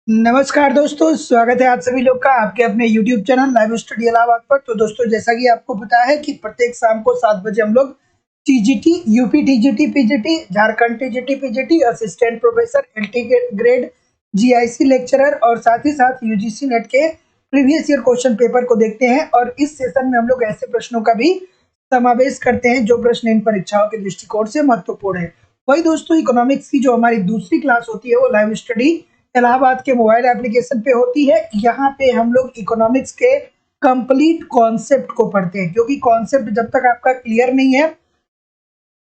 नमस्कार दोस्तों, स्वागत है आप सभी लोग का आपके अपने YouTube channel live study Allahabad पर। तो दोस्तों, जैसा कि आपको पता है कि प्रत्येक शाम को 7 बजे हम लोग TGT, UP TGT PGT, Jharkhand TGT PGT, assistant professor, LT grade, GIC lecturer और साथ ही साथ यूजीसी नेट के प्रीवियस ईयर क्वेश्चन पेपर को देखते हैं। और इस सेशन में हम लोग ऐसे प्रश्नों का भी समावेश करते हैं जो प्रश्न इन परीक्षाओं के दृष्टिकोण से महत्वपूर्ण है। वही दोस्तों, इकोनॉमिक्स की जो हमारी दूसरी क्लास होती है वो लाइव स्टडी इलाहाबाद के मोबाइल एप्लीकेशन पे होती है। यहाँ पे हम लोग इकोनॉमिक्स के कंप्लीट कॉन्सेप्ट को पढ़ते हैं, क्योंकि कॉन्सेप्ट जब तक आपका क्लियर नहीं है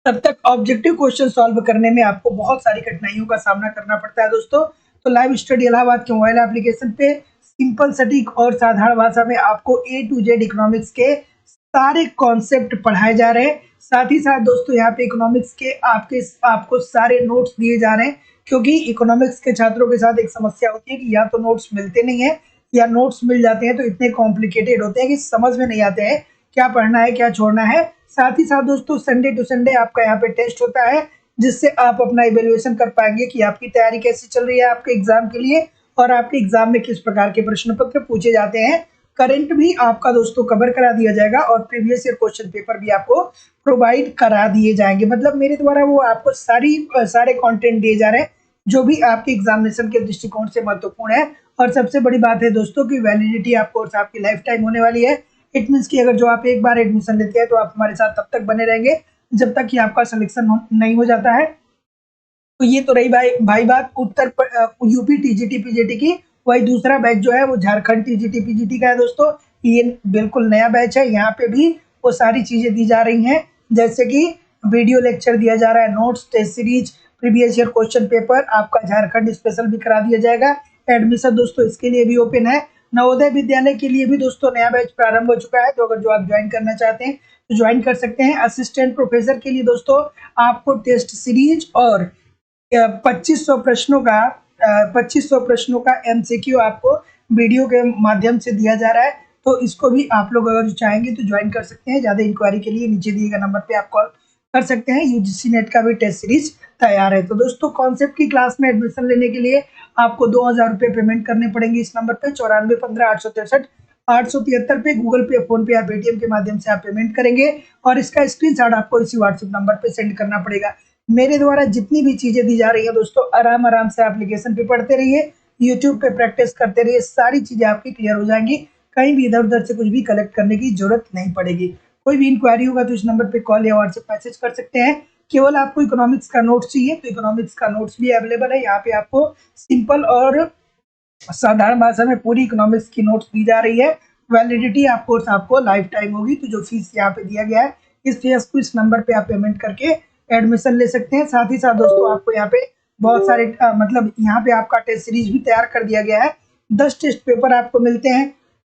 तब तक ऑब्जेक्टिव क्वेश्चन सॉल्व करने में आपको बहुत सारी कठिनाइयों का सामना करना पड़ता है दोस्तों। तो लाइव स्टडी इलाहाबाद के मोबाइल एप्लीकेशन पे सिंपल, सटीक और साधारण भाषा में आपको ए टू जेड इकोनॉमिक्स के सारे कॉन्सेप्ट पढ़ाए जा रहे हैं। साथ ही साथ दोस्तों, यहाँ पे इकोनॉमिक्स के आपको सारे नोट्स दिए जा रहे हैं, क्योंकि इकोनॉमिक्स के छात्रों के साथ एक समस्या होती है कि या तो नोट्स मिलते नहीं है, या नोट्स मिल जाते हैं तो इतने कॉम्प्लिकेटेड होते हैं कि समझ में नहीं आते हैं क्या पढ़ना है क्या छोड़ना है। साथ ही साथ दोस्तों, संडे टू संडे आपका यहाँ पे टेस्ट होता है, जिससे आप अपना इवेल्युएशन कर पाएंगे कि आपकी तैयारी कैसी चल रही है आपके एग्जाम के लिए, और आपके एग्जाम में किस प्रकार के प्रश्न पत्र पूछे जाते हैं। करंट भी आपका दोस्तों कवर करा दिया जाएगा और प्रीवियस ईयर क्वेश्चन पेपर भी आपको प्रोवाइड करा दिए जाएंगे। मतलब मेरे द्वारा वो आपको सारे कंटेंट दिए जा रहे हैं जो भी आपके एग्जामिनेशन के दृष्टिकोण से महत्वपूर्ण है। और सबसे बड़ी बात है दोस्तों कि वैलिडिटी आप कोर्स आपकी लाइफ टाइम होने वाली है। इट मीन्स कि अगर जो आप एक बार एडमिशन लेते हैं तो आप हमारे साथ तब तक बने रहेंगे जब तक कि आपका सिलेक्शन नहीं हो जाता है। तो ये तो रही भाई बात यूपी टीजीटी पीजीटी की। वही दूसरा बैच जो है वो झारखंड टीजीटी पीजीटी का है दोस्तों। ये बिल्कुल नया बैच है। यहाँ पे भी वो सारी चीजें दी जा रही हैं, जैसे कि वीडियो लेक्चर दिया जा रहा है, notes, test series, previous year question paper आपका झारखंड स्पेशल भी करा दिया जाएगा। एडमिशन दोस्तों इसके लिए भी ओपन है। नवोदय विद्यालय के लिए भी दोस्तों नया बैच प्रारंभ हो चुका है, तो अगर जो आप ज्वाइन करना चाहते हैं तो ज्वाइन कर सकते हैं। असिस्टेंट प्रोफेसर के लिए दोस्तों आपको टेस्ट सीरीज और 2500 प्रश्नों का 2500 प्रश्नों का एमसीक्यू आपको वीडियो के माध्यम से दिया जा रहा है। तो इसको भी आप लोग अगर चाहेंगे तो ज्वाइन कर सकते हैं। ज्यादा इंक्वायरी के लिए नीचे दिए गए नंबर पे आप कॉल कर सकते हैं। यूजीसी नेट का भी टेस्ट सीरीज तैयार है। तो दोस्तों, कॉन्सेप्ट की क्लास में एडमिशन लेने के लिए आपको 2000 रुपये पेमेंट करने पड़ेंगे इस नंबर पे 9415 863 पे गूगल पे, फोन पे या पेटीएम के माध्यम से आप पेमेंट करेंगे, और इसका स्क्रीनशॉट आपको इसी व्हाट्सएप नंबर पे सेंड करना पड़ेगा। मेरे द्वारा जितनी भी चीजें दी जा रही है दोस्तों, आराम आराम से एप्लीकेशन पे पढ़ते रहिए, यूट्यूब पे प्रैक्टिस करते रहिए, सारी चीजें आपकी क्लियर हो जाएंगी। कहीं भी इधर उधर से कुछ भी कलेक्ट करने की जरूरत नहीं पड़ेगी। कोई भी इंक्वायरी होगा तो इस नंबर पे कॉल या व्हाट्सएप मैसेज कर सकते हैं। केवल आपको इकोनॉमिक्स का नोट्स चाहिए तो इकोनॉमिक्स का नोट्स भी अवेलेबल है। यहाँ पे आपको सिंपल और साधारण भाषा में पूरी इकोनॉमिक्स की नोट्स दी जा रही है। वैलिडिटी ऑफ कोर्स आपको लाइफ टाइम होगी। तो जो फीस यहाँ पे दिया गया है, इस फीस को इस नंबर पे आप पेमेंट करके एडमिशन ले सकते हैं। साथ ही साथ दोस्तों, आपको यहाँ पे बहुत सारे मतलब यहाँ पे आपका टेस्ट सीरीज भी तैयार कर दिया गया है। 10 टेस्ट पेपर आपको मिलते हैं।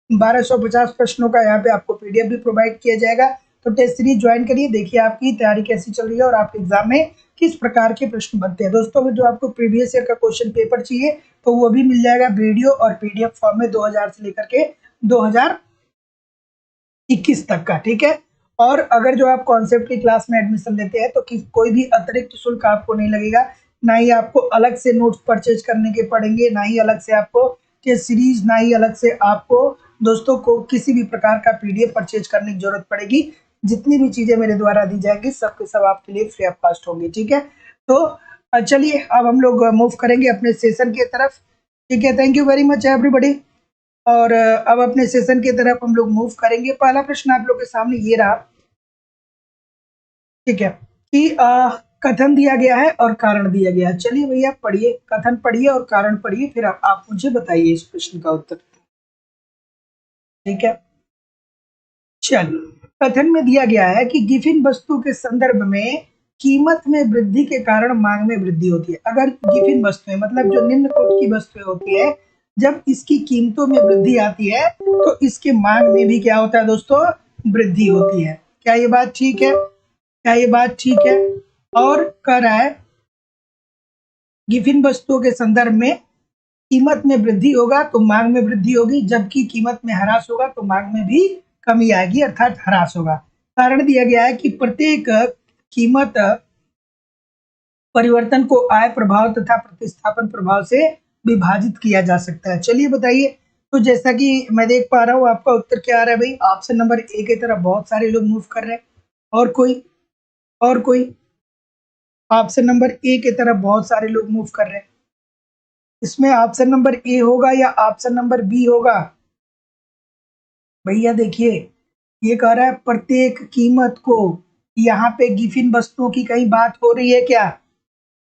1250 प्रश्नों का यहाँ पे आपको पीडीएफ भी प्रोवाइड किया जाएगा। तो टेस्ट सीरीज ज्वाइन करिए, देखिए आपकी तैयारी कैसी चल रही है और आपके एग्जाम में किस प्रकार के प्रश्न बनते हैं। दोस्तों, अगर जो आपको प्रीवियस ईयर का क्वेश्चन पेपर चाहिए तो वो भी मिल जाएगा वीडियो और पीडीएफ फॉर्म में 2000 से लेकर के 2021 तक का, ठीक है। और अगर जो आप कॉन्सेप्ट की क्लास में एडमिशन लेते हैं तो कोई भी अतिरिक्त शुल्क आपको नहीं लगेगा। ना ही आपको अलग से नोट्स परचेज करने के पड़ेंगे, ना ही अलग से आपको टेस्ट सीरीज, ना ही अलग से आपको दोस्तों को किसी भी प्रकार का पीडीएफ परचेज करने की जरूरत पड़ेगी। जितनी भी चीजें मेरे द्वारा दी जाएंगी सबके सब आपके लिए फ्री ऑफ कॉस्ट होंगी, ठीक है। तो चलिए अब हम लोग मूव करेंगे अपने सेशन की तरफ, ठीक है। Thank you very much everybody. और अब अपने सेशन की तरफ हम लोग मूव करेंगे। पहला प्रश्न आप लोग के सामने ये रहा, ठीक है, कि कथन दिया गया है और कारण दिया गया है। चलिए भैया पढ़िए, कथन पढ़िए और कारण पढ़िए, फिर आप मुझे बताइए इस प्रश्न का उत्तर, ठीक है। चलिए, कथन में दिया गया है कि गिफिन वस्तु के संदर्भ में कीमत में वृद्धि के कारण मांग में वृद्धि होती है। अगर गिफिन वस्तुएं मतलब जो निम्न कोटि की वस्तुएं होती है, जब इसकी कीमतों में वृद्धि आती है तो इसके मांग में भी क्या होता है दोस्तों, वृद्धि होती है। क्या ये बात ठीक है? क्या ये बात ठीक है? और कह रहा है गिफिन वस्तुओं के संदर्भ में कीमत में वृद्धि होगा तो मांग में वृद्धि होगी, जबकि कीमत में ह्रास होगा तो मांग में भी कमी आएगी, अर्थात ह्रास होगा। कारण दिया गया है कि प्रत्येक कीमत परिवर्तन को आय प्रभाव तथा प्रतिस्थापन प्रभाव से विभाजित किया जा सकता है? चलिए बताइए। तो जैसा कि मैं देख पा रहा हूँ आपका उत्तर क्या आ रहा है भाई? ऑप्शन नंबर ए की तरफ बहुत सारे लोग मूव कर रहे हैं। और कोई? और कोई? ऑप्शन नंबर ए की तरफ बहुत सारे लोग मूव कर रहे हैं। इसमें ऑप्शन नंबर ए होगा या ऑप्शन नंबर बी होगा? भैया देखिए, ये कह रहा है प्रत्येक कीमत को। यहाँ पे गिफिन वस्तुओं की कहीं बात हो रही है क्या?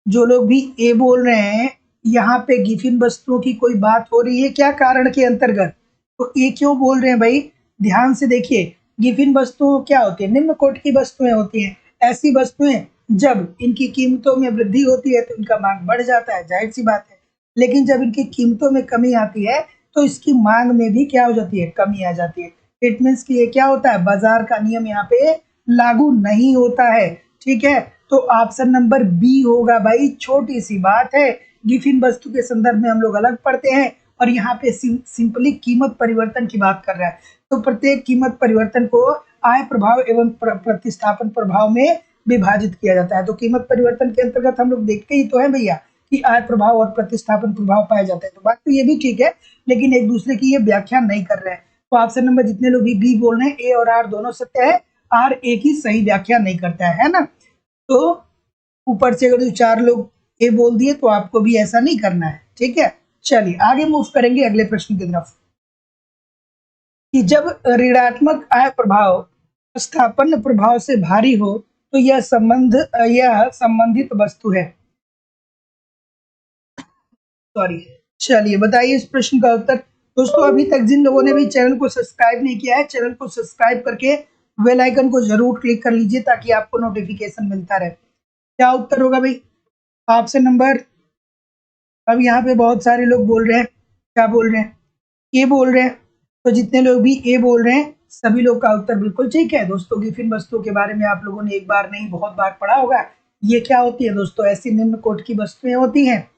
जो लोग भी ए बोल रहे हैं, यहाँ पे गिफिन वस्तुओं की कोई बात हो रही है क्या कारण के अंतर्गत? तो ए क्यों बोल रहे हैं भाई? ध्यान से देखिए, गिफिन वस्तुओं क्या होती है? निम्न कोटि की वस्तुएं होती हैं। ऐसी वस्तुएं जब इनकी कीमतों में वृद्धि होती है तो इनका मांग बढ़ जाता है, जाहिर सी बात है। लेकिन जब इनकी कीमतों में कमी आती है तो इसकी मांग में भी क्या हो जाती है? कमी आ जाती है। इट मीन्स कि ये क्या होता है? बाजार का नियम यहाँ पे लागू नहीं होता है। ठीक है, तो ऑप्शन नंबर बी होगा भाई। छोटी सी बात है, गिफिन वस्तु के संदर्भ में हम लोग अलग पढ़ते हैं और यहाँ पे सिंपली कीमत परिवर्तन की बात कर रहा है। तो प्रत्येक कीमत परिवर्तन को आय प्रभाव एवं प्रतिस्थापन प्रभाव में विभाजित किया जाता है। तो कीमत परिवर्तन के अंतर्गत हम लोग देखते ही तो है भैया कि आय प्रभाव और प्रतिस्थापन प्रभाव पाए जाते हैं। तो बात तो ये भी ठीक है, लेकिन एक दूसरे की ये व्याख्या नहीं कर रहे हैं। तो ऑप्शन नंबर जितने लोग भी बी बोल रहे हैं, ए और आर दोनों सत्य है, आर ए की सही व्याख्या नहीं करता है ना? तो ऊपर से अगर 4 लोग ए बोल दिए तो आपको भी ऐसा नहीं करना है। ठीक है, चलिए आगे मूव करेंगे अगले प्रश्न की तरफ कि जब ऋणात्मक आय प्रभाव स्थापन प्रभाव से भारी हो तो यह संबंधित वस्तु है। सॉरी, चलिए बताइए इस प्रश्न का उत्तर। दोस्तों अभी तक जिन लोगों ने भी चैनल को सब्सक्राइब नहीं किया है, चैनल को सब्सक्राइब करके बेल आइकन को जरूर क्लिक कर लीजिए ताकि आपको नोटिफिकेशन मिलता रहे। क्या उत्तर होगा भाई? ऑप्शन नंबर, अब यहाँ पे बहुत सारे लोग बोल रहे हैं, क्या बोल रहे हैं? ए बोल रहे हैं। तो जितने लोग भी ए बोल रहे हैं सभी लोग का उत्तर बिल्कुल ठीक है। दोस्तों गिफिन वस्तुओं के बारे में आप लोगों ने एक बार नहीं बहुत बार पढ़ा होगा। ये क्या होती है दोस्तों? ऐसी निम्न कोटि की वस्तुएं होती हैं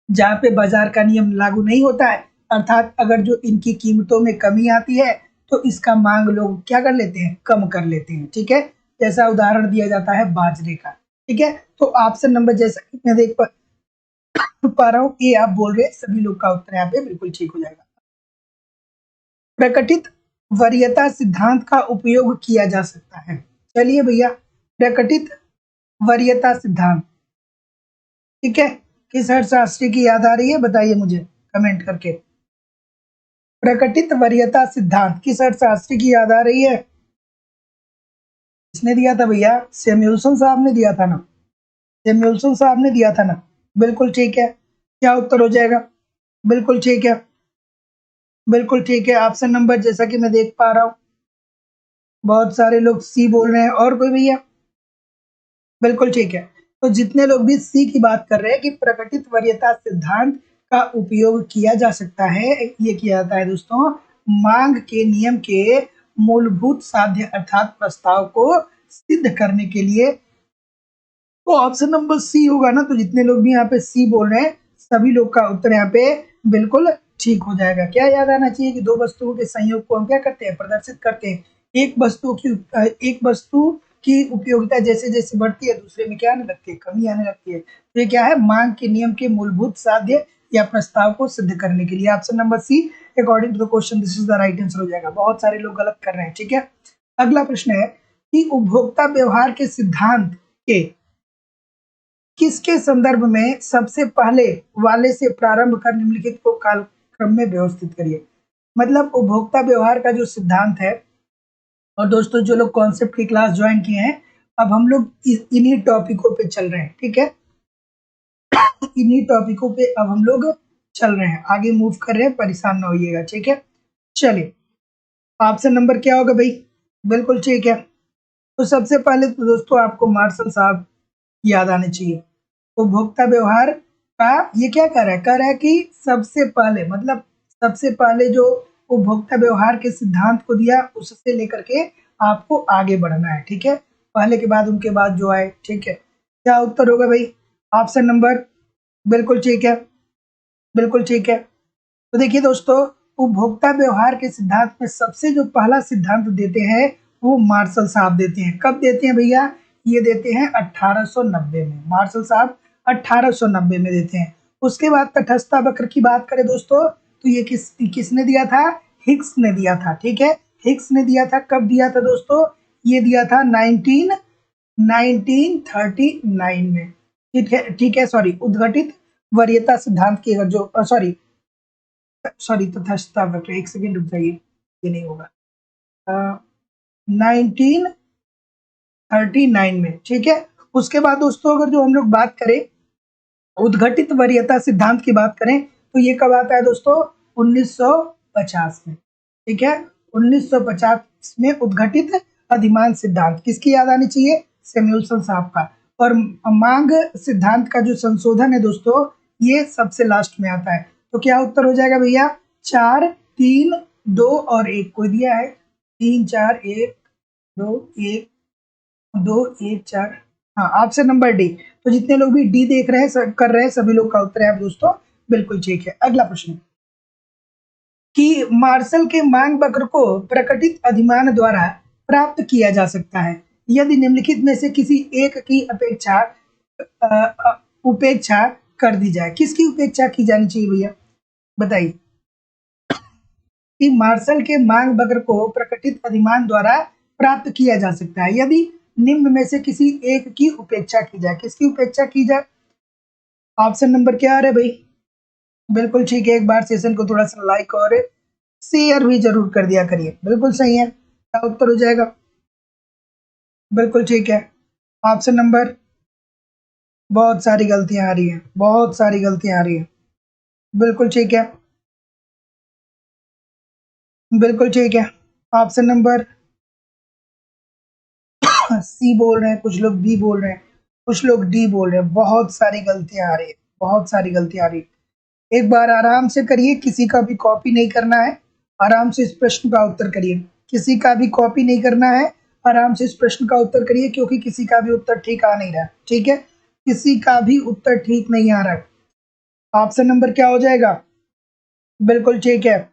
जहाँ पे बाजार का नियम लागू नहीं होता है, अर्थात अगर जो इनकी कीमतों में कमी आती है तो इसका मांग लोग क्या कर लेते हैं? कम कर लेते हैं। ठीक है, जैसा उदाहरण दिया जाता है बाजरे का। ठीक है, तो ऑप्शन नंबर जैसा कि मैं देख पा रहा हूँ, ये आप बोल रहे हैं, सभी लोग का उत्तर यहाँ पे बिल्कुल ठीक हो जाएगा। प्रकटित वरीयता सिद्धांत का उपयोग किया जा सकता है। चलिए भैया, प्रकटित वरीयता सिद्धांत, ठीक है, किस अर्थशास्त्री की याद आ रही है बताइए मुझे कमेंट करके। प्रकटित वरीयता सिद्धांत किस अर्थशास्त्री की याद आ रही है? किसने दिया था भैया? सैमुअल्सन साहब ने दिया था ना? सैमुअल्सन साहब ने दिया था ना? बिल्कुल ठीक है। क्या उत्तर हो जाएगा? बिल्कुल ठीक है, बिल्कुल ठीक है। ऑप्शन नंबर जैसा कि मैं देख पा रहा हूँ बहुत सारे लोग सी बोल रहे हैं। और कोई भैया? बिल्कुल ठीक है। तो जितने लोग भी सी की बात कर रहे हैं कि प्रकटित वरीयता सिद्धांत का उपयोग किया जा सकता है, ये किया जाता है दोस्तों मांग के नियम के मूलभूत साध्य अर्थात प्रस्ताव को सिद्ध करने के लिए। तो ऑप्शन नंबर सी होगा ना? तो जितने लोग भी यहाँ पे सी बोल रहे हैं सभी लोग का उत्तर यहाँ पे बिल्कुल ठीक हो जाएगा। क्या याद आना चाहिए कि दो वस्तुओं के संयोग को हम क्या करते हैं? प्रदर्शित करते हैं। एक वस्तु की उपयोगिता जैसे जैसे बढ़ती है दूसरे में क्या आने लगती है? कमी आने लगती है। तो ये क्या है? मांग के नियम के मूलभूत साध्य या प्रस्ताव को सिद्ध करने के लिए option number C according to the question this is the right answer हो जाएगा। बहुत सारे लोग गलत कर रहे हैं। ठीक है, अगला प्रश्न है कि उपभोक्ता व्यवहार के सिद्धांत के किसके संदर्भ में सबसे पहले वाले से प्रारंभ कर निम्नलिखित को कालक्रम में व्यवस्थित करिए। मतलब उपभोक्ता व्यवहार का जो सिद्धांत है, और दोस्तों जो लोग कॉन्सेप्ट की क्लास ज्वाइन किए हैं अब हम लोग इन्हीं टॉपिकों पे चल रहे हैं। ठीक है, इन्हीं टॉपिकों पे अब हम लोग चल रहे हैं, आगे मूव कर रहे हैं, परेशान ना होइएगा। ठीक है, चलिए ऑप्शन नंबर क्या होगा भाई? बिल्कुल ठीक है। तो सबसे पहले तो दोस्तों आपको मार्शल साहब याद आने चाहिए। उपभोक्ता व्यवहार का ये क्या कर रहा है? कह रहा है कि सबसे पहले, मतलब सबसे पहले जो उपभोक्ता व्यवहार के सिद्धांत को दिया उससे लेकर के आपको आगे बढ़ना है। ठीक है, पहले के बाद उनके बाद जो आए। ठीक है, क्या उत्तर होगा भाई? ऑप्शन नंबर बिल्कुल ठीक है, बिल्कुल ठीक है। तो देखिए दोस्तों, उपभोक्ता व्यवहार के सिद्धांत में सबसे जो पहला सिद्धांत देते हैं वो मार्शल साहब देते हैं। कब देते हैं भैया? ये देते हैं 1890 में। मार्शल साहब 1890 में देते हैं। उसके बाद तटस्थता वक्र की बात करें दोस्तों, तो ये किसने दिया था? हिग्स ने दिया था। ठीक है, हिग्स ने दिया था। कब दिया था दोस्तों? ये दिया था 1939 में। ठीक है, सॉरी, उद्घटित वरीयता सिद्धांत की अगर जो सॉरी तटस्थता वक्र, एक सेकेंड रुक जाइए, ये नहीं होगा। 1939 में। ठीक है, उसके बाद दोस्तों अगर जो हम लोग बात करें उद्घटित वरीयता सिद्धांत की बात करें, तो ये कब आता है दोस्तों? 1950 में। ठीक है, 1950 में उद्घटित अधिमान सिद्धांत। किसकी याद आनी चाहिए? सैमुअलसन साहब का। और मांग सिद्धांत का जो संशोधन है दोस्तों, ये सबसे लास्ट में आता है। तो क्या उत्तर हो जाएगा भैया? 4, 3, 2 और 1 कोई दिया है? 3, 4, 1, 2, 1, 2, 1, 4। हाँ, ऑप्शन नंबर डी। तो जितने लोग भी डी देख रहे हैं कर रहे हैं, सभी लोग का उत्तर है दोस्तों बिल्कुल ठीक है। अगला प्रश्न कि मार्शल के मांग वक्र को प्रकटित अधिमान द्वारा प्राप्त किया जा सकता है यदि निम्नलिखित में से किसी एक की उपेक्षा कर दी जाए। किसकी उपेक्षा की जानी चाहिए भैया? बताइए। कि मार्शल के मांग वक्र को प्रकटित अधिमान द्वारा प्राप्त किया जा सकता है यदि निम्न में से किसी एक की उपेक्षा की जाए। किसकी उपेक्षा की जाए? ऑप्शन नंबर क्या आ रहा है भाई? बिल्कुल ठीक है, एक बार सेशन को थोड़ा सा लाइक और शेयर भी जरूर कर दिया करिए। बिल्कुल सही है, क्या उत्तर हो जाएगा? बिल्कुल ठीक है, ऑप्शन नंबर। बहुत सारी गलतियां आ रही है, बहुत सारी गलतियां आ रही है। बिल्कुल ठीक है, बिल्कुल ठीक है, ऑप्शन नंबर सी बोल रहे हैं, कुछ लोग बी बोल रहे हैं, कुछ लोग डी बोल रहे हैं। बहुत सारी गलतियां आ रही है, बहुत सारी गलतियां आ रही है। एक बार आराम से करिए, किसी का भी कॉपी नहीं करना है। आराम से इस प्रश्न का उत्तर करिए, किसी का भी कॉपी नहीं करना है। आराम से इस प्रश्न का उत्तर करिए, क्योंकि किसी का भी उत्तर ठीक आ नहीं रहा है। ठीक है, किसी का भी उत्तर ठीक नहीं आ रहा है। ऑप्शन नंबर क्या हो जाएगा? बिल्कुल ठीक है,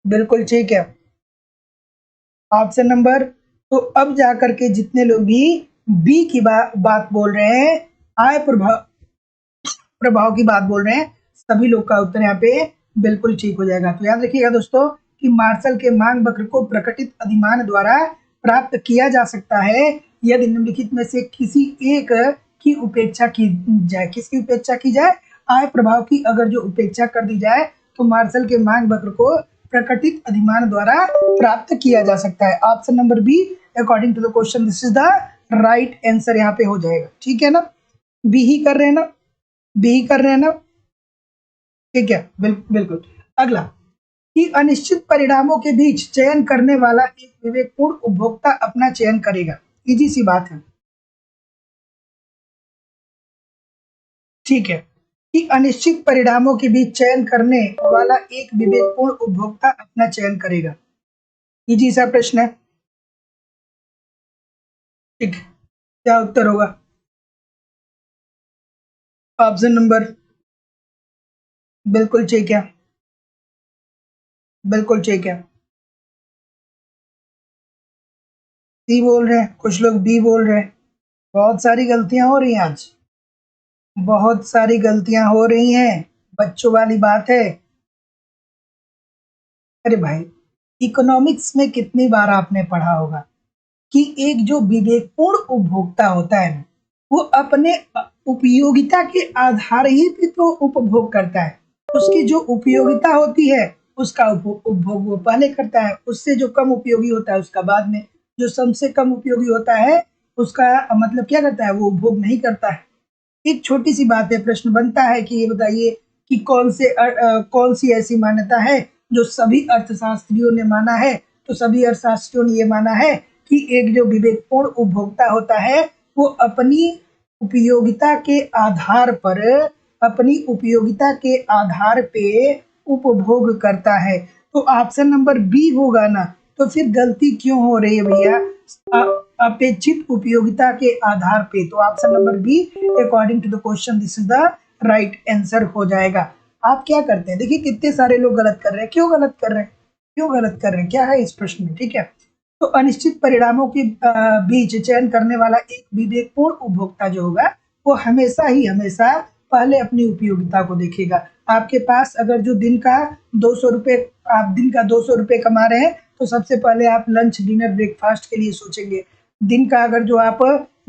बिल्कुल ठीक है, ऑप्शन नंबर। तो अब जाकर के जितने लोग भी बी की बात बोल रहे हैं, आय प्रभाव प्रभाव की बात बोल रहे हैं, सभी लोग का उत्तर यहाँ पे बिल्कुल ठीक हो जाएगा। तो याद रखिएगा दोस्तों कि मार्शल के मांग वक्र को प्रकटित अधिमान द्वारा प्राप्त किया जा सकता है यदि निम्नलिखित में से किसी एक की उपेक्षा की जाए। किसकी उपेक्षा की जाए? आय प्रभाव की अगर जो उपेक्षा कर दी जाए तो मार्शल के मांग वक्र को प्रकटित अधिमान द्वारा प्राप्त किया जा सकता है। Option number B according to the question this is the right answer यहाँ पे हो जाएगा। ठीक है ना? बी ही कर रहे हैं ना? बी कर रहे हैं ना? ठीक है, बिल्कुल। अगला कि अनिश्चित परिणामों के बीच चयन करने वाला एक विवेकपूर्ण उपभोक्ता अपना चयन करेगा। इजी सी बात है। ठीक है, कि अनिश्चित परिणामों के बीच चयन करने वाला एक विवेकपूर्ण उपभोक्ता अपना चयन करेगा। इजी सा प्रश्न है। ठीक, क्या उत्तर होगा? ऑप्शन नंबर बिल्कुल ठीक है, बिल्कुल ठीक है, सी बोल रहे हैं, कुछ लोग बी बोल रहे हैं। बहुत सारी गलतियां हो रही हैं आज, बहुत सारी गलतियां हो रही हैं, बच्चों वाली बात है। अरे भाई, इकोनॉमिक्स में कितनी बार आपने पढ़ा होगा कि एक जो विवेकपूर्ण उपभोक्ता होता है ना, वो अपने उपयोगिता के आधार ही पे तो उपभोग करता है। उसकी जो उपयोगिता होती है उसका उपभोग वो पहले करता है, उससे जो कम उपयोगी होता है उसका बाद में, जो सबसे कम उपयोगी होता है उसका मतलब क्या करता है? वो उपभोग नहीं करता है। एक छोटी सी बात है, प्रश्न बनता है कि ये बताइए कि कौन सी ऐसी मान्यता है जो सभी अर्थशास्त्रियों ने माना है। तो सभी अर्थशास्त्रियों ने ये माना है कि एक जो विवेकपूर्ण उपभोक्ता होता है वो उपयोगिता के आधार पर अपनी उपयोगिता के आधार पे उपभोग करता है। तो ऑप्शन नंबर बी होगा ना? तो फिर गलती क्यों हो रही है भैया? अपेक्षित उपयोगिता के आधार पे। तो option number B according to the question this is the right answer हो जाएगा। आप क्या करते हैं, देखिए कितने सारे लोग गलत कर रहे हैं। क्यों गलत कर रहे हैं? क्यों गलत कर रहे हैं? क्या है इस प्रश्न में? ठीक है, तो अनिश्चित परिणामों के बीच चयन करने वाला एक विवेकपूर्ण उपभोक्ता जो होगा वो हमेशा ही हमेशा पहले अपनी उपयोगिता को देखेगा। आपके पास अगर जो दिन का 200 रुपये, आप दिन का 200 रुपये कमा रहे हैं, तो सबसे पहले आप लंच, डिनर, ब्रेकफास्ट के लिए सोचेंगे। दिन का अगर जो आप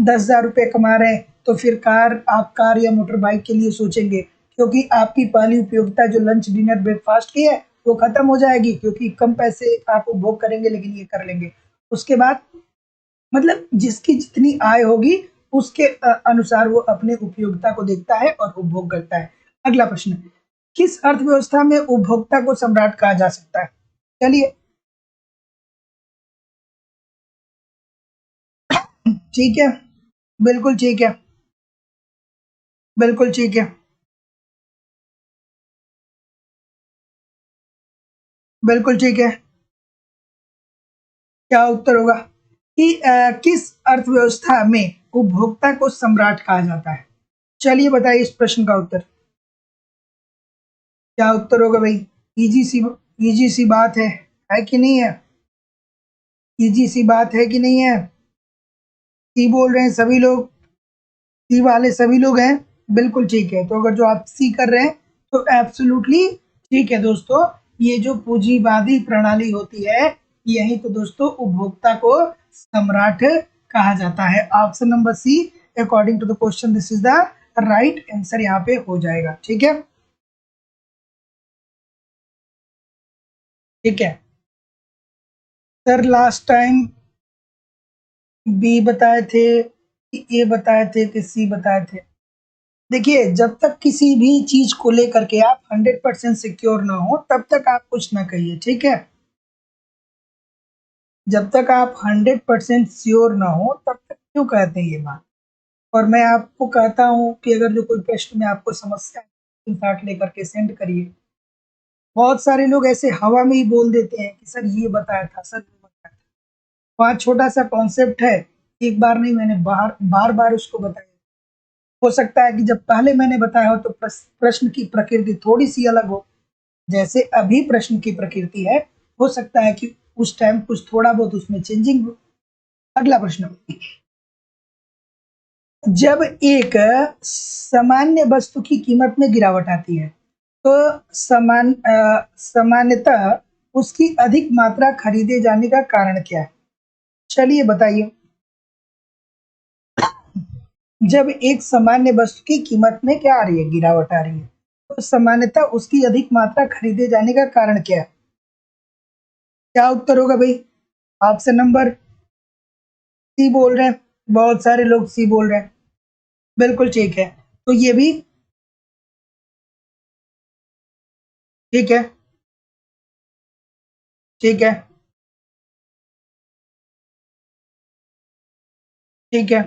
10,000 रुपये कमा रहे हैं, तो फिर आप कार या मोटर बाइक के लिए सोचेंगे, क्योंकि आपकी पहली उपयोगिता जो लंच, डिनर, ब्रेकफास्ट की है वो खत्म हो जाएगी, क्योंकि कम पैसे आप उपभोग करेंगे लेकिन ये कर लेंगे। उसके बाद मतलब जिसकी जितनी आय होगी उसके अनुसार वो अपने उपयोगिता को देखता है और उपभोग करता है। अगला प्रश्न, किस अर्थव्यवस्था में उपभोक्ता को सम्राट कहा जा सकता है? चलिए, ठीक है, बिल्कुल ठीक है, बिल्कुल ठीक है, बिल्कुल ठीक है। क्या उत्तर होगा कि किस अर्थव्यवस्था में उपभोक्ता को सम्राट कहा जाता है? चलिए बताइए इस प्रश्न का उत्तर। क्या उत्तर होगा भाई? इजी सी इजी सी बात है कि नहीं है? इजी सी बात है कि नहीं है? सी बोल रहे हैं सभी लोग, सी वाले सभी लोग हैं, बिल्कुल ठीक है। तो अगर जो आप सी कर रहे हैं तो एब्सोल्युटली ठीक है दोस्तों। ये जो पूंजीवादी प्रणाली होती है, यही तो दोस्तों उपभोक्ता को सम्राट कहा जाता है। Option number C, according to the question, this is the right answer यहाँ पे हो जाएगा। ठीक है, ठीक है सर। लास्ट टाइम बी बताए थे कि ए बताए थे कि सी बताए थे? देखिए, जब तक किसी भी चीज को लेकर के आप 100% सिक्योर ना हो, तब तक आप कुछ ना कहिए, ठीक है। जब तक आप 100% श्योर ना हो, तब तक क्यों कहते हैं ये बात? और मैं आपको कहता हूँ कि अगर जो कोई प्रश्न में आपको समस्या है, स्क्रीनशॉट लेकर के सेंड करिए। बहुत सारे लोग ऐसे हवा में ही बोल देते हैं कि सर ये बताया था, सर वो बताया था। वहाँ छोटा सा कॉन्सेप्ट है, एक बार नहीं, मैंने बार बार उसको बताया। हो सकता है कि जब पहले मैंने बताया हो तो प्रश्न की प्रकृति थोड़ी सी अलग हो। जैसे अभी प्रश्न की प्रकृति है, हो सकता है कि उस टाइम कुछ थोड़ा बहुत उसमें चेंजिंग हो। अगला प्रश्न, जब एक सामान्य वस्तु की कीमत में गिरावट आती है, तो सामान्यतः उसकी अधिक मात्रा खरीदे जाने का कारण क्या है? चलिए बताइए। जब एक सामान्य वस्तु की कीमत में क्या आ रही है, गिरावट आ रही है, तो सामान्यतः उसकी अधिक मात्रा खरीदे जाने का कारण क्या है? क्या उत्तर होगा भाई? ऑप्शन नंबर सी बोल रहे हैं, बहुत सारे लोग सी बोल रहे हैं, बिल्कुल ठीक है। तो ये भी ठीक है, ठीक है, ठीक है।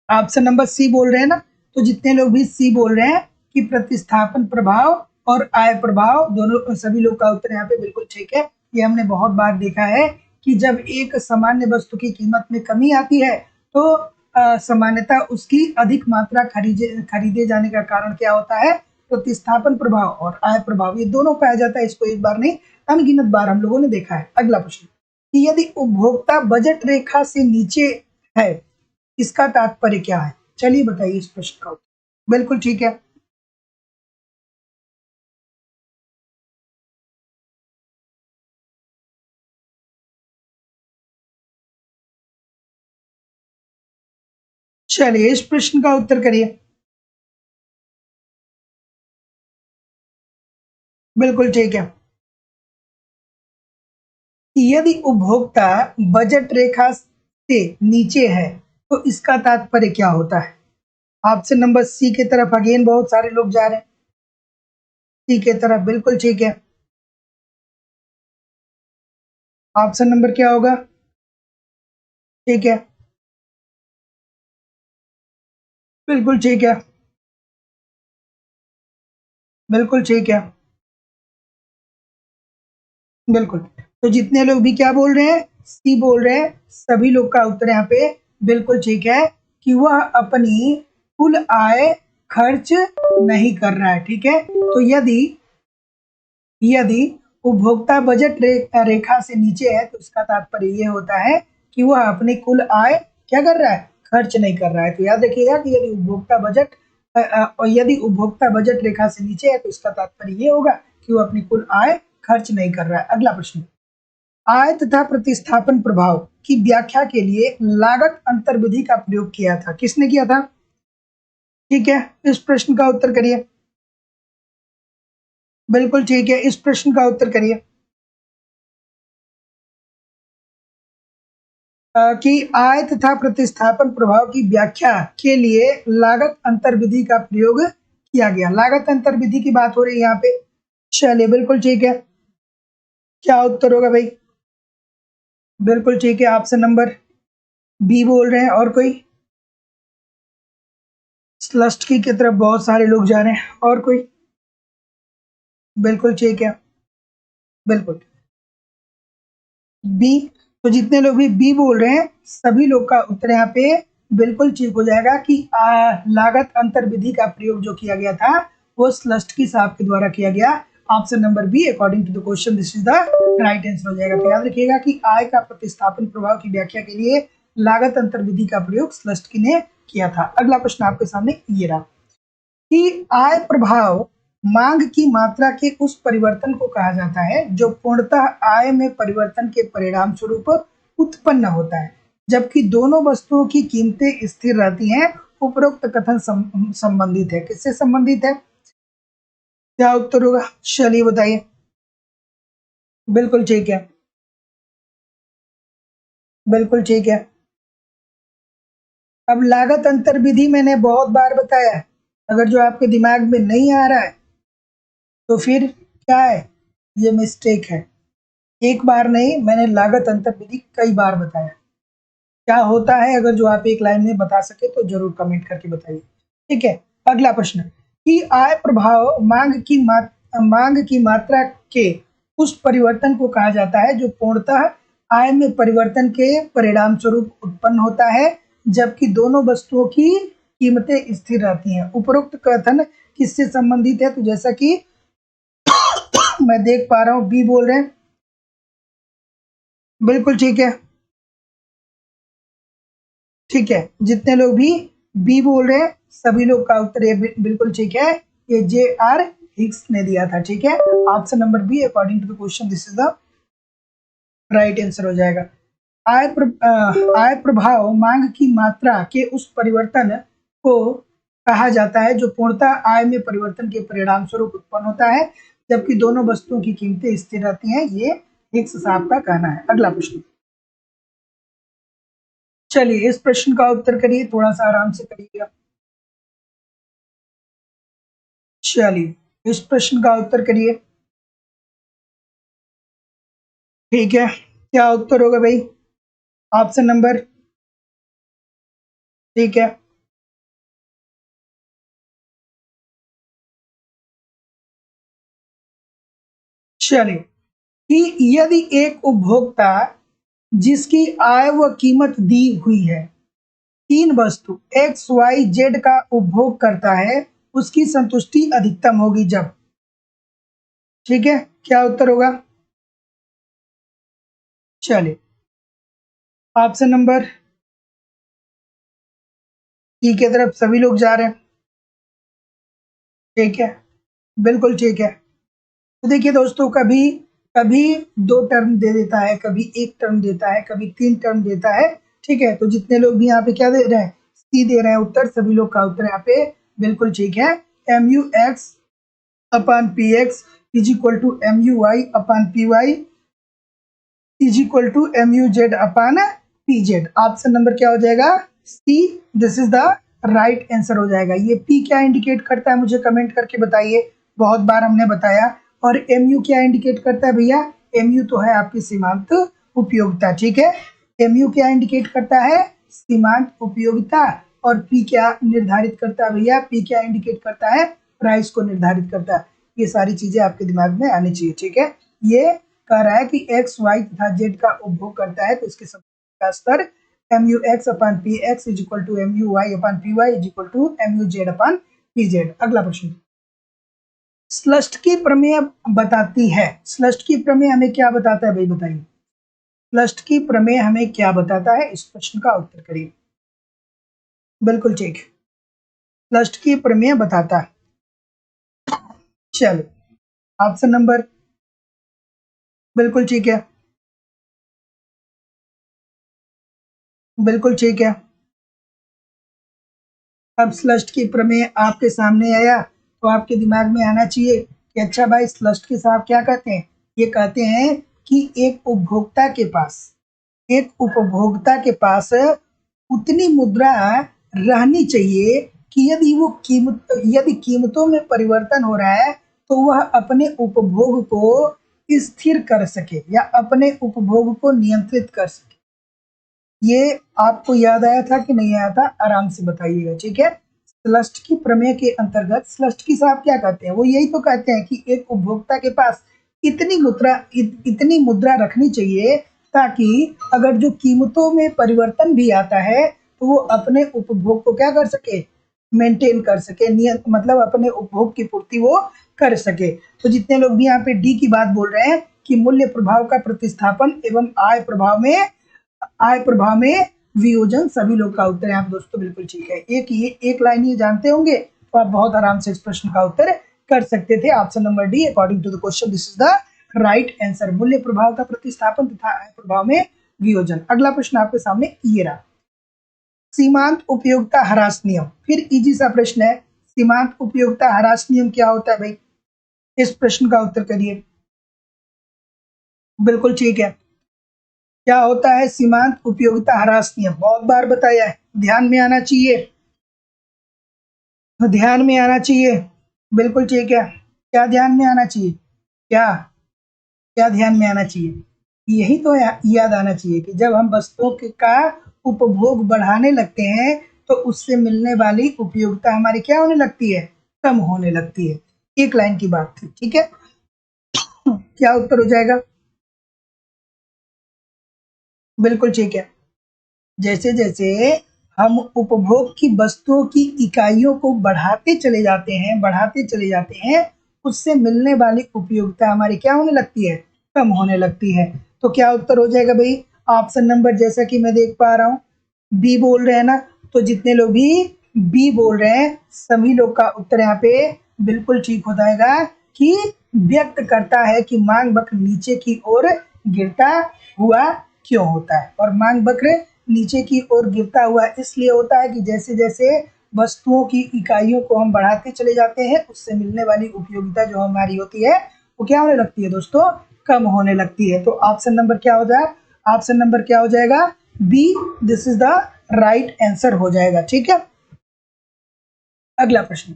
ऑप्शन नंबर सी बोल रहे हैं ना? तो जितने लोग भी सी बोल रहे हैं कि प्रतिस्थापन प्रभाव और आय प्रभाव, दोनों सभी लोग का उत्तर यहाँ पे बिल्कुल ठीक है। ये हमने बहुत बार देखा है कि जब एक सामान्य वस्तु की कीमत में कमी आती है, तो सामान्यतः उसकी अधिक मात्रा खरीदे जाने का कारण क्या होता है? प्रतिस्थापन प्रभाव और आय प्रभाव, ये दोनों पाया जाता है। इसको एक बार नहीं, अनगिनत बार हम लोगों ने देखा है। अगला प्रश्न, कि यदि उपभोक्ता बजट रेखा से नीचे है, इसका तात्पर्य क्या है? चलिए बताइए इस प्रश्न का उत्तर। बिल्कुल ठीक है, चलिए इस प्रश्न का उत्तर करिए। बिल्कुल ठीक है, कि यदि उपभोक्ता बजट रेखा से नीचे है, तो इसका तात्पर्य क्या होता है? ऑप्शन नंबर सी की तरफ अगेन बहुत सारे लोग जा रहे हैं, सी की तरफ, बिल्कुल ठीक है। ऑप्शन नंबर क्या होगा? ठीक है, बिल्कुल ठीक है, बिल्कुल ठीक है, बिल्कुल। तो जितने लोग भी क्या बोल रहे हैं, सी बोल रहे हैं, सभी लोग का उत्तर यहाँ पे बिल्कुल ठीक है, कि वह अपनी कुल आय खर्च नहीं कर रहा है। ठीक है, तो यदि यदि उपभोक्ता बजट रेखा से नीचे है, तो इसका तात्पर्य ये होता है कि वह अपनी कुल आय क्या कर रहा है? खर्च नहीं कर रहा है। तो याद रखिएगा कि यदि उपभोक्ता बजट रेखा से नीचे है तो इसका तात्पर्य ये होगा कि वो अपनी कुल आय खर्च नहीं कर रहा है। अगला प्रश्न, आय तथा प्रतिस्थापन प्रभाव की व्याख्या के लिए लागत अंतर विधि का प्रयोग किया था। किसने किया था? ठीक है, इस प्रश्न का उत्तर करिए। बिल्कुल ठीक है, इस प्रश्न का उत्तर करिए कि आय तथा प्रतिस्थापन प्रभाव की व्याख्या के लिए लागत अंतर विधि का प्रयोग किया गया। लागत अंतर विधि की बात हो रही है यहाँ पे। चलिए, बिल्कुल ठीक है। क्या उत्तर होगा भाई? बिल्कुल ठीक है, ऑप्शन नंबर बी बोल रहे हैं। और कोई? स्लस्ट की तरफ बहुत सारे लोग जा रहे हैं। और कोई? बिल्कुल ठीक है, बिल्कुल बी। तो जितने लोग भी बी बोल रहे हैं सभी लोग का उत्तर यहाँ पे बिल्कुल ठीक हो जाएगा कि लागत अंतर विधि का प्रयोग जो किया गया था वो स्लस्टकी साहब के द्वारा किया गया। Option number B according to the question this is the right answer हो जाएगा। तो याद रखिएगा कि आय का प्रतिस्थापन प्रभाव की व्याख्या के लिए लागत अंतर विधि का प्रयोग स्लस्टकी ने किया था। अगला प्रश्न आपके सामने ये रहा कि आय प्रभाव मांग की मात्रा के उस परिवर्तन को कहा जाता है जो पूर्णतः आय में परिवर्तन के परिणाम स्वरूप उत्पन्न होता है जबकि दोनों वस्तुओं की कीमतें स्थिर रहती हैं। उपरोक्त कथन संबंधित है। किससे संबंधित है? क्या उत्तर होगा? चलिए बताइए। बिल्कुल ठीक है, बिल्कुल ठीक है। अब लागत अंतर विधि मैंने बहुत बार बताया है, अगर जो आपके दिमाग में नहीं आ रहा है तो फिर क्या है? ये मिस्टेक है। एक बार नहीं, मैंने लागत अंतर विधि कई बार बताया। क्या होता है अगर जो आप एक लाइन में बता सके तो जरूर कमेंट करके बताइए। ठीक है, अगला प्रश्न कि आय प्रभाव मांग की मात्रा के उस परिवर्तन को कहा जाता है जो पूर्णतः आय में परिवर्तन के परिणाम स्वरूप उत्पन्न होता है जबकि दोनों वस्तुओं की कीमतें स्थिर रहती हैं। उपरोक्त कथन किससे संबंधित है? तो जैसा कि मैं देख पा रहा हूँ बी बोल रहे हैं। बिल्कुल ठीक है, ठीक है। जितने लोग भी बी बोल रहे हैं सभी लोग का उत्तर ये बिल्कुल ठीक है। ये J.R. हिग्स ने दिया था। ठीक है, option number B according to the question this is the right answer हो जाएगा। आय प्रभाव मांग की मात्रा के उस परिवर्तन को कहा जाता है जो पूर्णतः आय में परिवर्तन के परिणाम स्वरूप उत्पन्न होता है जबकि दोनों वस्तुओं की कीमतें स्थिर रहती हैं। ये हिग्स साहब का कहना है। अगला प्रश्न, चलिए इस प्रश्न का उत्तर करिए, थोड़ा सा आराम से करिएगा। चलिए इस प्रश्न का उत्तर करिए। ठीक है, क्या उत्तर होगा भाई? ऑप्शन नंबर, ठीक है, चलिए कि यदि एक उपभोक्ता जिसकी आय व कीमत दी हुई है तीन वस्तु एक्स वाई जेड का उपभोग करता है उसकी संतुष्टि अधिकतम होगी जब। ठीक है, क्या उत्तर होगा? चलिए ऑप्शन नंबर ई की तरफ सभी लोग जा रहे हैं। ठीक है, बिल्कुल ठीक है। तो देखिए दोस्तों, कभी कभी दो टर्म दे देता है, कभी एक टर्म देता है, कभी तीन टर्म देता है। ठीक है, तो जितने लोग भी यहाँ पे क्या दे रहे हैं, सी दे रहे हैं उत्तर, सभी लोग का उत्तर यहाँ पे बिल्कुल ठीक है। M U X upon P X is equal to M U Y upon P Y is equal to M U Z upon P Z. Option number क्या हो जाएगा? C, this is the right answer हो जाएगा। ये P क्या indicate करता है मुझे कमेंट करके बताइए, बहुत बार हमने बताया। और एम यू क्या इंडिकेट करता है भैया? एम यू तो है आपकी सीमांत उपयोगिता। ठीक है, एम यू क्या इंडिकेट करता है? सीमांत उपयोगिता। और पी क्या निर्धारित करता है भैया? पी क्या इंडिकेट करता है? प्राइस को निर्धारित करता है। ये सारी चीजें आपके दिमाग में आनी चाहिए। ठीक है, ये कह रहा है कि एक्स वाई तथा जेड का उपभोग करता है तो इसके संबंध का स्तर M U X upon P X is equal to M U Y upon P Y is equal to M U Z upon P Z. अगला प्रश्न, स्लस्ट की प्रमेय बताती है। स्लस्ट की प्रमेय हमें क्या बताता है भाई बताइए? स्लस्ट की प्रमेय हमें क्या बताता है? इस प्रश्न का उत्तर करिए। बिल्कुल ठीक। स्लस्ट की प्रमेय बताता है। चलो, ऑप्शन नंबर बिल्कुल ठीक है, बिल्कुल ठीक है। अब स्लस्ट की प्रमेय आपके सामने आया तो आपके दिमाग में आना चाहिए कि अच्छा भाई, स्लस्ट के साथ क्या कहते हैं? ये कहते हैं कि एक उपभोक्ता के पास उतनी मुद्रा रहनी चाहिए कि यदि कीमतों में परिवर्तन हो रहा है तो वह अपने उपभोग को स्थिर कर सके या अपने उपभोग को नियंत्रित कर सके। ये आपको याद आया था कि नहीं आया था? आराम से बताइएगा, ठीक है। स्लस्ट की प्रमेय के अंतर्गत स्लस्ट की साहब क्या कहते हैं? वो यही तो कहते हैं कि एक उपभोक्ता के पास इतनी मुद्रा रखनी चाहिए ताकि अगर जो कीमतों में परिवर्तन भी आता है तो वो अपने उपभोग को क्या कर सके? मेंटेन कर सके, नियत मतलब अपने उपभोग की पूर्ति वो कर सके। तो जितने लोग भी यहाँ पे डी की बात बोल रहे हैं कि मूल्य प्रभाव का प्रतिस्थापन एवं आय प्रभाव में वियोजन, सभी लोग का उत्तर यहाँ पे दोस्तों बिल्कुल ठीक है। एक लाइन ये जानते होंगे तो आप बहुत आराम से इस प्रश्न का उत्तर कर सकते थे। Option number D, according to the question, this is the right answer. मूल्य प्रभाव का प्रतिस्थापन तथा आय प्रभाव में वियोजन। अगला प्रश्न आपके सामने ये रहा, सीमांत उपयोगिता ह्रास नियम। फिर इजी सा प्रश्न है, सीमांत उपयोगिता ह्रास नियम क्या होता है भाई? इस प्रश्न का उत्तर करिए। बिल्कुल ठीक है। क्या होता है सीमांत उपयोगिता ह्रास नियम? बहुत बार बताया है, ध्यान में आना चाहिए, ध्यान में आना चाहिए। बिल्कुल ठीक है। क्या ध्यान में आना चाहिए? क्या क्या ध्यान में आना चाहिए? यही तो याद आना चाहिए कि जब हम वस्तुओं का उपभोग बढ़ाने लगते हैं तो उससे मिलने वाली उपयोगिता हमारी क्या होने लगती है? कम होने लगती है। एक लाइन की बात थी, ठीक है। क्या उत्तर हो जाएगा? बिल्कुल ठीक है। जैसे जैसे हम उपभोग की वस्तुओं की इकाइयों को बढ़ाते चले जाते हैं, उससे मिलने वाली उपयोगिता हमारी क्या होने लगती है? कम होने लगती है। तो क्या उत्तर हो जाएगा भाई? ऑप्शन नंबर, जैसा कि मैं देख पा रहा हूँ, बी बोल रहे हैं ना, तो जितने लोग भी बी बोल रहे हैं सभी लोग का उत्तर यहाँ पे बिल्कुल ठीक हो जाएगा कि व्यक्त करता है कि मांग वक्र नीचे की ओर गिरता हुआ क्यों होता है। और मांग वक्र नीचे की ओर गिरता हुआ इसलिए होता है कि जैसे जैसे वस्तुओं की इकाइयों को हम बढ़ाते चले जाते हैं उससे मिलने वाली उपयोगिता जो हमारी होती है वो क्या होने लगती है दोस्तों? कम होने लगती है। तो ऑप्शन नंबर क्या हो जाए? ऑप्शन नंबर क्या हो जाएगा? B, this is the right answer हो जाएगा, ठीक है। अगला प्रश्न,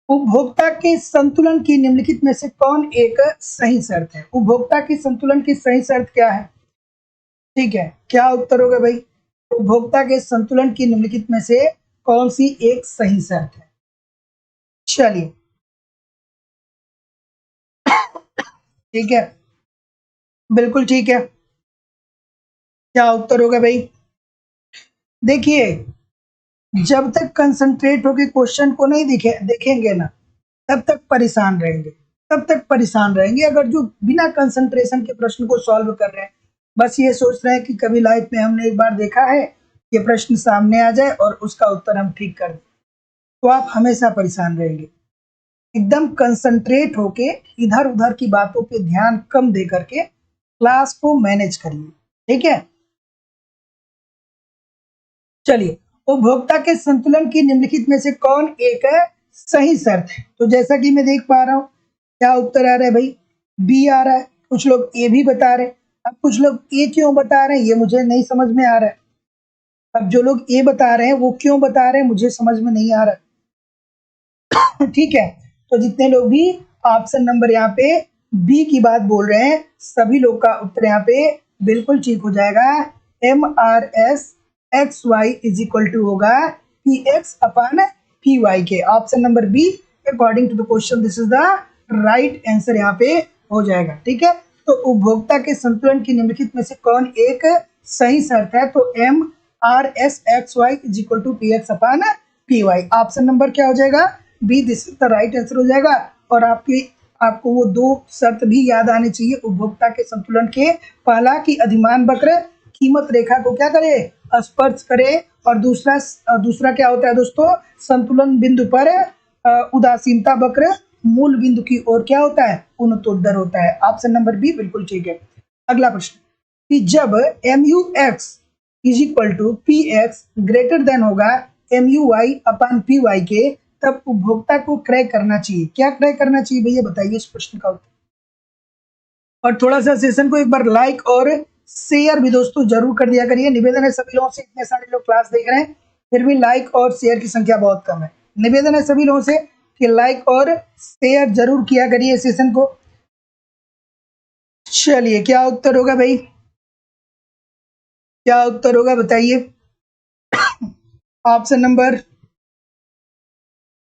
उपभोक्ता के संतुलन की निम्नलिखित में से कौन एक सही शर्त है? उपभोक्ता के संतुलन की सही शर्त क्या है? ठीक है, क्या उत्तर होगा भाई? उपभोक्ता के संतुलन की निम्नलिखित में से कौन सी एक सही शर्त है? चलिए, ठीक है, बिल्कुल ठीक है। क्या उत्तर होगा भाई? देखिए, जब तक कंसंट्रेट होकर क्वेश्चन को नहीं देखेंगे ना, तब तक परेशान रहेंगे, तब तक परेशान रहेंगे। अगर जो बिना कंसंट्रेशन के प्रश्न को सॉल्व कर रहे हैं, बस ये सोच रहे हैं कि कभी लाइफ में हमने एक बार देखा है, ये प्रश्न सामने आ जाए और उसका उत्तर हम ठीक कर दें, तो आप हमेशा परेशान रहेंगे। एकदम कंसंट्रेट होके इधर उधर की बातों पे ध्यान कम दे करके क्लास को मैनेज करिए, ठीक है। चलिए, उपभोक्ता के संतुलन की निम्नलिखित में से कौन एक सही शर्त है? तो जैसा कि मैं देख पा रहा हूँ, क्या उत्तर आ रहा है भाई? बी आ रहा है। कुछ लोग ए भी बता रहे हैं। अब कुछ लोग ए क्यों बता रहे हैं ये मुझे नहीं समझ में आ रहा है। अब जो लोग ए बता रहे हैं वो क्यों बता रहे हैं मुझे समझ में नहीं आ रहा है। ठीक है, तो जितने लोग भी ऑप्शन नंबर यहाँ पे बी की बात बोल रहे हैं सभी लोग का उत्तर यहाँ पे बिल्कुल ठीक हो जाएगा। M R S X Y is equal to होगा P X upon P Y के। Option number B, according to the question, this is the right answer यहाँ पे हो जाएगा, ठीक है। तो उपभोक्ता के संतुलन की निम्नलिखित में से कौन एक सही शर्त है? तो M R S X Y is equal to P X upon P Y. Option number क्या हो जाएगा? B, this is the right answer हो जाएगा। और आपको वो दो शर्त भी याद आनी चाहिए उपभोक्ता के संतुलन के। पहला कि अधिमान वक्र कीमत रेखा को क्या करे? स्पर्श करे, और दूसरा क्या होता है दोस्तों, संतुलन बिंदु पर उदासीनता वक्र मूल बिंदु की ओर क्या होता है, उन्नतोत्तर होता है। ऑप्शन नंबर बी बिल्कुल ठीक है। अगला प्रश्न कि जब MUX is equal to PX greater than होगा MUY अपॉन PY के, तब उपभोक्ता को क्रय करना चाहिए। क्या क्रय करना चाहिए भैया, बताइए इस प्रश्न का उत्तर। और थोड़ा सा सेशन को एक बार लाइक और शेयर भी दोस्तों जरूर कर दिया करिए। निवेदन है सभी लोगों से, इतने सारे लोग क्लास देख रहे हैं फिर भी लाइक और शेयर की संख्या बहुत कम है। निवेदन है सभी लोगों से कि लाइक और शेयर जरूर किया करिए सेशन को। चलिए क्या उत्तर होगा भाई, क्या उत्तर होगा बताइए। ऑप्शन नंबर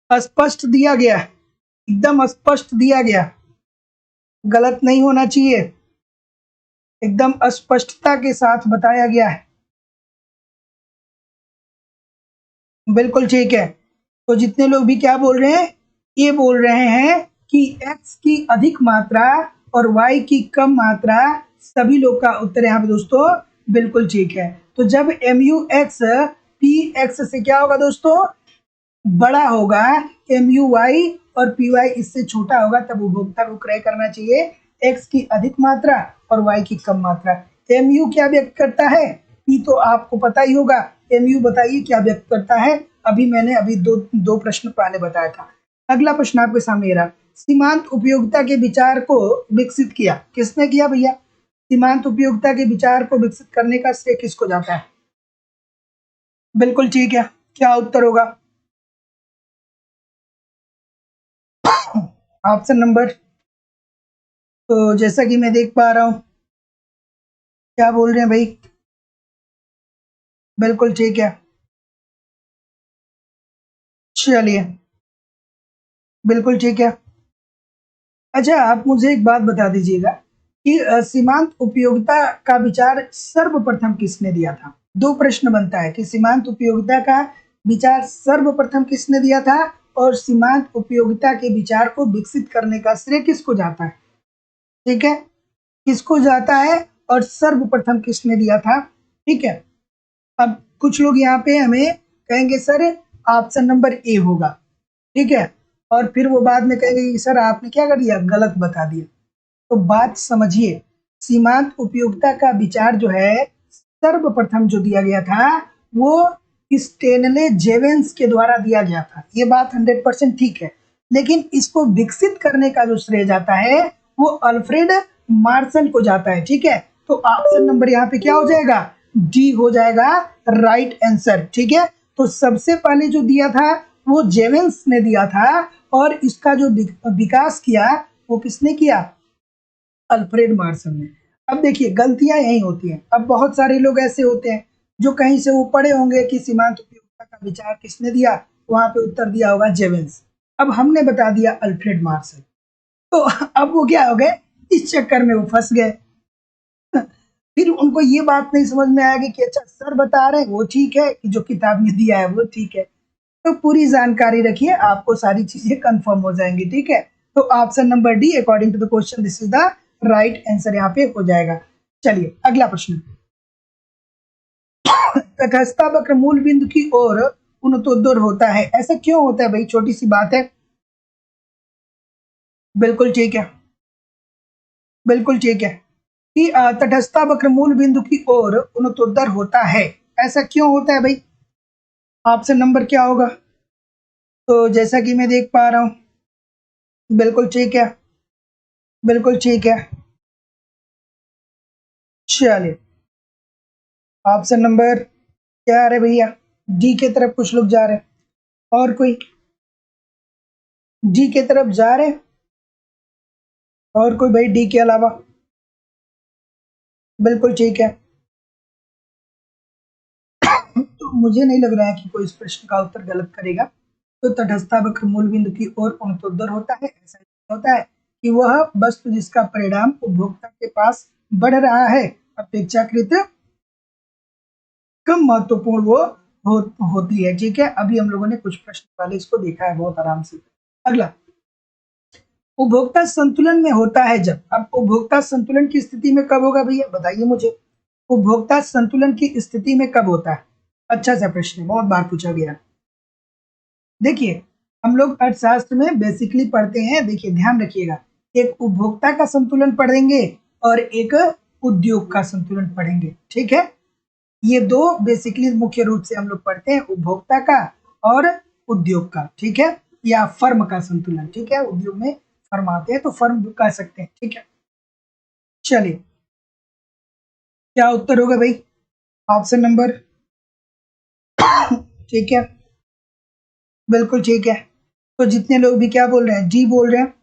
स्पष्ट दिया गया, एकदम स्पष्ट दिया गया, गलत नहीं होना चाहिए, एकदम स्पष्टता के साथ बताया गया है। बिल्कुल ठीक है। तो जितने लोग भी क्या बोल रहे हैं, ये बोल रहे हैं कि x की अधिक मात्रा और y की कम मात्रा, सभी लोग का उत्तर यहाँ पे दोस्तों बिल्कुल ठीक है। तो जब MUX PX से क्या होगा दोस्तों, बड़ा होगा, MUY और PY इससे छोटा होगा, तब उपभोक्ता को क्रय करना चाहिए x की अधिक मात्रा और y की कम मात्रा। MU क्या व्यक्त करता है, P तो आपको पता ही होगा, MU बताइए क्या व्यक्त करता है। मैंने दो प्रश्न पहले बताया था। अगला प्रश्न आपके सामने रहा, सीमांत उपयोगिता के विचार को विकसित किया, किसने किया भैया, सीमांत उपयोगिता के विचार को विकसित करने का श्रेय किसको जाता है। बिल्कुल ठीक है, क्या उत्तर होगा, ऑप्शन नंबर, तो जैसा कि मैं देख पा रहा हूं, क्या बोल रहे हैं भाई, बिल्कुल ठीक है। चलिए बिल्कुल ठीक है। अच्छा आप मुझे एक बात बता दीजिएगा कि सीमांत उपयोगिता का विचार सर्वप्रथम किसने दिया था। दो प्रश्न बनता है कि सीमांत उपयोगिता का विचार सर्वप्रथम किसने दिया था, और सीमांत उपयोगिता के विचार को विकसित करने का श्रेय किसको जाता है। ठीक है, किसको जाता है और सर्वप्रथम किसने दिया था। ठीक है, अब कुछ लोग यहाँ पे हमें कहेंगे सर ऑप्शन नंबर ए होगा, ठीक है, और फिर वो बाद में कहेंगे कि सर आपने क्या कर दिया, गलत बता दिया। तो बात समझिए, सीमांत उपयोगिता का विचार जो है सर्वप्रथम जो दिया गया था वो स्टेनले जेवेंस के द्वारा दिया गया था, ये बात 100% ठीक है। लेकिन इसको विकसित करने का जो श्रेय जाता है वो अल्फ्रेड मार्शल को जाता है। ठीक है, तो ऑप्शन नंबर यहाँ पे क्या हो जाएगा, डी हो जाएगा राइट आंसर। ठीक है, तो सबसे पहले जो दिया था वो जेवेंस ने दिया था, और इसका जो विकास किया वो किसने किया, अल्फ्रेड मार्शल ने। अब देखिए गलतियां यही होती हैं। अब बहुत सारे लोग ऐसे होते हैं जो कहीं से वो पढ़े होंगे कि सीमांत उपयोगिता का विचार किसने दिया, वहां पे उत्तर दिया होगा जेवेंस, अब हमने बता दिया अल्फ्रेड मार्शल, तो अब वो क्या हो गए, इस चक्कर में वो फंस गए। फिर उनको ये बात नहीं समझ में आएगी कि अच्छा सर बता रहे हैं वो ठीक है, कि जो किताब में दिया है वो ठीक है। तो पूरी जानकारी रखिए, आपको सारी चीजें कंफर्म हो जाएंगी। ठीक है, तो option number D according to the question this is the right answer यहाँ पे हो जाएगा। चलिए अगला प्रश्न, तटस्थता वक्र मूल बिंदु की ओर उन्नतोत्तर होता है, ऐसा क्यों होता है भाई, छोटी सी बात है। बिल्कुल ठीक है, बिल्कुल ठीक है कि तटस्थता वक्र मूल बिंदु की ओर उन्नतोत्तर होता है, ऐसा क्यों होता है भाई, ऑप्शन नंबर क्या होगा। तो जैसा कि मैं देख पा रहा हूं, बिल्कुल ठीक है, बिल्कुल ठीक है। चलिए ऑप्शन नंबर क्या आ रहा है भैया, डी के तरफ कुछ लोग जा रहे हैं, और कोई डी के तरफ जा रहे हैं, और कोई भाई डी के अलावा, बिल्कुल ठीक है। तो मुझे नहीं लग रहा है कि कोई इस प्रश्न का उत्तर गलत करेगा। तो तटस्थता वक्र मूल बिंदु की ओर उन्नतोत्तर होता है, ऐसा होता है कि वह वस्तु जिसका परिणाम उपभोक्ता के पास बढ़ रहा है अपेक्षाकृत कम महत्वपूर्ण वो होती है। ठीक है, अभी हम लोगों ने कुछ प्रश्न पहले इसको देखा है बहुत आराम से। अगला, उपभोक्ता संतुलन में होता है जब, अब उपभोक्ता संतुलन की स्थिति में कब होगा भैया बताइए मुझे। उपभोक्ता संतुलन की स्थिति में कब होता है? अच्छा सा प्रश्न है, बहुत बार पूछा गया। देखिए, हम लोग अर्थशास्त्र में बेसिकली पढ़ते हैं, देखिए ध्यान रखिएगा, एक उपभोक्ता का संतुलन पढ़ेंगे और एक उद्योग का संतुलन पढ़ेंगे, ठीक है? ये दो बेसिकली मुख्य रूप से हम लोग पढ़ते हैं, उपभोक्ता का और उद्योग का, ठीक है? या फर्म का संतुलन, ठीक है? उद्योग में फर्म आते हैं तो फर्म कह सकते हैं, ठीक है? चलिए, क्या उत्तर होगा भाई? ऑप्शन नंबर ठीक है, बिल्कुल ठीक है। तो जितने लोग भी क्या बोल रहे हैं, जी बोल रहे हैं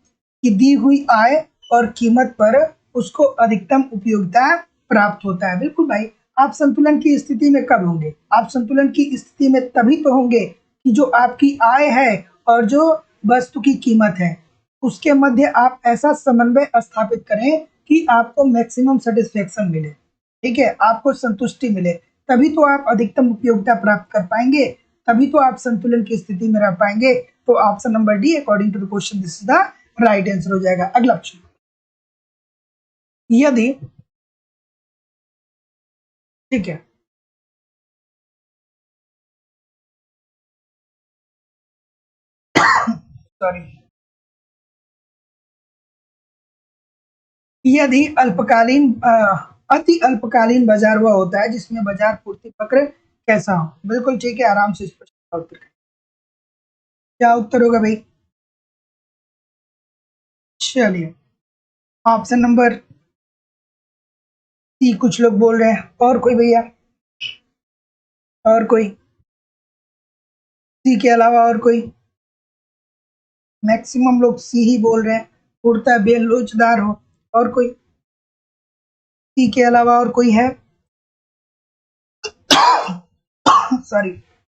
कि दी हुई आय और कीमत पर उसको अधिकतम उपयोगिता प्राप्त होता है। बिल्कुल भाई, आप संतुलन की स्थिति में कब होंगे? आप संतुलन की स्थिति में तभी तो होंगे कि जो आपकी आय है और जो वस्तु की कीमत है, उसके मध्य आप ऐसा समन्वय स्थापित करें कि आपको मैक्सिमम सेटिस्फेक्शन मिले, ठीक है? आपको संतुष्टि मिले, तभी तो आप अधिकतम उपयोगिता प्राप्त कर पाएंगे, तभी तो आप संतुलन की स्थिति में रह पाएंगे। तो option number D according to the question this is the right answer हो जाएगा। अगला प्रश्न, यदि, ठीक है, सॉरी, यदि अल्पकालीन अति अल्पकालीन बाजार वह होता है जिसमें बाजार पूर्ति वक्र कैसा हो? बिल्कुल ठीक है, आराम से इस प्रश्न का उत्तर करें। क्या उत्तर होगा भाई? चलिए, ऑप्शन नंबर सी कुछ लोग बोल रहे हैं, और कोई भैया? और कोई? सी के अलावा और कोई? मैक्सिमम लोग सी ही बोल रहे हैं, कुर्ता बेल लोचदार हो। और कोई? सी के अलावा और कोई है? सॉरी।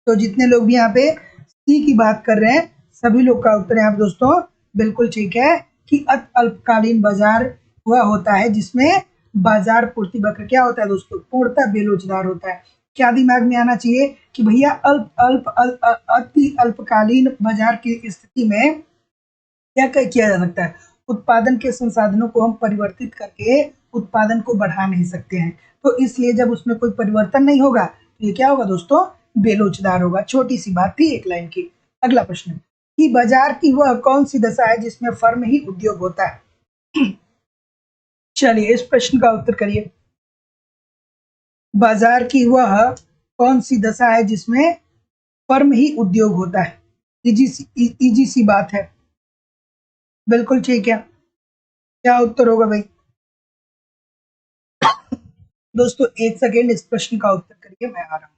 तो जितने लोग भी यहाँ पे सी की बात कर रहे हैं, सभी लोग का उत्तर यहाँ पे दोस्तों बिल्कुल ठीक है कि अल्पकालीन बाजार वह होता है जिसमें बाजार पूर्ति वक्र क्या होता है दोस्तों? पूर्णतः बेलोचदार होता है। क्या दिमाग में आना चाहिए कि भैया अति अल्पकालीन बाजार की स्थिति में क्या क्या किया जा सकता है? उत्पादन के संसाधनों को हम परिवर्तित करके उत्पादन को बढ़ा नहीं सकते हैं, तो इसलिए जब उसमें कोई परिवर्तन नहीं होगा तो ये क्या होगा दोस्तों? बेलोचदार होगा। छोटी सी बात थी, एक लाइन की। अगला प्रश्न, कि बाजार की वह कौन सी दशा है जिसमें फर्म ही उद्योग होता है? चलिए, इस प्रश्न का उत्तर करिए। बाजार की वह कौन सी दशा है जिसमें फर्म ही उद्योग होता है? इजी सी बात है, बिल्कुल ठीक है। क्या उत्तर होगा भाई? दोस्तों एक सेकेंड, इस प्रश्न का उत्तर करिए, मैं आ रहा हूं।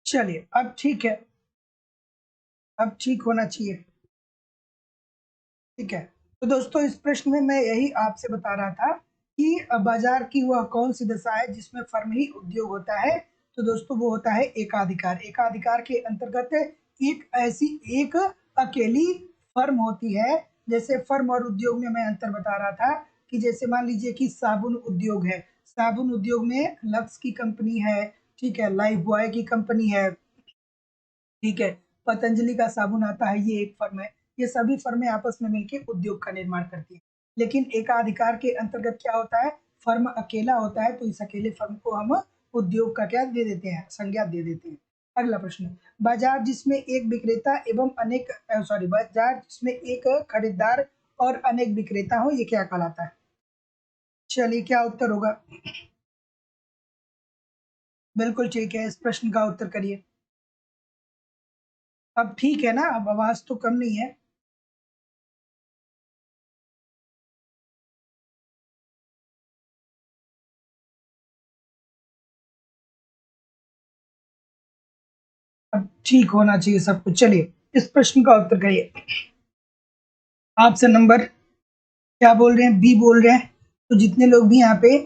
चलिए, अब ठीक है, अब ठीक होना चाहिए। ठीक है। तो दोस्तों इस प्रश्न में मैं यही आपसे बता रहा था कि बाजार की वह कौन सी दशा है जिसमें फर्म ही उद्योग होता है। तो दोस्तों वो होता है एकाधिकार। एकाधिकार के अंतर्गत एक ऐसी एक अकेली फर्म होती है। जैसे फर्म और उद्योग में मैं अंतर बता रहा था कि जैसे मान लीजिए कि साबुन उद्योग है, साबुन उद्योग में लक्स की कंपनी है, ठीक है, लाइफ बॉय की कंपनी है, ठीक है, पतंजलि का साबुन आता है, ये एक फर्म है। ये सभी फर्में आपस में मिलकर उद्योग का निर्माण करती है। लेकिन एकाधिकार के अंतर्गत क्या होता है, फर्म अकेला होता है, तो इस अकेले फर्म को हम उद्योग का क्या दे देते हैं, संज्ञा दे देते हैं। अगला प्रश्न, बाजार जिसमें एक विक्रेता एवं अनेक सॉरी बाजार जिसमें एक खरीदार और अनेक विक्रेता हो, ये क्या कहलाता है? चलिए क्या उत्तर होगा? बिल्कुल ठीक है, इस प्रश्न का उत्तर करिए। अब ठीक है ना, अब आवाज तो कम नहीं है। अब ठीक होना चाहिए सब कुछ। चलिए इस प्रश्न का उत्तर करिए। आपसे नंबर क्या बोल रहे हैं, बी बोल रहे हैं। तो जितने लोग भी यहाँ पे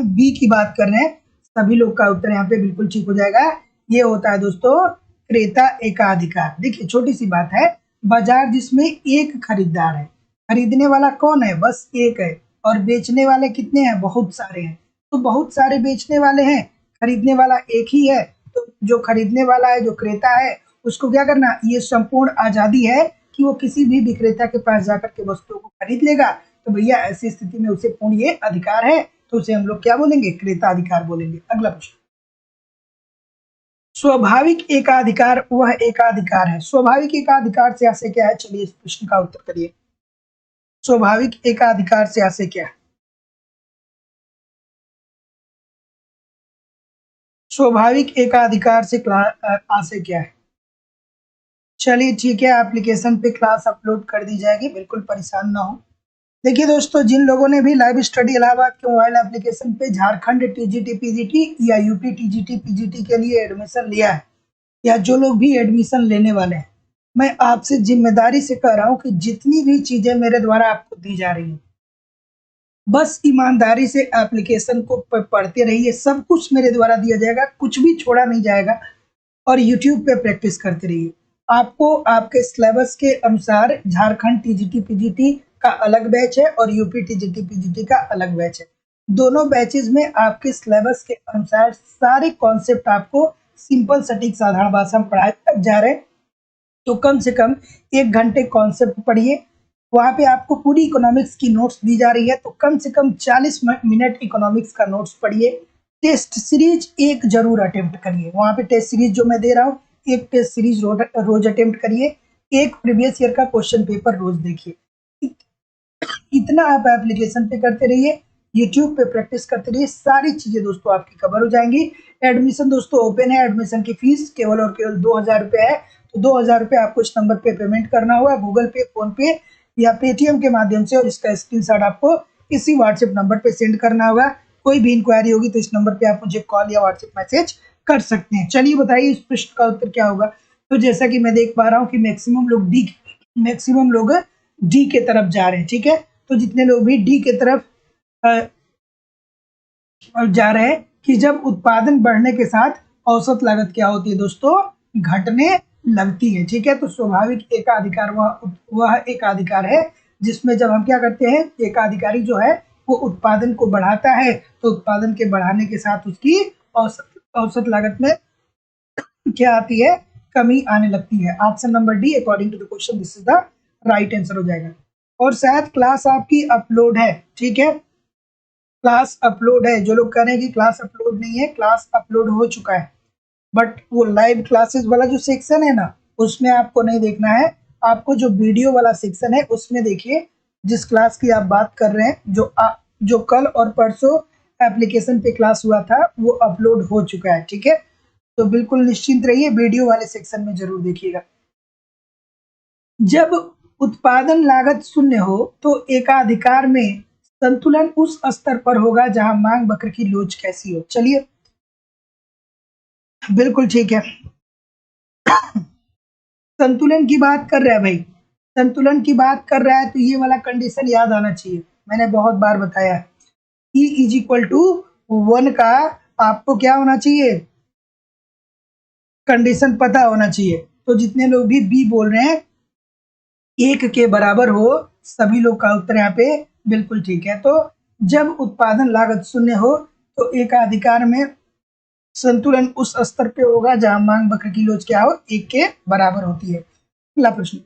बी की बात कर रहे हैं, सभी लोग का उत्तर यहाँ पे बिल्कुल ठीक हो जाएगा। ये होता है दोस्तों क्रेता एकाधिकार। देखिए छोटी सी बात है, बाजार जिसमें एक खरीदार है, खरीदने वाला कौन है, बस एक है, और बेचने वाले कितने हैं, बहुत सारे हैं। तो बहुत सारे बेचने वाले हैं, खरीदने वाला एक ही है। तो जो खरीदने वाला है, जो क्रेता है, उसको क्या करना, ये संपूर्ण आजादी है कि वो किसी भी विक्रेता के पास जाकर के वस्तुओं को खरीद लेगा। तो भैया ऐसी स्थिति में उसे पूर्ण ये अधिकार है, तो उसे हम लोग क्या बोलेंगे, क्रेताधिकार बोलेंगे। अगला प्रश्न, स्वाभाविक एकाधिकार वह एकाधिकार है। स्वाभाविक एकाधिकार से आशय क्या है, चलिए इस प्रश्न का उत्तर करिए। स्वाभाविक एकाधिकार से आशय क्या है? स्वाभाविक एकाधिकार से आशय क्या है? चलिए ठीक है, एप्लीकेशन पे क्लास अपलोड कर दी जाएगी, बिल्कुल परेशान ना हो। देखिए दोस्तों, जिन लोगों ने भी लाइव स्टडी इलाहाबाद के मोबाइल एप्लीकेशन पे झारखंड टीजीटी पीजीटी या यूपी टीजीटी पीजीटी के लिए एडमिशन लिया है, या जो लोग भी एडमिशन लेने वाले हैं, मैं आपसे जिम्मेदारी से कह रहा हूं कि जितनी भी चीजें मेरे द्वारा आपको दी जा रही हैं, बस ईमानदारी से एप्लीकेशन को पढ़ते रहिए। सब कुछ मेरे द्वारा दिया जाएगा, कुछ भी छोड़ा नहीं जाएगा। और यूट्यूब पे प्रैक्टिस करते रहिए। आपको आपके सिलेबस के अनुसार झारखंड टीजीटी पीजीटी का अलग बैच है और यूपी टीजीटी पीजीटी का अलग बैच है। दोनों बैचेस में आपके सिलेबस के अनुसार सारे कॉन्सेप्ट आपको सिंपल सटीक साधारण भाषा में पढ़ाए जा रहे हैं। तो कम से कम 1 घंटे कॉन्सेप्ट पढ़िए। वहाँ पे आपको पूरी इकोनॉमिक्स की नोट्स दी जा रही है, तो कम से कम 40 मिनट इकोनॉमिक्स का नोट्स पढ़िए। टेस्ट सीरीज एक जरूर अटेम्प्ट करिए। वहाँ पे टेस्ट सीरीज जो मैं दे रहा हूँ, एक टेस्ट सीरीज रोज अटेम्प्ट करिए। एक प्रीवियस ईयर का क्वेश्चन पेपर रोज देखिए। इतना आप एप्लीकेशन पे करते रहिए, यूट्यूब पे प्रैक्टिस करते रहिए, सारी चीजें दोस्तों आपकी कवर हो जाएंगी। एडमिशन दोस्तों ओपन है, एडमिशन की फीस केवल और केवल 2,000 रुपये है। तो 2,000 रुपये आपको इस नंबर पे पेमेंट करना होगा, गूगल पे, फोन पे या पेटीएम के माध्यम से, और इसका स्क्रीनशॉट आपको इसी व्हाट्सएप नंबर पे सेंड करना होगा। कोई भी इंक्वायरी होगी तो इस नंबर पे आप मुझे कॉल या व्हाट्सएप मैसेज कर सकते हैं। चलिए बताइए इस प्रश्न का उत्तर क्या होगा। तो जैसा कि मैं देख पा रहा हूँ कि मैक्सिमम लोग डी के तरफ जा रहे हैं, ठीक है। तो जितने लोग भी डी के तरफ जा रहे हैं कि जब उत्पादन बढ़ने के साथ औसत लागत क्या होती है दोस्तों, घटने लगती है, ठीक है। तो स्वाभाविक एकाधिकार वह एकाधिकार है जिसमें जब हम क्या करते हैं, एकाधिकारी जो है वो उत्पादन को बढ़ाता है, तो उत्पादन के बढ़ाने के साथ उसकी औसत औसत लागत में क्या आती है, कमी आने लगती है। Option number D according to the question this is the right answer हो जाएगा। और शायद क्लास आपकी अपलोड है, ठीक है, क्लास अपलोड है। जो लोग कह रहे हैं कि क्लास अपलोड नहीं है, क्लास अपलोड हो चुका है। बट वो लाइव क्लासेस वाला जो सेक्शन है ना, उसमें आपको नहीं देखना है। आपको जो वीडियो वाला सेक्शन है उसमें देखिए। जिस क्लास की आप बात कर रहे हैं, जो कल और परसों एप्लीकेशन पे क्लास हुआ था, वो अपलोड हो चुका है, ठीक है। तो बिल्कुल निश्चिंत रहिए, वीडियो वाले सेक्शन में जरूर देखिएगा। जब उत्पादन लागत शून्य हो तो एकाधिकार में संतुलन उस स्तर पर होगा जहां मांग वक्र की लोच कैसी हो। चलिए बिल्कुल ठीक है। संतुलन की बात कर रहा है भाई, संतुलन की बात कर रहा है तो ये वाला कंडीशन याद आना चाहिए। मैंने बहुत बार बताया है, E इज इक्वल टू 1 का आपको क्या होना चाहिए, कंडीशन पता होना चाहिए। तो जितने लोग भी बी बोल रहे हैं 1 के बराबर हो, सभी लोग का उत्तर यहाँ पे बिल्कुल ठीक है। तो जब उत्पादन लागत शून्य हो तो एकाधिकार में संतुलन उस स्तर पे होगा जहां मांग वक्र की लोच क्या हो, 1 के बराबर होती है। अगला प्रश्न,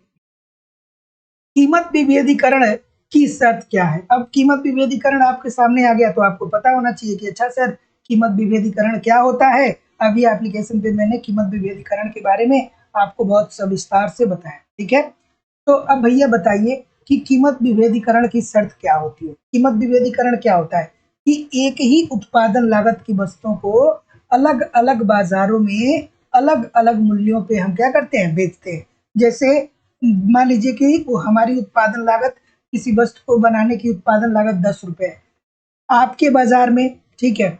कीमत विभेदीकरण की शर्त क्या है। अब कीमत विभेदीकरण आपके सामने आ गया तो आपको पता होना चाहिए कि अच्छा सर कीमत विभेदीकरण क्या होता है। अभी एप्लीकेशन पे मैंने कीमत विभेदीकरण के बारे में आपको बहुत सविस्तार से बताया, ठीक है। तो अब भैया बताइए कि कीमत विभेदीकरण की शर्त क्या होती है। कीमत विभेदीकरण क्या होता है कि एक ही उत्पादन लागत की वस्तुओं को अलग अलग बाजारों में अलग अलग मूल्यों पे हम क्या करते हैं, बेचते हैं। जैसे मान लीजिए कि वो हमारी उत्पादन लागत, किसी वस्तु को बनाने की उत्पादन लागत 10 रुपए है आपके बाजार में, ठीक है।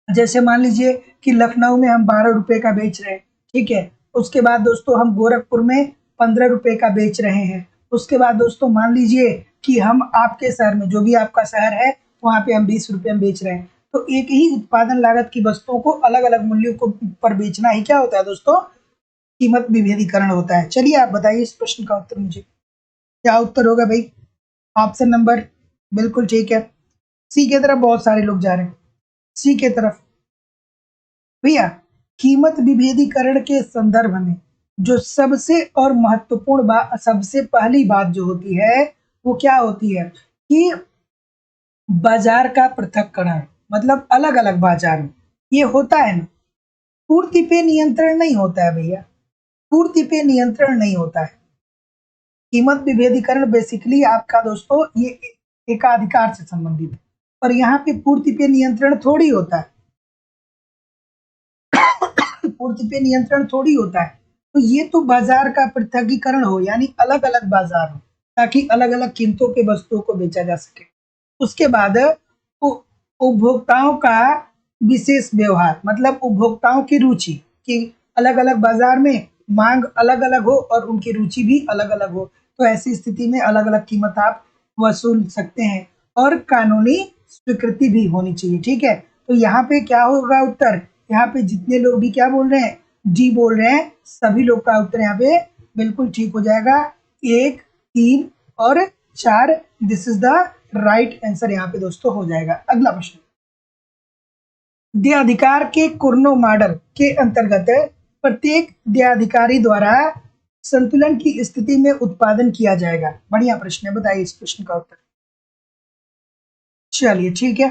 जैसे मान लीजिए कि लखनऊ में हम 12 रुपए का बेच रहे हैं, ठीक है। उसके बाद दोस्तों हम गोरखपुर में 15 रुपए का बेच रहे हैं। उसके बाद दोस्तों मान लीजिए कि हम आपके शहर में, जो भी आपका शहर है, वहां पे हम 20 रुपए में बेच रहे हैं। तो एक ही उत्पादन लागत की वस्तुओं को अलग अलग मूल्यों को पर बेचना ही क्या होता है दोस्तों, कीमत विभेदीकरण होता है। चलिए आप बताइए इस प्रश्न का उत्तर मुझे, क्या उत्तर होगा भाई। ऑप्शन नंबर बिल्कुल ठीक है, सी की तरफ बहुत सारे लोग जा रहे हैं, सी के तरफ। भैया कीमत विभेदीकरण के संदर्भ में जो सबसे और महत्वपूर्ण बात, सबसे पहली बात जो होती है वो क्या होती है कि बाजार का पृथक्करण, मतलब अलग अलग बाजार में ये होता है ना, पूर्ति पे नियंत्रण नहीं होता है भैया, पूर्ति पे नियंत्रण नहीं होता है। कीमत विभेदीकरण बेसिकली आपका दोस्तों ये एकाधिकार से संबंधित है, और यहाँ पे पूर्ति पे नियंत्रण थोड़ी होता है, पूर्ति पे नियंत्रण थोड़ी होता है। तो ये तो बाजार का पृथकीकरण हो, यानी अलग अलग बाजार हो, ताकि अलग अलग कीमतों के वस्तुओं को बेचा जा सके। उसके बाद उपभोक्ताओं का विशेष व्यवहार, मतलब उपभोक्ताओं की रुचि, कि अलग अलग बाजार में मांग अलग अलग हो और उनकी रुचि भी अलग अलग हो, तो ऐसी स्थिति में अलग अलग कीमत आप वसूल सकते हैं। और कानूनी स्वीकृति भी होनी चाहिए, ठीक है। तो यहाँ पे क्या होगा उत्तर, यहाँ पे जितने लोग भी क्या बोल रहे हैं, डी बोल रहे हैं, सभी लोग का उत्तर यहाँ पे बिल्कुल ठीक हो जाएगा। 1, 3 और 4, this is the right answer यहाँ पे दोस्तों हो जाएगा। अगला प्रश्न, देयाधिकार के कुर्नो मॉडल के अंतर्गत प्रत्येक देयाधिकारी द्वारा संतुलन की स्थिति में उत्पादन किया जाएगा। बढ़िया प्रश्न है, बताइए इस प्रश्न का उत्तर। चलिए ठीक है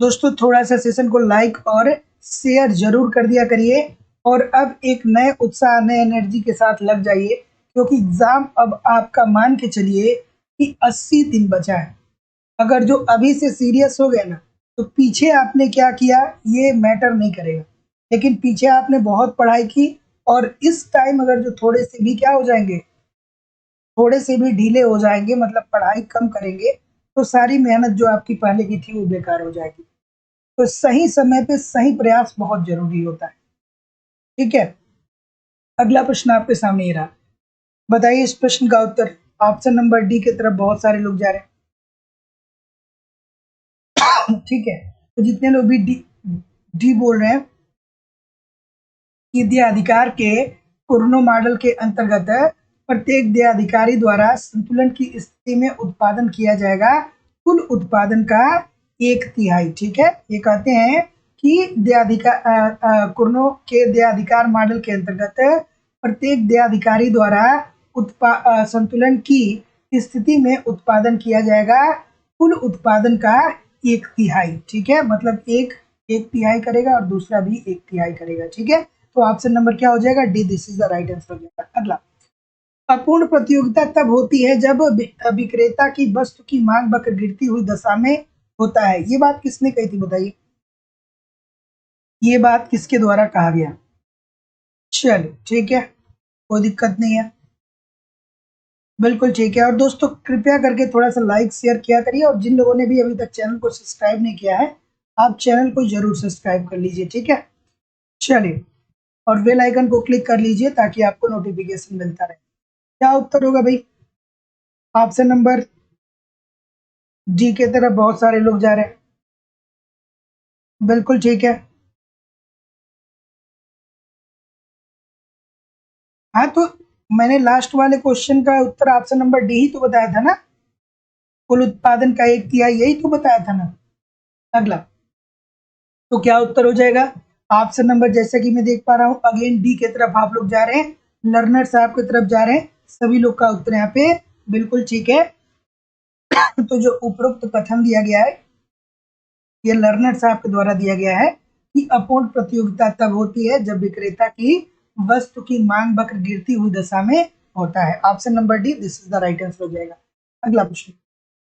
दोस्तों, थोड़ा सा सेशन को लाइक और शेयर जरूर कर दिया करिए, और अब एक नए उत्साह, नए एनर्जी के साथ लग जाइए, क्योंकि एग्जाम अब आपका मान के चलिए कि 80 दिन बचा है। अगर जो अभी से सीरियस हो गए ना, तो पीछे आपने क्या किया ये मैटर नहीं करेगा, लेकिन पीछे आपने बहुत पढ़ाई की, और इस टाइम अगर जो थोड़े से भी क्या हो जाएंगे, थोड़े से भी ढीले हो जाएंगे, मतलब पढ़ाई कम करेंगे, तो सारी मेहनत जो आपकी पहले की थी वो बेकार हो जाएगी। तो सही समय पे सही प्रयास बहुत जरूरी होता है, ठीक है। अगला प्रश्न आपके सामने ये रहा, बताइए इस प्रश्न का उत्तर। ऑप्शन नंबर डी की तरफ बहुत सारे लोग जा रहे हैं, ठीक है। तो जितने लोग भी डी डी बोल रहे हैं कि देयाधिकार के कुर्नो मॉडल के अंतर्गत प्रत्येक देयाधिकारी द्वारा संतुलन की स्थिति में उत्पादन किया जाएगा कुल उत्पादन का 1/3, ठीक है। ये कहते हैं कि देयाधिकार कुर्नो के देयाधिकार मॉडल के अंतर्गत प्रत्येक देयाधिकारी द्वारा संतुलन की स्थिति में उत्पादन किया जाएगा कुल उत्पादन का 1/3, ठीक है। मतलब एक 1/3 करेगा और दूसरा भी 1/3 करेगा, ठीक है। तो ऑप्शन नंबर क्या हो जाएगा, D, this is the right answer हो जाएगा। अगला, अपूर्ण प्रतियोगिता तब होती है जब विक्रेता की वस्तु की मांग वक्र गिरती हुई दशा में होता है। ये बात किसने कही थी बताइए, ये बात किसके द्वारा कहा गया। चलिए ठीक है, कोई दिक्कत नहीं है, बिल्कुल ठीक है। और दोस्तों कृपया करके थोड़ा सा लाइक शेयर किया करिए, और जिन लोगों ने भी अभी तक चैनल को सब्सक्राइब नहीं किया है, आप चैनल को जरूर सब्सक्राइब कर लीजिए, ठीक है। चलिए और बेल आइकन को क्लिक कर लीजिए ताकि आपको नोटिफिकेशन मिलता रहे। क्या उत्तर होगा भाई? ऑप्शन नंबर डी की तरफ बहुत सारे लोग जा रहे हैं। बिल्कुल ठीक है। हाँ, तो मैंने लास्ट वाले क्वेश्चन का उत्तर ऑप्शन नंबर डी ही तो बताया था ना। कुल उत्पादन का 1/3 यही तो बताया था ना। अगला, तो क्या उत्तर हो जाएगा? ऑप्शन नंबर, जैसे कि मैं देख पा रहा हूँ, अगेन डी की तरफ आप लोग जा रहे हैं, लर्नर साहब की तरफ जा रहे हैं। सभी लोग का उत्तर यहाँ पे बिल्कुल ठीक है। तो जो उपरोक्त कथन दिया गया है, ये लर्नर साहब के द्वारा दिया गया है कि अपूर्ण प्रतियोगिता तब होती है जब विक्रेता की वस्तु की मांग वक्र गिरती हुई दशा में होता है। Option number D this is the right answer हो जाएगा। अगला प्रश्न,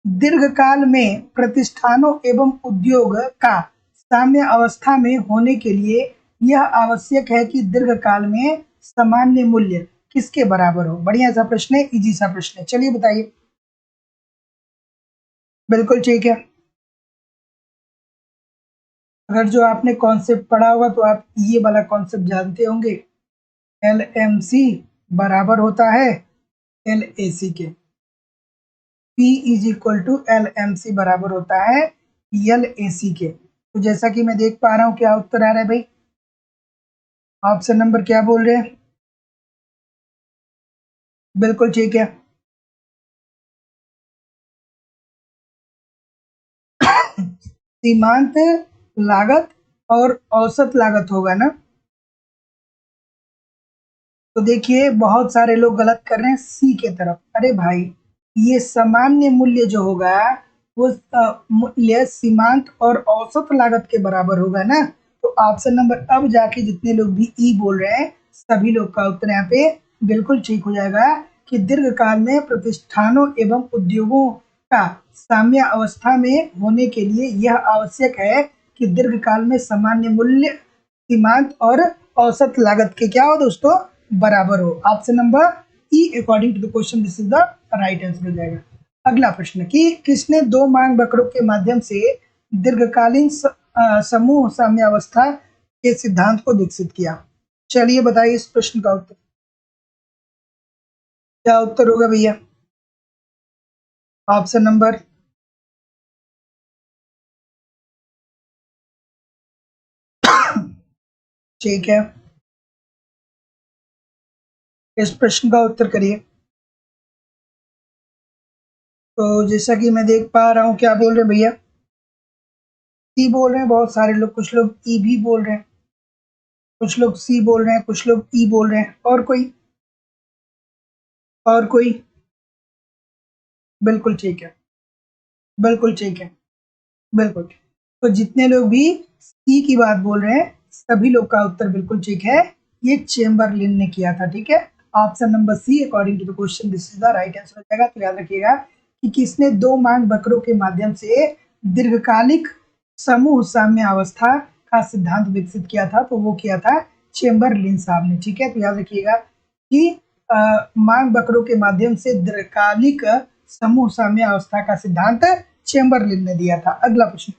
दीर्घकाल में प्रतिष्ठानों एवं उद्योग का साम्य अवस्था में होने के लिए यह आवश्यक है कि दीर्घकाल में सामान्य मूल्य किसके बराबर हो। बढ़िया सा प्रश्न है, इजी सा प्रश्न है। चलिए बताइए। बिल्कुल ठीक है। अगर जो आपने कॉन्सेप्ट पढ़ा होगा तो आप ये वाला कॉन्सेप्ट जानते होंगे, एल एम सी बराबर होता है एल ए सी के। P is equal to L M C बराबर होता है एल ए सी के। तो जैसा कि मैं देख पा रहा हूँ, क्या उत्तर आ रहा है भाई? ऑप्शन नंबर क्या बोल रहे हैं? बिल्कुल ठीक है। सीमांत लागत और औसत लागत होगा ना। तो देखिए, बहुत सारे लोग गलत कर रहे हैं सी के तरफ। अरे भाई, ये सामान्य मूल्य जो होगा वो मूल्य सीमांत और औसत लागत के बराबर होगा ना। तो ऑप्शन नंबर, अब जाके जितने लोग भी ई बोल रहे हैं सभी लोग का उत्तर यहाँ पे बिल्कुल ठीक हो जाएगा कि दीर्घकाल में प्रतिष्ठानों एवं उद्योगों का साम्य अवस्था में होने के लिए यह आवश्यक है कि दीर्घकाल में सामान्य मूल्य सीमांत और औसत लागत के क्या हो दोस्तों? बराबर हो। Option number E according to the question this is the right answer हो जाएगा। अगला प्रश्न, कि किसने दो मांग वक्रों के माध्यम से दीर्घकालीन समूह साम्यावस्था के सिद्धांत को विकसित किया। चलिए बताइए इस प्रश्न का उत्तर। क्या उत्तर होगा भैया? ऑप्शन नंबर ठीक है, इस प्रश्न का उत्तर करिए। तो जैसा कि मैं देख पा रहा हूँ, क्या बोल रहे हैं भैया? सी बोल रहे हैं बहुत सारे लोग, कुछ लोग ई भी बोल रहे हैं, कुछ लोग सी बोल रहे हैं, कुछ लोग ई बोल रहे हैं। और कोई? और कोई? बिल्कुल ठीक है। बिल्कुल ठीक है। बिल्कुल। तो जितने लोग भी सी की बात बोल रहे हैं सभी लोग का उत्तर बिल्कुल ठीक है। ये चेम्बरलिन ने किया था। ठीक है, option number C according to the question this is the right answer हो जाएगा। तो याद रखिएगा कि किसने दो मांग वक्रों के माध्यम से दीर्घकालिक समूह साम्य अवस्था का सिद्धांत विकसित किया था। तो वो किया था चेम्बरलिन साहब ने। ठीक है, तो याद रखिएगा कि मांग वक्रों के माध्यम से दीर्घकालिक समूह साम्य अवस्था का सिद्धांत चेम्बरलिन ने दिया था। अगला प्रश्न,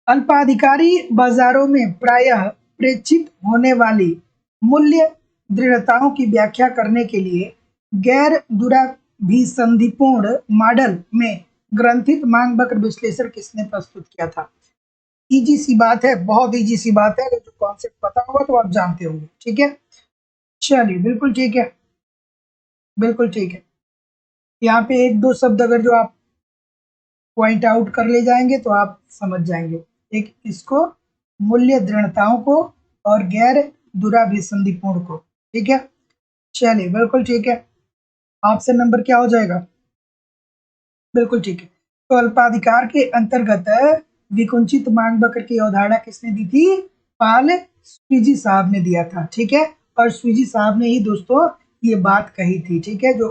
अल्पाधिकारी बाजारों में प्रायः प्रेक्षित होने वाली मूल्य दृढ़ताओं की व्याख्या करने के लिए गैर दुराभिसंधिपूर्ण मॉडल में ग्रंथित मांग वक्र विश्लेषण किसने प्रस्तुत किया था? इजी सी बात है, बहुत इजी सी बात है। अगर जो कॉन्सेप्ट पता होगा तो आप जानते होंगे। ठीक है, चलिए बिल्कुल ठीक है। बिल्कुल ठीक है। यहाँ पे एक दो शब्द अगर जो आप पॉइंट आउट कर ले जाएंगे तो आप समझ जाएंगे। एक इसको, मूल्य दृढ़ताओं को, और गैर दुराभिसंधिपूर्ण को। ठीक है, चलिए बिल्कुल ठीक है। ऑप्शन नंबर क्या हो जाएगा? बिल्कुल ठीक है। तो अल्पाधिकार के अंतर्गत विकुंचित मांग वक्र की अवधारणा किसने दी थी? पाल स्वीजी साहब ने दिया था। ठीक है, और स्वीजी साहब ने ही दोस्तों ये बात कही थी। ठीक है, जो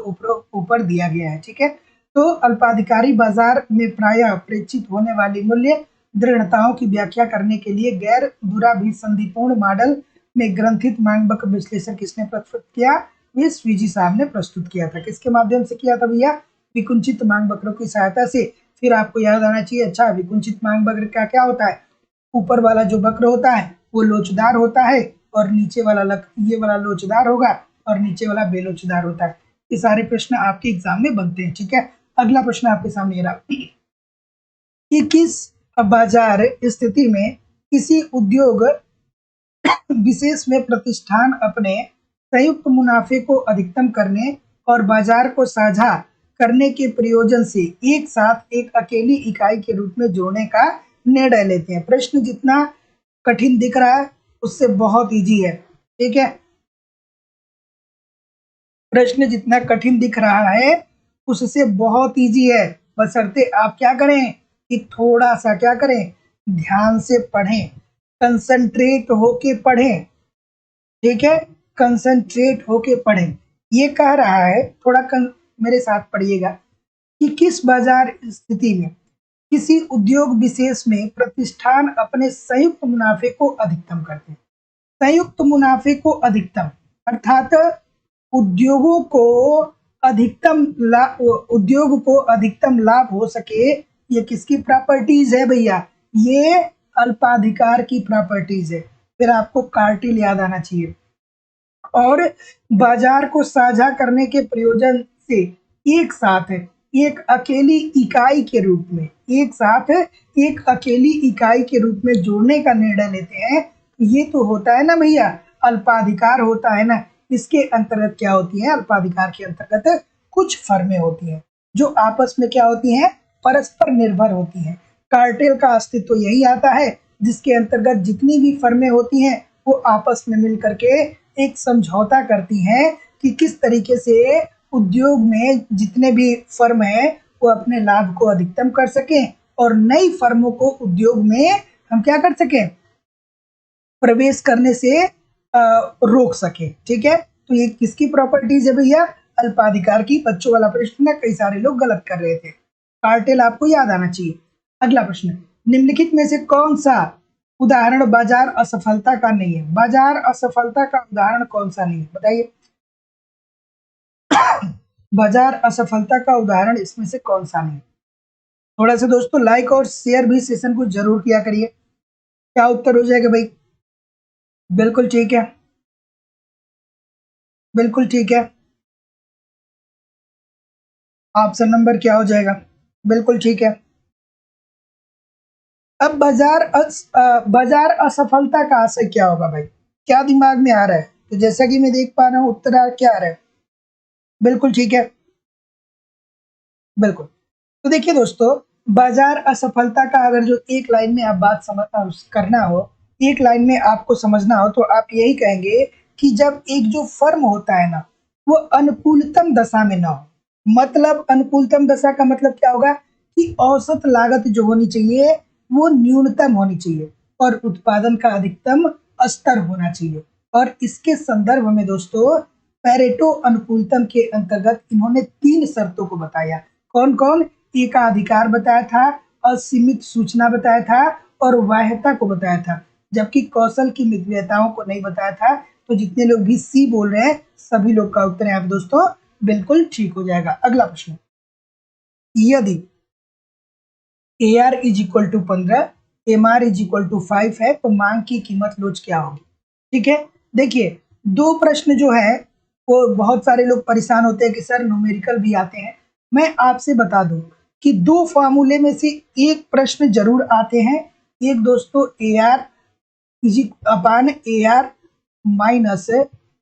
ऊपर दिया गया है। ठीक है, तो अल्पाधिकारी बाजार में प्रायः प्रेक्षित होने वाली मूल्य दृढ़ताओं की व्याख्या करने के लिए गैर दुराभिसंधिपूर्ण मॉडल में ग्रंथित मांग वक्र विश्लेषण किसने प्रस्तुत किया? ये स्वीजी साहब ने प्रस्तुत किया था। किसके माध्यम से किया था भैया? विकुंचित मांग वक्रों की सहायता से। फिर आपको याद आना चाहिए, अच्छा विकुंचित मांग वक्र का क्या होता है? ऊपर वाला जो वक्र होता है वो लोचदार होता है और नीचे वाला ये वाला लोचदार होगा और नीचे वाला बेलोचदार होता है। ये सारे प्रश्न आपके एग्जाम में बनते हैं। ठीक है, अगला प्रश्न आपके सामने ये रहा कि किस बाजार स्थिति में किसी उद्योग विशेष में प्रतिष्ठान अपने संयुक्त मुनाफे को अधिकतम करने और बाजार को साझा करने के प्रयोजन से एक साथ एक अकेली इकाई के रूप में जोड़ने का निर्णय लेते हैं। प्रश्न जितना कठिन दिख रहा है उससे बहुत इजी है। ठीक है, प्रश्न जितना कठिन दिख रहा है उससे बहुत इजी है, बशर्ते आप क्या करें कि थोड़ा सा क्या करें, ध्यान से पढ़ें, कंसंट्रेट होके पढ़ें। ठीक है, कंसंट्रेट होके पढ़ें। ये कह रहा है, थोड़ा मेरे साथ पढ़िएगा कि किस बाजार स्थिति में किसी उद्योग विशेष में प्रतिष्ठान अपने संयुक्त मुनाफे को अधिकतम करते हैं। संयुक्त मुनाफे को अधिकतम अर्थात उद्योग को अधिकतम लाभ हो सके, ये किसकी प्रॉपर्टीज है भैया, ये अल्पाधिकार की प्रॉपर्टीज है। फिर आपको कार्टिल याद आना चाहिए। और बाजार को साझा करने के प्रयोजन से एक साथ एक अकेली इकाई के रूप में जोड़ने का निर्णय लेते हैं। ये तो होता है ना भैया, अल्पाधिकार होता है ना। इसके अंतर्गत क्या होती है, अल्पाधिकार के अंतर्गत कुछ फर्में होती हैं जो आपस में क्या होती हैं, परस्पर निर्भर होती हैं। कार्टेल का अस्तित्व यही आता है जिसके अंतर्गत जितनी भी फर्में होती हैं वो आपस में मिलकर के एक समझौता करती हैं कि किस तरीके से उद्योग में जितने भी फर्म हैं वो अपने लाभ को अधिकतम कर सकें और नई फर्मों को उद्योग में हम क्या कर सकें, प्रवेश करने से रोक सके। ठीक है, तो ये किसकी प्रॉपर्टीज है भैया, अल्पाधिकार की। बच्चों वाला प्रश्न ना कई सारे लोग गलत कर रहे थे, कार्टेल आपको याद आना चाहिए। अगला प्रश्न, निम्नलिखित में से कौन सा उदाहरण बाजार असफलता का नहीं है। बाजार असफलता का उदाहरण कौन सा नहीं है, बताइए। बाजार असफलता का उदाहरण इसमें से कौन सा नहीं है। थोड़ा सा दोस्तों लाइक और शेयर भी सेशन को जरूर किया करिए। क्या उत्तर हो जाएगा भाई, बिल्कुल ठीक है, बिल्कुल ठीक है। ऑप्शन नंबर क्या हो जाएगा, बिल्कुल ठीक है। अब बाजार असफलता का आशय क्या होगा भाई, क्या दिमाग में आ रहा है। तो जैसा कि मैं देख पा रहा हूं उत्तर क्या आ रहा है, बिल्कुल ठीक है, बिल्कुल। तो देखिए दोस्तों, बाजार असफलता का अगर जो एक लाइन में आप बात करना हो, एक लाइन में आपको समझना हो तो आप यही कहेंगे कि जब एक जो फर्म होता है ना वो अनुकूलतम दशा में ना हो। मतलब अनुकूलतम दशा का मतलब क्या होगा कि औसत लागत जो होनी चाहिए वो न्यूनतम होनी चाहिए और उत्पादन का अधिकतम स्तर होना चाहिए। और इसके संदर्भ में दोस्तों पेरेटो अनुकूलतम के अंतर्गत इन्होंने 3 शर्तों को बताया। कौन कौन, एकाधिकार बताया था, असीमित सूचना बताया था और बाह्यता को बताया था, जबकि कौशल की मितव्यताओं को नहीं बताया था। तो जितने लोग भी सी बोल रहे हैं सभी लोग का उत्तर यहाँ पे दोस्तों बिल्कुल ठीक हो जाएगा। अगला प्रश्न, यदि AR is equal to 15, MR is equal to 5 है तो मांग की कीमत लोच क्या होगी। ठीक है, देखिए दो प्रश्न जो है वो बहुत सारे लोग परेशान होते हैं कि सर न्यूमेरिकल भी आते हैं। मैं आपसे बता दूं कि 2 फार्मूले में से एक प्रश्न जरूर आते हैं। एक दोस्तों AR is upon AR minus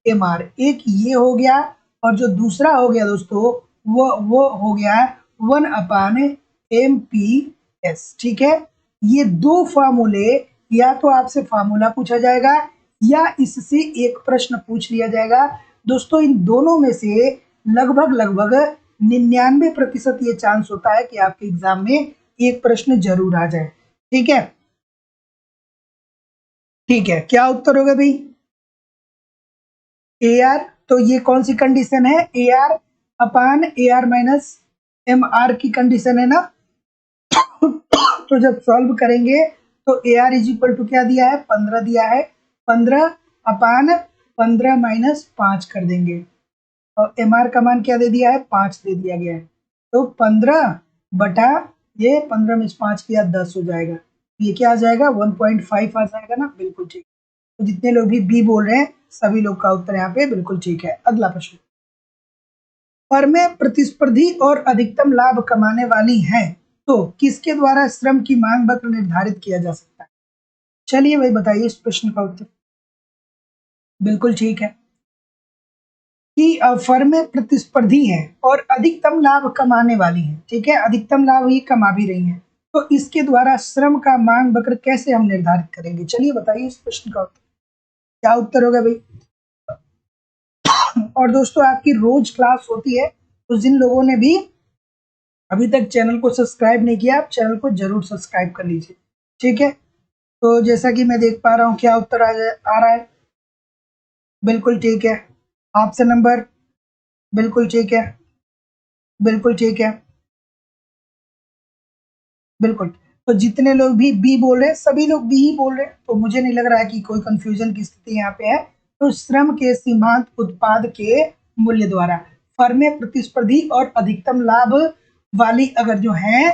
MR, एक ये हो गया और जो दूसरा हो गया दोस्तों वो हो गया 1 अपान MPS। ठीक है, ये 2 फार्मूले, या तो आपसे फार्मूला पूछा जाएगा या इससे एक प्रश्न पूछ लिया जाएगा। दोस्तों इन दोनों में से लगभग 99% ये चांस होता है कि आपके एग्जाम में एक प्रश्न जरूर आ जाए। ठीक है, ठीक है, क्या उत्तर होगा भाई, AR। तो ये कौन सी कंडीशन है, AR अपान AR माइनस MR की कंडीशन है ना। तो जब सॉल्व करेंगे तो AR इज इक्वल टू क्या दिया है, 15 दिया है, 15 अपान 15 माइनस 5 कर देंगे और MR का मान क्या दे दिया है, 5 दे दिया गया है। तो 15 बटा ये 15 में 5 किया 10 हो जाएगा। ये क्या आ जाएगा 1.5 आ जाएगा ना, बिल्कुल ठीक। तो जितने लोग भी बी बोल रहे हैं सभी लोग का उत्तर यहाँ पे बिल्कुल ठीक है। अगला प्रश्न, फर्में प्रतिस्पर्धी और अधिकतम लाभ कमाने वाली हैं, तो किसके द्वारा श्रम की मांग वक्र निर्धारित किया जा सकता है? चलिए भाई बताइए इस प्रश्न का उत्तर। बिल्कुल ठीक है कि फर्में प्रतिस्पर्धी हैं और अधिकतम लाभ कमाने वाली हैं। ठीक है, अधिकतम लाभ ये कमा भी रही हैं, तो इसके द्वारा श्रम का मांग वक्र कैसे हम निर्धारित करेंगे? चलिए बताइए इस प्रश्न का उत्तर। क्या उत्तर होगा भाई? और दोस्तों आपकी रोज क्लास होती है, तो जिन लोगों ने भी अभी तक चैनल को सब्सक्राइब नहीं किया, आप चैनल को जरूर सब्सक्राइब कर लीजिए। ठीक है, तो जैसा कि मैं देख पा रहा हूँ क्या उत्तर आ रहा है? बिल्कुल ठीक है। ऑप्शन नंबर, बिल्कुल ठीक है, बिल्कुल ठीक है, बिल्कुल। तो जितने लोग भी बी बोल रहे हैं सभी लोग बी ही बोल रहे हैं, तो मुझे नहीं लग रहा है कि कोई कंफ्यूजन की स्थिति यहाँ पे है। तो श्रम के सीमांत उत्पाद के मूल्य द्वारा फर्में प्रतिस्पर्धी और अधिकतम लाभ वाली अगर जो है,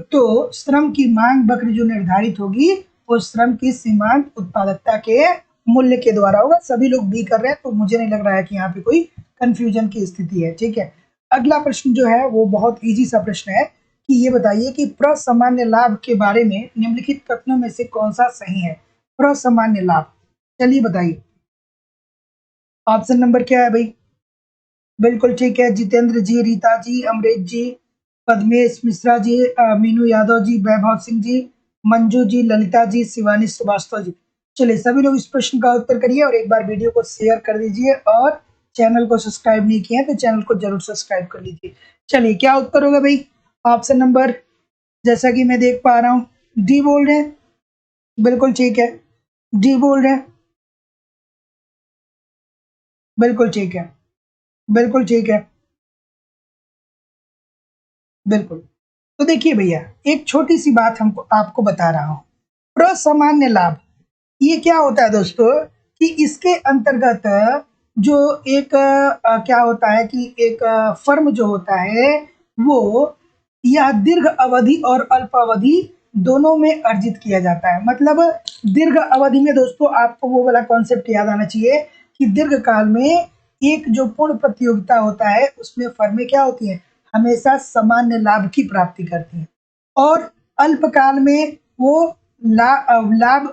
तो श्रम की मांग वक्र जो निर्धारित होगी वो श्रम की सीमांत उत्पादकता के मूल्य के द्वारा होगा। सभी लोग बी कर रहे हैं, तो मुझे नहीं लग रहा है कि यहाँ पे कोई कंफ्यूजन की स्थिति है। ठीक है, अगला प्रश्न जो है वो बहुत इजी सा प्रश्न है कि ये बताइए कि प्रसामान्य लाभ के बारे में निम्नलिखित कथनों में से कौन सा सही है? प्रसामान्य लाभ, चलिए बताइए। ऑप्शन नंबर क्या है भाई? बिल्कुल ठीक है, जितेंद्र जी, रीता जी, अमरीश जी, पद्मेश मिश्रा जी, मीनू यादव जी, वैभव सिंह जी, मंजू जी, ललिता जी, शिवानी श्रीवास्तव जी। चलिए सभी लोग इस प्रश्न का उत्तर करिए और एक बार वीडियो को शेयर कर दीजिए और चैनल को सब्सक्राइब नहीं किया है तो चैनल को जरूर सब्सक्राइब कर लीजिए। चलिए क्या उत्तर होगा भाई? ऑप्शन नंबर, जैसा कि मैं देख पा रहा हूँ, डी बोल रहे हैं। बिल्कुल ठीक है, डी बोल रहे हैं। बिल्कुल ठीक है, बिल्कुल ठीक है, बिल्कुल। तो देखिए भैया, एक छोटी सी बात हमको आपको बता रहा हूँ। प्रसामान्य लाभ ये क्या होता है दोस्तों, कि इसके अंतर्गत जो एक क्या होता है कि एक फर्म जो होता है वो यह दीर्घ अवधि और अल्प अवधि दोनों में अर्जित किया जाता है। मतलब दीर्घ अवधि में दोस्तों आपको वो वाला कॉन्सेप्ट याद आना चाहिए कि दीर्घ काल में एक जो पूर्ण प्रतियोगिता होता है उसमें फर्में क्या होती हैं, हमेशा सामान्य लाभ की प्राप्ति करती हैं। और अल्पकाल में वो लाभ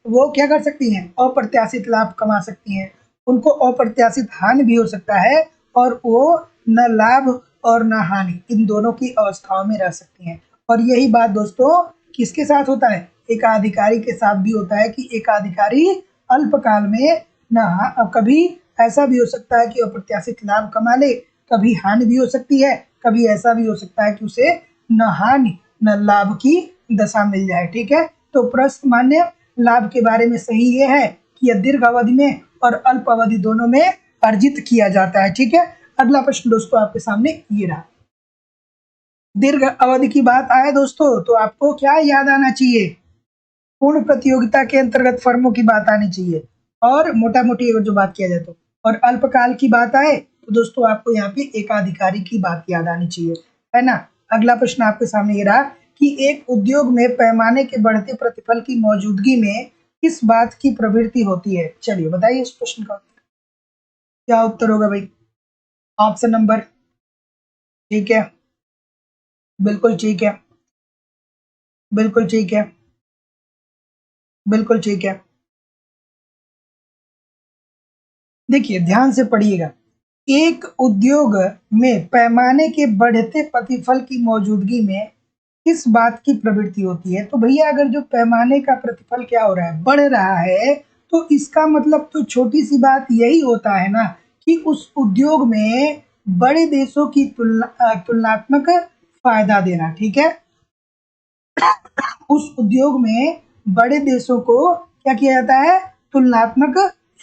वो क्या कर सकती हैं, अप्रत्याशित लाभ कमा सकती हैं। उनको अप्रत्याशित हानि भी हो सकता है और वो न लाभ और न हानि इन दोनों की अवस्थाओं में रह सकती हैं। और यही बात दोस्तों किसके साथ होता है? एकाधिकारी के साथ भी होता है कि एकाधिकारी अल्पकाल में न कभी ऐसा भी हो सकता है कि अप्रत्याशित लाभ कमा ले, कभी हानि भी हो सकती है, कभी ऐसा भी हो सकता है कि उसे न हानि न लाभ की दशा मिल जाए। ठीक है, तो प्रसामान्य लाभ के बारे में सही ये है कि यह दीर्घ अवधि में और अल्प अवधि दोनों में अर्जित किया जाता है। ठीक है, अगला प्रश्न दोस्तों आपके सामने ये रहा। दीर्घ अवधि की बात आए दोस्तों तो आपको क्या याद आना चाहिए? पूर्ण प्रतियोगिता के अंतर्गत फर्मों की बात आनी चाहिए और मोटा मोटी अगर जो बात किया जाए तो। और अल्पकाल की बात आए तो दोस्तों आपको यहाँ पे एकाधिकारी की बात याद आनी चाहिए, है ना। अगला प्रश्न आपके सामने ये रहा कि एक उद्योग में पैमाने के बढ़ते प्रतिफल की मौजूदगी में किस बात की प्रवृत्ति होती है? चलिए बताइए इस प्रश्न का उत्तर। क्या उत्तर होगा भाई? ऑप्शन नंबर, ठीक है, बिल्कुल ठीक है, बिल्कुल ठीक है, बिल्कुल ठीक है। देखिए ध्यान से पढ़िएगा, एक उद्योग में पैमाने के बढ़ते प्रतिफल की मौजूदगी में किस बात की प्रवृत्ति होती है? तो भैया अगर जो पैमाने का प्रतिफल क्या हो रहा है, बढ़ रहा है, तो इसका मतलब तो छोटी सी बात यही होता है ना कि उस उद्योग में बड़े देशों की तुलनात्मक फायदा देना। ठीक है, उस उद्योग में बड़े देशों को क्या किया जाता है, तुलनात्मक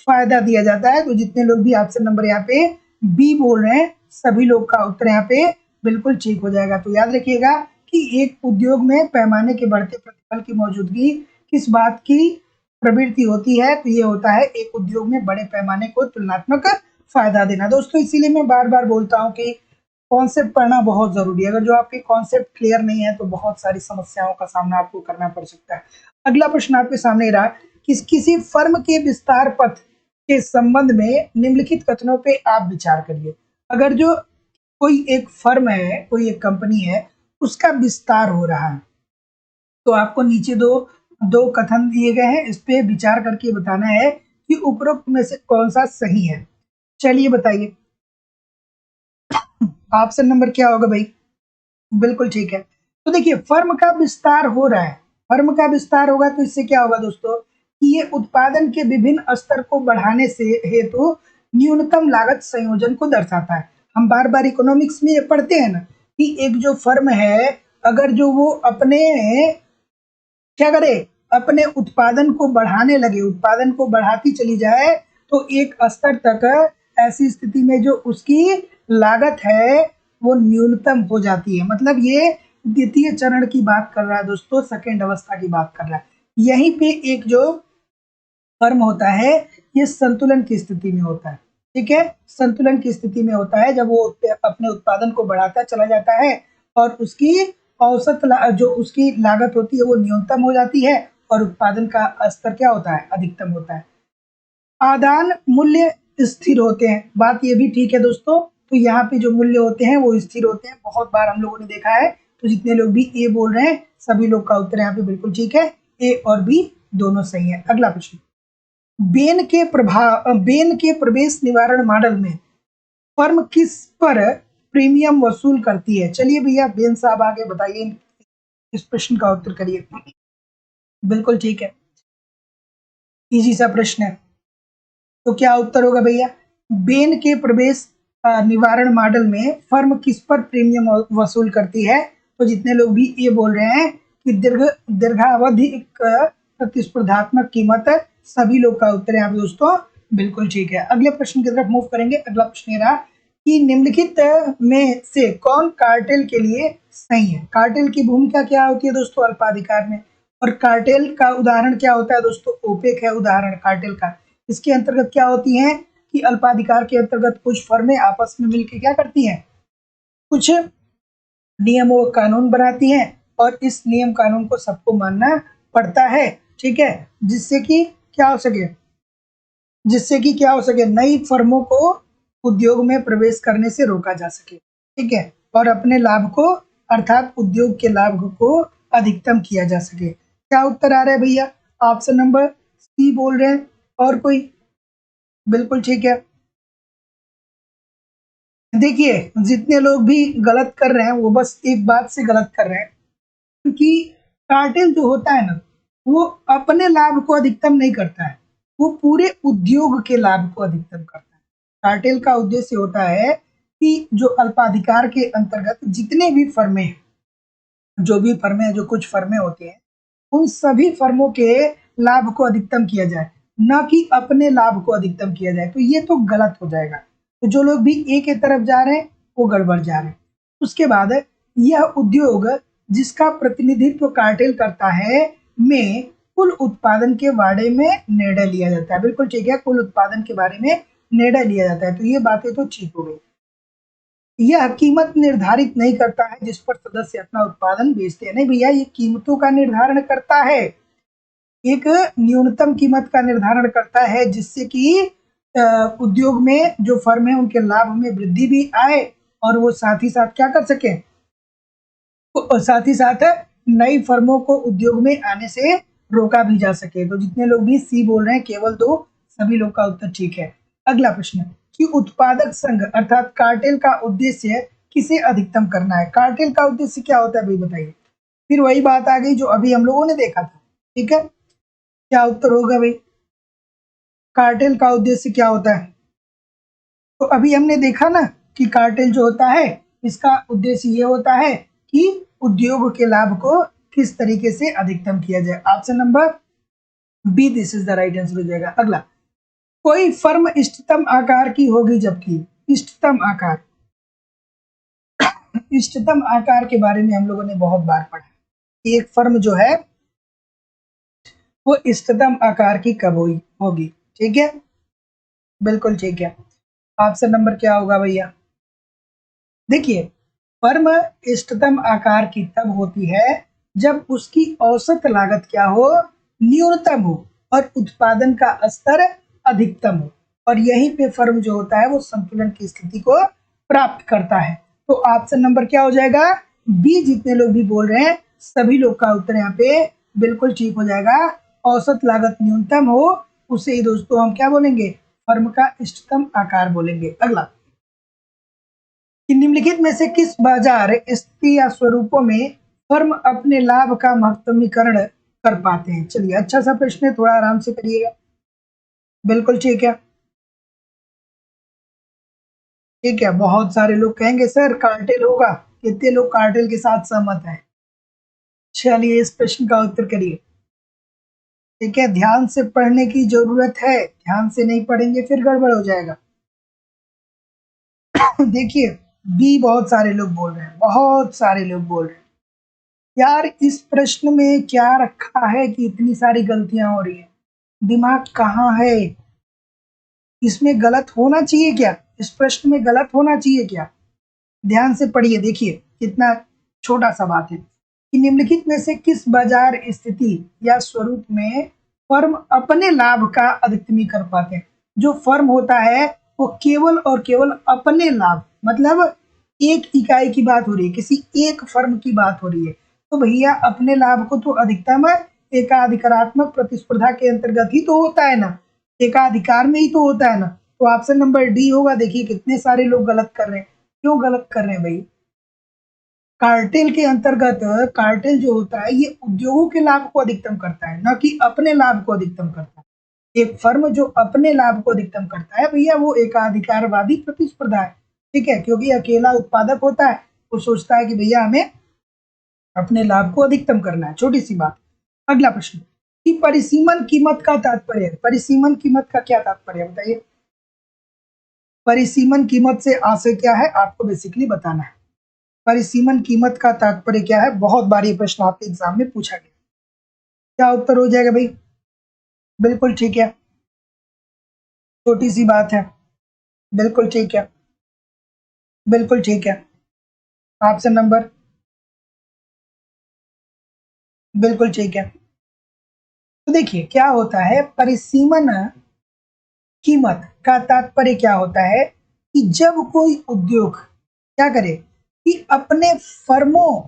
फायदा दिया जाता है। तो जितने लोग भी ऑप्शन नंबर यहाँ पे बी बोल रहे हैं सभी लोग का उत्तर यहाँ पे बिल्कुल ठीक हो जाएगा। तो याद रखिएगा कि एक उद्योग में पैमाने के बढ़ते प्रतिफल की मौजूदगी किस बात की प्रवृत्ति होती है? तो ये होता है एक उद्योग में बड़े पैमाने को तुलनात्मक फायदा देना। दोस्तों इसीलिए मैं बार बार बोलता हूँ कि कॉन्सेप्ट पढ़ना बहुत जरूरी है। अगर जो आपके कॉन्सेप्ट क्लियर नहीं है तो बहुत सारी समस्याओं का सामना आपको करना पड़ सकता है। अगला प्रश्न आपके सामने रहा कि किसी फर्म के विस्तार पथ के संबंध में निम्नलिखित कथनों पे आप विचार करिए। अगर जो कोई एक फर्म है, कोई एक कंपनी है, उसका विस्तार हो रहा है, तो आपको नीचे दो दो कथन दिए गए हैं, इस पे विचार करके बताना है कि उपरोक्त में से कौन सा सही है। चलिए बताइए, ऑप्शन नंबर क्या होगा भाई? बिल्कुल ठीक है। तो देखिए, फर्म का विस्तार हो रहा है, फर्म का विस्तार होगा तो इससे क्या होगा दोस्तों कि ये उत्पादन के विभिन्न स्तर को बढ़ाने से हेतु न्यूनतम लागत संयोजन को दर्शाता है। हम बार बार इकोनॉमिक्स में ये पढ़ते हैं ना कि एक जो फर्म है, अगर जो वो अपने क्या करे, अपने उत्पादन को बढ़ाने लगे, उत्पादन को बढ़ाती चली जाए, तो एक स्तर तक ऐसी स्थिति में जो उसकी लागत है वो न्यूनतम हो जाती है। मतलब ये द्वितीय चरण की बात कर रहा है दोस्तों, सेकेंड अवस्था की बात कर रहा है। यहीं पे एक जो फर्म होता है ये संतुलन की स्थिति में होता है। ठीक है, संतुलन की स्थिति में होता है जब वो अपने उत्पादन को बढ़ाता चला जाता है और उसकी जो उसकी लागत होती है वो न्यूनतम हो जाती है और उत्पादन का स्तर क्या होता है, अधिकतम होता है। आदान मूल्य स्थिर होते हैं, बात ये भी ठीक है दोस्तों। तो यहाँ पे जो मूल्य होते हैं वो स्थिर होते हैं, बहुत बार हम लोगों ने देखा है। तो जितने लोग भी ए बोल रहे हैं सभी लोग का उत्तर यहाँ पे बिल्कुल ठीक है, ए और बी दोनों सही है। अगला प्रश्न, बेन के प्रवेश निवारण मॉडल में फर्म किस पर प्रीमियम वसूल करती है? चलिए भैया बेन साहब आगे बताइए, इस प्रश्न का उत्तर करिए। बिल्कुल ठीक है, इजी सा प्रश्न है। तो क्या उत्तर होगा भैया? बेन के प्रवेश निवारण मॉडल में फर्म किस पर प्रीमियम वसूल करती है? तो जितने लोग भी ये बोल रहे हैं कि दीर्घावधि प्रतिस्पर्धात्मक कीमत, सभी लोग का उत्तर यहाँ पे दोस्तों बिल्कुल ठीक है। अगले प्रश्न की तरफ मूव करेंगे। अगला प्रश्न ये रहा कि निम्नलिखित में से कौन कार्टेल के लिए सही है? कार्टेल की भूमिका क्या होती है दोस्तों अल्पाधिकार में? और कार्टेल का उदाहरण क्या होता है दोस्तों? ओपेक है उदाहरण कार्टेल का। इसके अंतर्गत क्या होती है कि अल्पाधिकार के अंतर्गत कुछ फर्में आपस में मिलकर क्या करती हैं, कुछ नियम और कानून बनाती हैं और इस नियम कानून को सबको मानना पड़ता है। ठीक है, जिससे कि क्या हो सके, नई फर्मों को उद्योग में प्रवेश करने से रोका जा सके। ठीक है, और अपने लाभ को अर्थात उद्योग के लाभ को अधिकतम किया जा सके। क्या उत्तर आ रहा है भैया? ऑप्शन नंबर सी बोल रहे हैं, और कोई? बिल्कुल ठीक है। देखिए, जितने लोग भी गलत कर रहे हैं वो बस एक बात से गलत कर रहे हैं, क्योंकि कार्टेल जो होता है ना वो अपने लाभ को अधिकतम नहीं करता है, वो पूरे उद्योग के लाभ को अधिकतम करता है। कार्टेल का उद्देश्य होता है कि जो अल्पाधिकार के अंतर्गत जितने भी फर्में हैं, जो भी फर्में हैं, जो कुछ फर्में होती हैं, उन सभी फर्मों के लाभ को अधिकतम किया जाए, न कि अपने लाभ को अधिकतम किया जाए। तो ये तो गलत हो जाएगा। तो जो लोग भी ए के तरफ जा रहे हैं वो गड़बड़ जा रहे हैं। उसके बाद यह उद्योग जिसका प्रतिनिधित्व कार्टेल करता है में कुल उत्पादन के बारे में निर्णय लिया जाता है। बिल्कुल ठीक है, कुल उत्पादन के बारे में निर्णय लिया जाता है। तो ये बातें तो ठीक हो गई। यह कीमत निर्धारित नहीं करता है जिस पर सदस्य अपना उत्पादन बेचते हैं। नहीं भैया, ये कीमतों का निर्धारण करता है, एक न्यूनतम कीमत का निर्धारण करता है जिससे कि उद्योग में जो फर्म है उनके लाभ में वृद्धि भी आए और वो साथ ही साथ क्या कर सके, साथ ही साथ नई फर्मों को उद्योग में आने से रोका भी जा सके। तो जितने लोग भी सी बोल रहे हैं केवल दो, सभी लोग का उत्तर ठीक है। अगला प्रश्न कि उत्पादक संघ अर्थात कार्टेल का उद्देश्य किसे अधिकतम करना है? कार्टेल का उद्देश्य क्या होता है भाई बताइए? फिर वही बात आ गई जो अभी हम लोगों ने देखा था। ठीक है, क्या उत्तर होगा भाई? कार्टेल का उद्देश्य क्या होता है? तो अभी हमने देखा ना कि कार्टेल जो होता है इसका उद्देश्य ये होता है कि उद्योग के लाभ को किस तरीके से अधिकतम किया जाए। Option number B this is the right answer हो जाएगा। अगला, कोई फर्म इष्टतम आकार की होगी जबकि इष्टतम आकार के बारे में हम लोगों ने बहुत बार पढ़ा। एक फर्म जो है वो इष्टतम आकार की कब होगी? ठीक है, बिल्कुल ठीक है। ऑप्शन नंबर क्या होगा भैया? देखिए, फर्म इष्टतम आकार की तब होती है जब उसकी औसत लागत क्या हो, न्यूनतम हो, और उत्पादन का स्तर अधिकतम हो, और यहीं पे फर्म जो होता है वो संतुलन की स्थिति को प्राप्त करता है। तो ऑप्शन नंबर क्या हो जाएगा, बी। जितने लोग भी बोल रहे हैं सभी लोग का उत्तर यहाँ पे बिल्कुल ठीक हो जाएगा। औसत लागत न्यूनतम हो उसे ही दोस्तों हम क्या बोलेंगे, फर्म का इष्टतम आकार बोलेंगे। अगला, कि निम्नलिखित में से किस बाजार स्थिति या स्वरूपों में फर्म अपने लाभ का महत्वमीकरण कर पाते हैं। चलिए, अच्छा सा प्रश्न है, थोड़ा आराम से करिएगा। बिल्कुल ठीक है, ठीक है। बहुत सारे लोग कहेंगे सर कार्टेल होगा, कितने लोग कार्टेल के साथ सहमत हैं। चलिए, इस प्रश्न का उत्तर करिए। ठीक है, ध्यान से पढ़ने की जरूरत है, ध्यान से नहीं पढ़ेंगे फिर गड़बड़ हो जाएगा। देखिए, बी बहुत सारे लोग बोल रहे हैं, बहुत सारे लोग बोल रहे हैं। यार, इस प्रश्न में क्या रखा है कि इतनी सारी गलतियां हो रही है, दिमाग कहाँ है? इसमें गलत होना चाहिए क्या, इस प्रश्न में गलत होना चाहिए क्या? ध्यान से पढ़िए, देखिए कितना छोटा सा बात है कि निम्नलिखित में से किस बाजार स्थिति या स्वरूप में फर्म अपने लाभ का अधिकतमी कर पाते हैं। जो फर्म होता है वो केवल और केवल अपने लाभ, मतलब एक इकाई की बात हो रही है, किसी एक फर्म की बात हो रही है, तो भैया अपने लाभ को तो अधिकतम एकाधिकारात्मक प्रतिस्पर्धा के अंतर्गत ही तो होता है ना, एकाधिकार में ही तो होता है ना। तो ऑप्शन नंबर डी होगा। देखिए कितने सारे लोग गलत कर रहे हैं, क्यों गलत कर रहे हैं भाई? कार्टेल के अंतर्गत, कार्टेल जो होता है ये उद्योगों के लाभ को अधिकतम करता है, न कि अपने लाभ को अधिकतम करता है। एक फर्म जो अपने लाभ को अधिकतम करता है भैया वो एकाधिकारवादी प्रतिस्पर्धा है। ठीक है, क्योंकि अकेला उत्पादक होता है, वो सोचता है कि भैया हमें अपने लाभ को अधिकतम करना है, छोटी सी बात। अगला प्रश्न, कि परिसीमन कीमत का तात्पर्य, परिसीमन कीमत का क्या तात्पर्य है बताइए। परिसीमन कीमत से आशय क्या है आपको बेसिकली बताना है। परिसीमन कीमत का तात्पर्य क्या है, बहुत बार ये प्रश्न आपके एग्जाम में पूछा गया। क्या उत्तर हो जाएगा भाई? बिल्कुल ठीक है, छोटी सी बात है, बिल्कुल ठीक है, बिल्कुल ठीक है। ऑप्शन नंबर, बिल्कुल ठीक है। तो देखिए क्या होता है, परिसीमन कीमत का तात्पर्य क्या होता है कि जब कोई उद्योग क्या करे कि अपने फर्मों,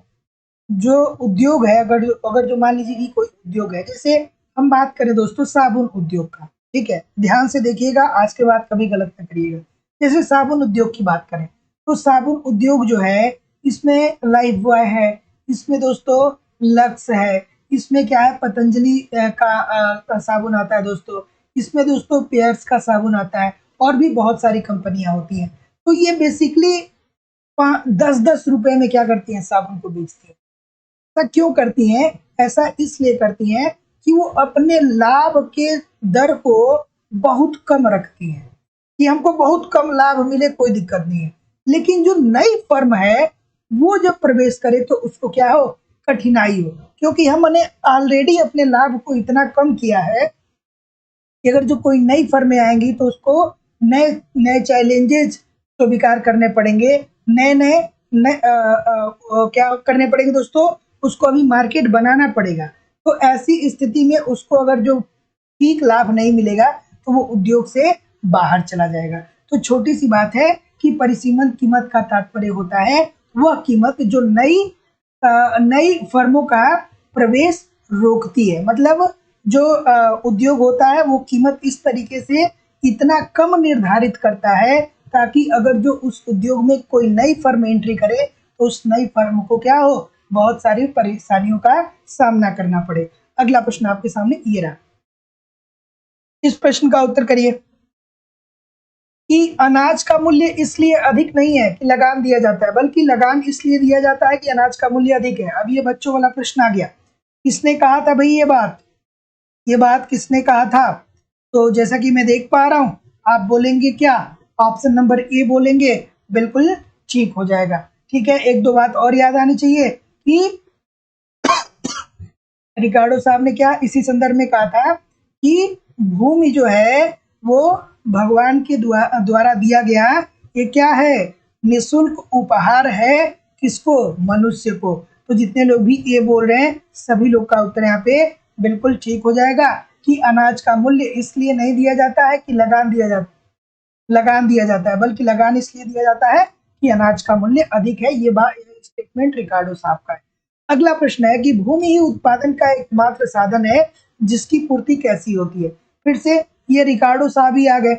जो उद्योग है, अगर जो मान लीजिए कि कोई उद्योग है, जैसे हम बात करें दोस्तों साबुन उद्योग का, ठीक है, ध्यान से देखिएगा, आज के बाद कभी गलत न करिएगा। जैसे साबुन उद्योग की बात करें तो साबुन उद्योग जो है इसमें लाइफ बॉय है, इसमें दोस्तों लक्स है, इसमें क्या है पतंजलि का साबुन आता है दोस्तों, इसमें दोस्तों पेयर्स का साबुन आता है, और भी बहुत सारी कंपनियां होती हैं। तो ये बेसिकली 10-10 रुपए में क्या करती हैं, साबुन को बेचती हैं। ऐसा क्यों करती हैं? ऐसा इसलिए करती हैं कि वो अपने लाभ के दर को बहुत कम रखती हैं, कि हमको बहुत कम लाभ मिले कोई दिक्कत नहीं है। लेकिन जो नई फर्म है वो जब प्रवेश करे तो उसको क्या हो, कठिनाई हो, क्योंकि हमने ऑलरेडी अपने लाभ को इतना कम किया है कि अगर जो कोई नई फर्में आएंगी तो उसको नए नए चैलेंजेस स्वीकार करने पड़ेंगे, नए नए क्या करने पड़ेंगे दोस्तों, उसको अभी मार्केट बनाना पड़ेगा। तो ऐसी स्थिति में उसको अगर जो ठीक लाभ नहीं मिलेगा तो वो उद्योग से बाहर चला जाएगा। तो छोटी सी बात है कि परिसीमन कीमत का तात्पर्य होता है वह कीमत जो नई फर्मों का प्रवेश रोकती है, मतलब जो उद्योग होता है वो कीमत इस तरीके से इतना कम निर्धारित करता है ताकि अगर जो उस उद्योग में कोई नई फर्म एंट्री करे तो उस नई फर्म को क्या हो, बहुत सारी परेशानियों का सामना करना पड़े। अगला प्रश्न आपके सामने ये रहा, इस प्रश्न का उत्तर करिए कि अनाज का मूल्य इसलिए अधिक नहीं है कि लगान दिया जाता है, बल्कि लगान इसलिए दिया जाता है कि अनाज का मूल्य अधिक है। अब ये बच्चों वाला प्रश्न आ गया, किसने कहा था भाई ये बात किसने कहा था? तो जैसा कि मैं देख पा रहा हूं, आप बोलेंगे क्या, ऑप्शन नंबर ए बोलेंगे, बिल्कुल ठीक हो जाएगा। ठीक है, एक दो बात और याद आनी चाहिए कि रिकार्डो साहब ने क्या इसी संदर्भ में कहा था कि भूमि जो है वो भगवान के द्वारा दिया गया, ये क्या है, निःशुल्क उपहार है किसको? मनुष्य को। तो जितने लोग भी ये बोल रहे हैं सभी लोग का उत्तर यहाँ पे बिल्कुल ठीक हो जाएगा कि अनाज का मूल्य इसलिए नहीं दिया जाता है कि लगान दिया जाता है, बल्कि लगान इसलिए दिया जाता है कि अनाज का मूल्य अधिक है। ये बात स्टेटमेंट रिकार्डो साहब का है। अगला प्रश्न है कि भूमि ही उत्पादन का एकमात्र साधन है जिसकी पूर्ति कैसी होती है? फिर से ये रिकार्डो साहब ही आ गए।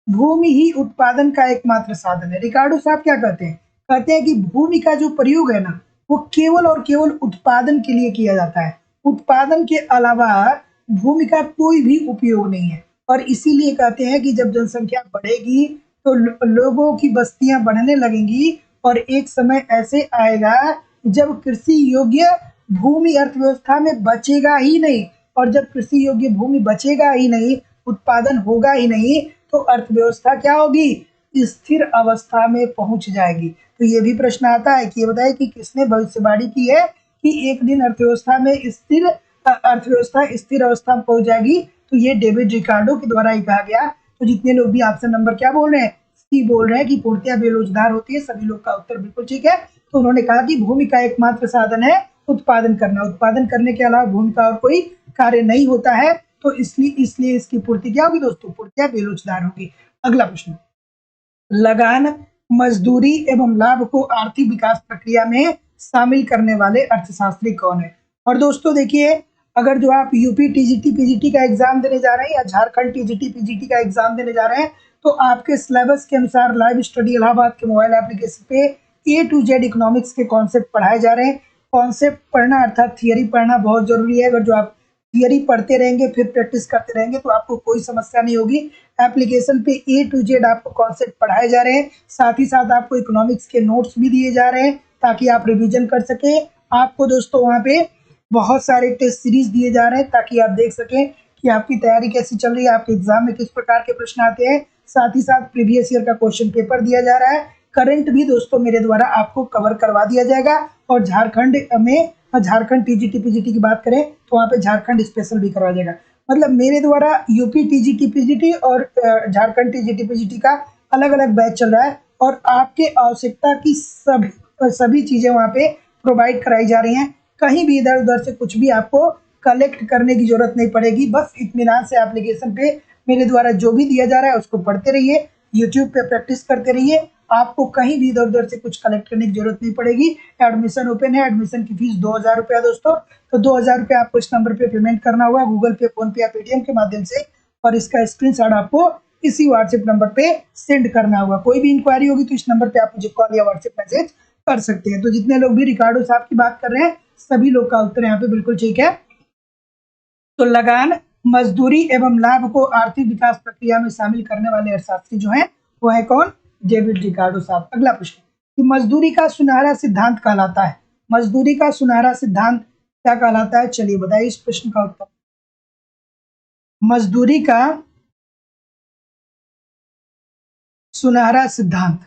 भूमि ही उत्पादन का एकमात्र साधन है। रिकार्डो साहब क्या कहते हैं? कहते हैं कि भूमि का जो प्रयोग है ना वो केवल और केवल उत्पादन के लिए किया जाता है। उत्पादन के अलावा भूमि का कोई भी उपयोग नहीं है। और इसीलिए कहते हैं कि जब जनसंख्या बढ़ेगी तो लोगों की बस्तियां बढ़ने लगेंगी और एक समय ऐसे आएगा जब कृषि योग्य भूमि अर्थव्यवस्था में बचेगा ही नहीं। और जब कृषि योग्य भूमि बचेगा ही नहीं, उत्पादन होगा ही नहीं, तो अर्थव्यवस्था क्या होगी? स्थिर अवस्था में पहुंच जाएगी। तो ये भी प्रश्न आता है कि ये बताए कि किसने भविष्यवाणी की है कि एक दिन अर्थव्यवस्था स्थिर अवस्था में पहुंच जाएगी? तो ये डेविड रिकार्डो के द्वारा ही कहा गया। तो जितने लोग भी ऑप्शन नंबर क्या बोल रहे हैं? सी बोल रहे हैं कि पूर्तियां बेरोजगार होती है, सभी लोग का उत्तर बिल्कुल ठीक है। तो उन्होंने कहा कि भूमि का एकमात्र साधन है उत्पादन करना, उत्पादन करने के अलावा भूमि का और कोई कार्य नहीं होता है। तो इसलिए इसकी पूर्ति क्या होगी दोस्तों? पूर्तियां बेरोजगार होगी। अगला प्रश्न, लगान, मजदूरी एवं लाभ को आर्थिक विकास प्रक्रिया में शामिल करने वाले अर्थशास्त्री कौन है? और दोस्तों देखिए, अगर जो आप यूपी टीजीटी पीजीटी का एग्जाम देने जा रहे हैं या झारखंड टीजीटी पीजीटी का एग्जाम देने जा रहे हैं तो आपके सिलेबस के अनुसार लाइव स्टडी इलाहाबाद के मोबाइल एप्लीकेशन पे A to Z इकोनॉमिक्स के कॉन्सेप्ट पढ़ाए जा रहे हैं। कॉन्सेप्ट पढ़ना अर्थात थियरी पढ़ना बहुत जरूरी है। अगर जो आप थियरी पढ़ते रहेंगे फिर प्रैक्टिस करते रहेंगे तो आपको कोई समस्या नहीं होगी। एप्लीकेशन पे A to Z आपको कॉन्सेप्ट पढ़ाए जा रहे हैं, साथ ही साथ आपको इकोनॉमिक्स के नोट्स भी दिए जा रहे हैं ताकि आप रिवीजन कर सके। आपको दोस्तों वहाँ पे बहुत सारे टेस्ट सीरीज दिए जा रहे हैं ताकि आप देख सकें कि आपकी तैयारी कैसी चल रही है, आपके एग्जाम में किस प्रकार के प्रश्न आते हैं। साथ ही साथ प्रीवियस ईयर का क्वेश्चन पेपर दिया जा रहा है। करंट भी दोस्तों मेरे द्वारा आपको कवर करवा दिया जाएगा। और झारखंड टीजीटी पीजीटी की बात करें तो वहाँ पे झारखंड स्पेशल भी करवा जाएगा। मतलब मेरे द्वारा यूपी टीजीटी पीजीटी और झारखंड टीजीटी पीजीटी का अलग अलग बैच चल रहा है और आपके आवश्यकता की सभी चीजें वहाँ पे प्रोवाइड कराई जा रही हैं। कहीं भी इधर उधर से कुछ भी आपको कलेक्ट करने की जरूरत नहीं पड़ेगी। बस इत्मीनान से एप्लीकेशन पे मेरे द्वारा जो भी दिया जा रहा है उसको पढ़ते रहिए, यूट्यूब पे प्रैक्टिस करते रहिए। आपको कहीं भी इधर उधर से कुछ कलेक्ट करने की जरूरत नहीं पड़ेगी। एडमिशन ओपन है, एडमिशन की फीस 2000 रुपया दोस्तों। तो 2000 रुपया आपको इस नंबर पे पेमेंट करना होगा, गूगल पे, फोन पे या पेटीएम के माध्यम से। और इसका स्क्रीनशॉट आपको इसी व्हाट्सएप नंबर पे सेंड करना होगा। कोई भी इंक्वायरी होगी तो इस नंबर पे आप मुझे कॉल या व्हाट्सएप मैसेज कर सकते हैं। तो जितने लोग भी रिकार्डो साहब की बात कर रहे हैं सभी लोग का उत्तर यहाँ पे बिल्कुल ठीक है। तो लगान, मजदूरी एवं लाभ को आर्थिक विकास प्रक्रिया में शामिल करने वाले अर्थशास्त्री जो हैं वो है कौन? डेविड रिकार्डो साहब। अगला प्रश्न कि मजदूरी का सुनहरा सिद्धांत कहलाता है। मजदूरी का सुनहरा सिद्धांत क्या कहलाता है? चलिए बताइए इस प्रश्न का उत्तर। मजदूरी का सुनहरा सिद्धांत,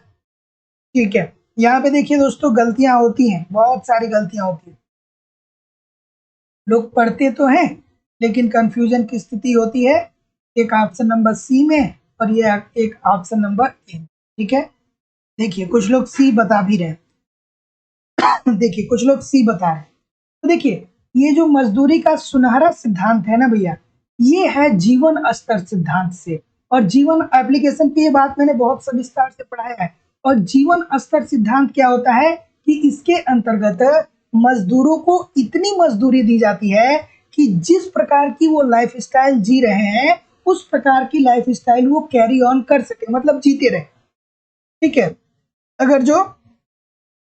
ठीक है। यहाँ पे देखिए दोस्तों गलतियां होती हैं, बहुत सारी गलतियां होती हैं। लोग पढ़ते तो हैं लेकिन कंफ्यूजन की स्थिति होती है, एक ऑप्शन नंबर सी में और ये एक ऑप्शन नंबर ए, ठीक है। देखिए कुछ लोग सी बता भी रहे देखिए कुछ लोग सी बता रहे हैं। तो देखिए ये जो मजदूरी का सुनहरा सिद्धांत है ना भैया, ये है जीवन स्तर सिद्धांत से। और जीवन एप्लीकेशन पे ये बात मैंने बहुत सविस्तार से पढ़ाया है। और जीवन स्तर सिद्धांत क्या होता है कि इसके अंतर्गत मजदूरों को इतनी मजदूरी दी जाती है कि जिस प्रकार की वो लाइफ स्टाइल जी रहे हैं उस प्रकार की लाइफ स्टाइल वो कैरी ऑन कर सके, मतलब जीते रहे, ठीक है। अगर जो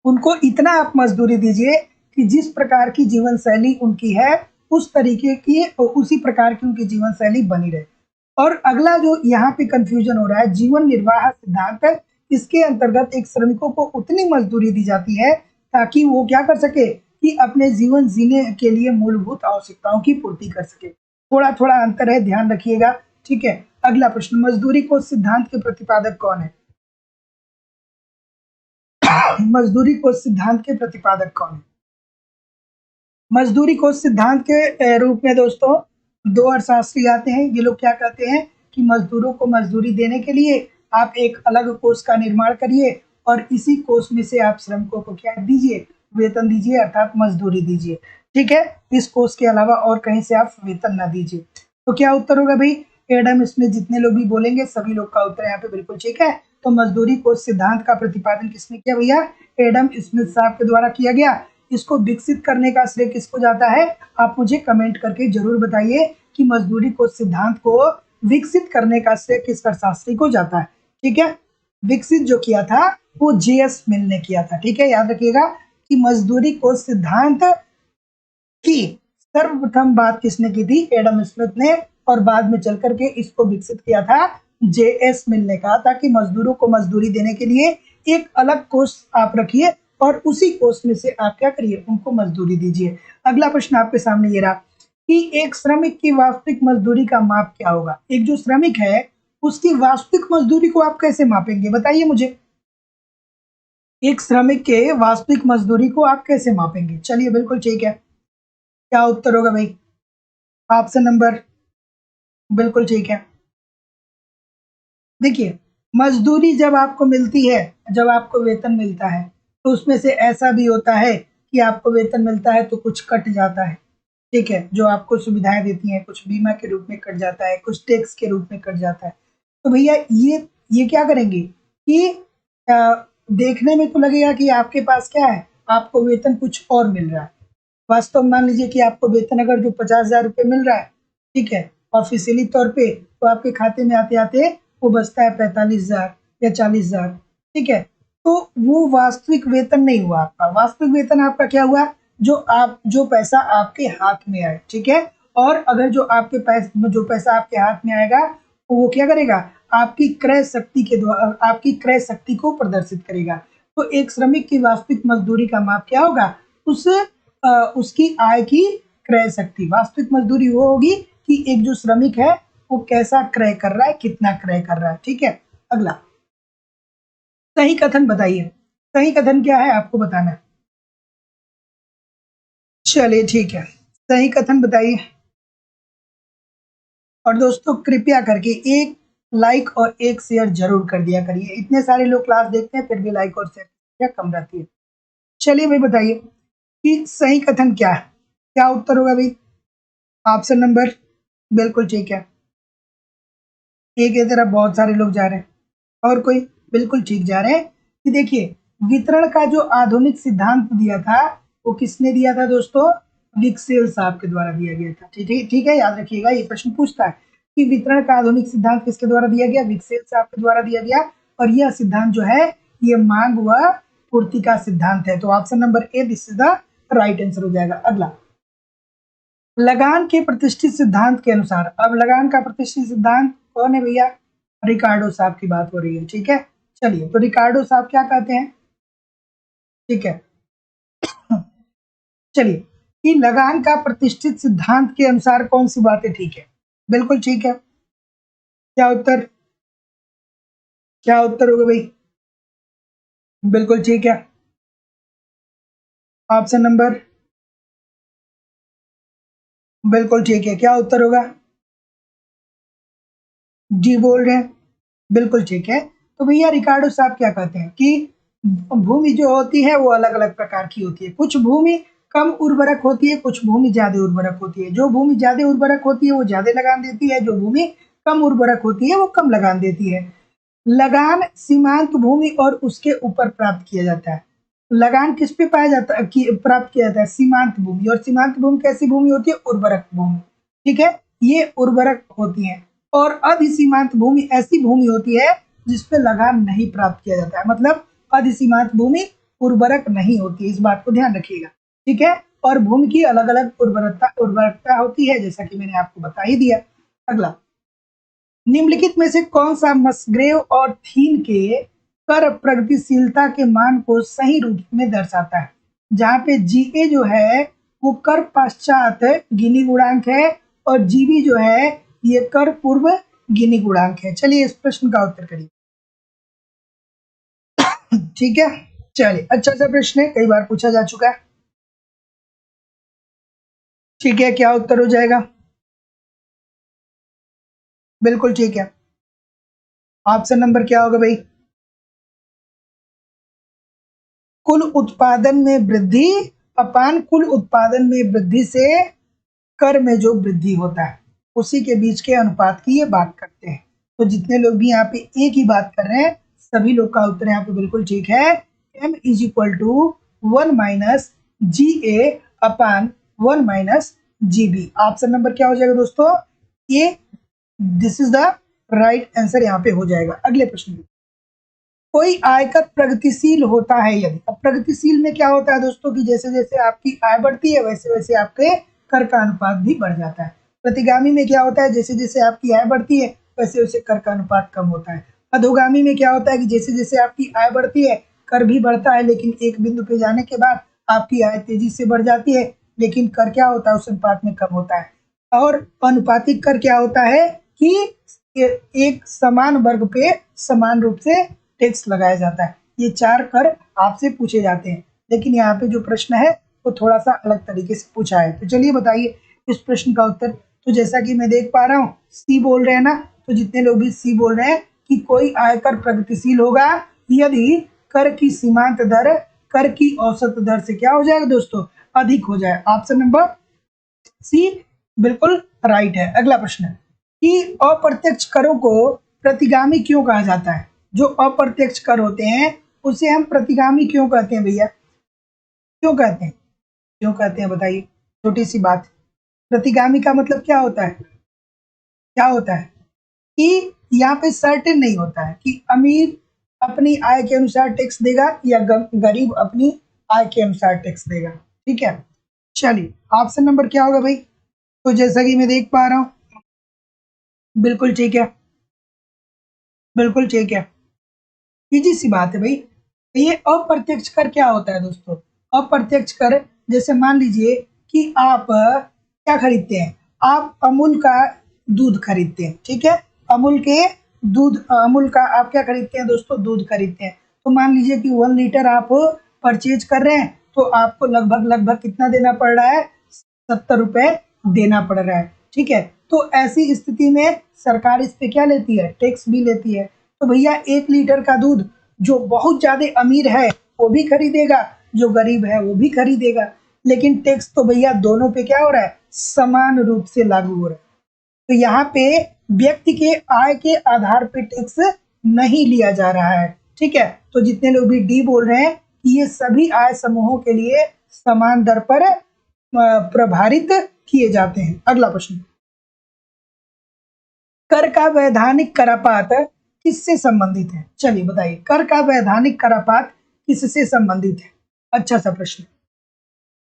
उनको इतना आप मजदूरी दीजिए कि जिस प्रकार की जीवन शैली उनकी है उस तरीके की उसी प्रकार की उनकी जीवन शैली बनी रहे। और अगला जो यहाँ पे कंफ्यूजन हो रहा है, जीवन निर्वाह सिद्धांत, इसके अंतर्गत एक श्रमिकों को उतनी मजदूरी दी जाती है ताकि वो क्या कर सके कि अपने जीवन जीने के लिए मूलभूत आवश्यकताओं की पूर्ति कर सके। थोड़ा थोड़ा अंतर है, ध्यान रखिएगा, ठीक है। अगला प्रश्न, मजदूरी को सिद्धांत के प्रतिपादक कौन है? मजदूरी को सिद्धांत के प्रतिपादक कौन है? मजदूरी को सिद्धांत के रूप में दोस्तों दो अर्थशास्त्री आते हैं। ये लोग क्या कहते हैं कि मजदूरों को मजदूरी देने के लिए आप एक अलग कोष का निर्माण करिए और इसी कोष में से आप श्रमिकों को क्या दीजिए, वेतन दीजिए, अर्थात मजदूरी दीजिए। ठीक है, इस कोष के अलावा और कहीं से आप वेतन ना दीजिए। तो क्या उत्तर होगा भाई? एडम स्मिथ जितने लोग भी बोलेंगे सभी लोग का उत्तर यहाँ पे बिल्कुल ठीक है। तो मजदूरी कोष सिद्धांत का प्रतिपादन किसने किया भैया? एडम स्मिथ साहब के द्वारा किया गया। इसको विकसित करने का श्रेय किसको जाता है? आप मुझे कमेंट करके जरूर बताइए कि मजदूरी कोष सिद्धांत को विकसित करने का श्रेय किस अर्थशास्त्री को जाता है। ठीक है, विकसित जो किया था वो जेएस मिल ने किया था। ठीक है, याद रखिएगा कि मजदूरी कोष सिद्धांत की सर्वप्रथम बात किसने की थी? एडम स्मिथ ने, और बाद में चल करके इसको विकसित किया था जेएस मिल ने। कहा था कि मजदूरों को मजदूरी देने के लिए एक अलग कोष आप रखिए और उसी कोष में से आप क्या करिए, उनको मजदूरी दीजिए। अगला प्रश्न आपके सामने ये रहा कि एक श्रमिक की वास्तविक मजदूरी का माप क्या होगा? एक जो श्रमिक है उसकी वास्तविक मजदूरी को आप कैसे मापेंगे, बताइए मुझे। एक श्रमिक के वास्तविक मजदूरी को आप कैसे मापेंगे? चलिए बिल्कुल ठीक है, क्या उत्तर होगा भाई? ऑप्शन नंबर बिल्कुल ठीक है। देखिए, मजदूरी जब आपको मिलती है, जब आपको वेतन मिलता है, तो उसमें से ऐसा भी होता है कि आपको वेतन मिलता है तो कुछ कट जाता है। ठीक है, जो आपको सुविधाएं देती हैं, कुछ बीमा के रूप में कट जाता है, कुछ टैक्स के रूप में कट जाता है। तो भैया ये क्या करेंगे कि देखने में तो लगेगा कि आपके पास क्या है, आपको वेतन कुछ और मिल रहा है। वास्तव में मान लीजिए कि आपको वेतन अगर जो 50,000 रुपये मिल रहा है, ठीक है, ऑफिशियली तौर पे, तो आपके खाते में आते आते वो बचता है 45,000 या 40,000। ठीक है, तो वो वास्तविक वेतन नहीं हुआ आपका। वास्तविक वेतन आपका क्या हुआ? जो पैसा आपके हाथ में आए। ठीक है, और अगर जो पैसा आपके हाथ में आएगा वो क्या करेगा? आपकी क्रय शक्ति के द्वारा, आपकी क्रय शक्ति को प्रदर्शित करेगा। तो एक श्रमिक की वास्तविक मजदूरी का माप क्या होगा? उसकी आय की क्रय शक्ति। वास्तविक मजदूरी वो होगी कि एक जो श्रमिक है वो कैसा क्रय कर रहा है, कितना क्रय कर रहा है। ठीक है, अगला सही कथन बताइए। सही कथन क्या है आपको बताना है। चलिए ठीक है, सही कथन बताइए। और दोस्तों कृपया करके एक लाइक और एक शेयर जरूर कर दिया करिए। इतने सारे लोग क्लास देखते हैं फिर भी लाइक और शेयर कम रहती है। चलिए भाई बताइए कि सही कथन क्या है, क्या उत्तर होगा भाई? ऑप्शन नंबर बिल्कुल ठीक है। एक ही तरफ बहुत सारे लोग जा रहे हैं, और कोई बिल्कुल ठीक जा रहे हैं कि देखिए, वितरण का जो आधुनिक सिद्धांत दिया था वो किसने दिया था दोस्तों? विक्सेल साहब के द्वारा दिया गया था। ठीक है, याद रखिएगा, ये प्रश्न पूछता है कि वितरण का आधुनिक सिद्धांत किसके द्वारा दिया गया? विक्सेल साहब के द्वारा दिया गया। और यह सिद्धांत जो है ये मांग व पूर्ति का सिद्धांत है। तो option number A this is the right answer हो जाएगा। अगला, लगान के प्रतिष्ठित सिद्धांत के अनुसार, अब लगान का प्रतिष्ठित सिद्धांत कौन है भैया? रिकार्डो साहब की बात हो रही है। ठीक है, चलिए, तो रिकार्डो साहब क्या कहते हैं? ठीक है, चलिए, कि लगान का प्रतिष्ठित सिद्धांत के अनुसार कौन सी बातें ठीक है? बिल्कुल ठीक है। क्या उत्तर, क्या उत्तर होगा भाई? बिल्कुल ठीक है। ऑप्शन नंबर बिल्कुल ठीक है। क्या उत्तर होगा? जी बोल रहे हैं, बिल्कुल ठीक है। तो भैया रिकार्डो साहब क्या कहते हैं कि भूमि जो होती है वो अलग अलग प्रकार की होती है। कुछ भूमि कम उर्वरक होती है, कुछ भूमि ज्यादा उर्वरक होती है। जो भूमि ज्यादा उर्वरक होती है वो ज्यादा लगान देती है, जो भूमि कम उर्वरक होती है वो कम लगान देती है। लगान सीमांत भूमि और उसके ऊपर प्राप्त किया जाता है। लगान किस पे पाया जाता है, प्राप्त किया जाता है? सीमांत भूमि। और सीमांत भूमि कैसी भूमि होती है? उर्वरक भूमि। ठीक है, ये उर्वरक होती है। और अधिसीमांत भूमि ऐसी भूमि होती है जिसपे लगान नहीं प्राप्त किया जाता है। मतलब अधिसीमांत भूमि उर्वरक नहीं होती है, इस बात को ध्यान रखिएगा। ठीक है, और भूमि की अलग अलग उर्वरकता होती है, जैसा कि मैंने आपको बता ही दिया। अगला, निम्नलिखित में से कौन सा मस्ग्रेव और थीन के कर प्रगतिशीलता के मान को सही रूप में दर्शाता है? जहां पे जीए जो है वो कर पश्चात गिनी गुणांक है, और जीबी जो है ये कर पूर्व गिनी गुणांक है। चलिए इस प्रश्न का उत्तर करिए। ठीक है, चलिए, अच्छा सा प्रश्न है, कई बार पूछा जा चुका है। ठीक है, क्या उत्तर हो जाएगा? बिल्कुल ठीक है। ऑप्शन नंबर क्या होगा भाई? कुल उत्पादन में वृद्धि अपान कुल उत्पादन में वृद्धि से कर में जो वृद्धि होता है उसी के बीच के अनुपात की ये बात करते हैं। तो जितने लोग भी यहाँ पे एक ही बात कर रहे हैं सभी लोग का उत्तर यहाँ पे बिल्कुल ठीक है। m is equal to 1 minus G A upon 1 minus G B. Option number क्या हो जाएगा दोस्तों? ये this is the right answer यहाँ पे हो जाएगा। अगले प्रश्न में, कोई आयकर प्रगतिशील होता है यदि। अब प्रगतिशील में क्या होता है दोस्तों कि जैसे जैसे आपकी आय बढ़ती है वैसे वैसे आपके कर का अनुपात भी बढ़ जाता है। प्रतिगामी में क्या होता है, जैसे जैसे आपकी आय बढ़ती है वैसे वैसे कर का अनुपात कम होता है। अधोगामी में क्या होता है कि जैसे जैसे आपकी आय बढ़ती है कर भी बढ़ता है, लेकिन एक बिंदु पे जाने के बाद आपकी आय तेजी से बढ़ जाती है लेकिन कर क्या होता है उस अनुपात में कम होता है। और अनुपातिक कर क्या होता है कि एक समान वर्ग पे समान रूप से टैक्स लगाया जाता है। ये 4 कर आपसे पूछे जाते हैं, लेकिन यहाँ पे जो प्रश्न है वो थोड़ा सा अलग तरीके से पूछा है। तो चलिए बताइए इस प्रश्न का उत्तर। तो जैसा कि मैं देख पा रहा हूँ सी बोल रहे हैं ना, तो जितने लोग भी सी बोल रहे हैं कि कोई आयकर प्रगतिशील होगा यदि कर की सीमांत दर कर की औसत दर से क्या हो जाएगा दोस्तों? अधिक हो जाए। ऑप्शन नंबर सी बिल्कुल राइट है। अगला प्रश्न है कि अप्रत्यक्ष करों को प्रतिगामी क्यों कहा जाता है? जो अप्रत्यक्ष कर होते हैं उसे हम प्रतिगामी क्यों कहते हैं भैया? क्यों कहते हैं? क्यों कहते हैं बताइए? छोटी सी बात। प्रतिगामी का मतलब क्या होता है? क्या होता है कि यहाँ पे सर्टेन नहीं होता है कि अमीर अपनी आय के अनुसार टैक्स देगा या गरीब अपनी आय के अनुसार टैक्स देगा। ठीक है, चलिए ऑप्शन नंबर क्या होगा भाई? तो जैसा कि मैं देख पा रहा हूँ बिल्कुल ठीक है, बिल्कुल ठीक है, सीधी सी बात है भाई। ये अप्रत्यक्ष कर क्या होता है दोस्तों? अप्रत्यक्ष कर जैसे मान लीजिए कि आप क्या खरीदते हैं, आप अमूल का दूध खरीदते हैं। ठीक है, अमूल के दूध अमूल का आप क्या खरीदते हैं दोस्तों? दूध खरीदते हैं। तो मान लीजिए कि 1 लीटर आप परचेज कर रहे हैं तो आपको लगभग लगभग कितना देना पड़ रहा है? 70 रुपए देना पड़ रहा है। ठीक है, तो ऐसी स्थिति में सरकार इस पे क्या लेती है? टैक्स भी लेती है। तो भैया 1 लीटर का दूध जो बहुत ज्यादा अमीर है वो भी खरीदेगा, जो गरीब है वो भी खरीदेगा, लेकिन टैक्स तो भैया दोनों पे क्या हो रहा है? समान रूप से लागू हो रहा है। तो यहाँ पे व्यक्ति के आय के आधार पे टैक्स नहीं लिया जा रहा है। ठीक है, तो जितने लोग भी डी बोल रहे हैं कि ये सभी आय समूहों के लिए समान दर पर प्रभारित किए जाते हैं। अगला प्रश्न, कर का वैधानिक करापात किससे संबंधित है? चलिए बताइए, कर का वैधानिक करापात किससे संबंधित है? अच्छा सा प्रश्न।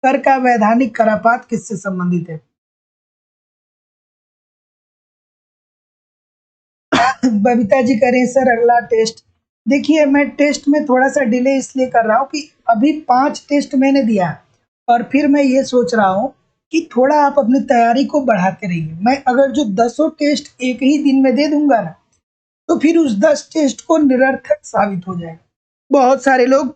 कर का वैधानिक करापात किससे संबंधित है? बबीता जी करें सर अगला टेस्ट। देखिए मैं टेस्ट में थोड़ा सा डिले इसलिए कर रहा हूँ कि अभी 5 टेस्ट मैंने दिया और फिर मैं ये सोच रहा हूँ कि थोड़ा आप अपनी तैयारी को बढ़ाते रहिए। मैं अगर जो 10 टेस्ट एक ही दिन में दे दूंगा ना तो फिर उस 10 टेस्ट को निरर्थक साबित हो जाएगा। बहुत सारे लोग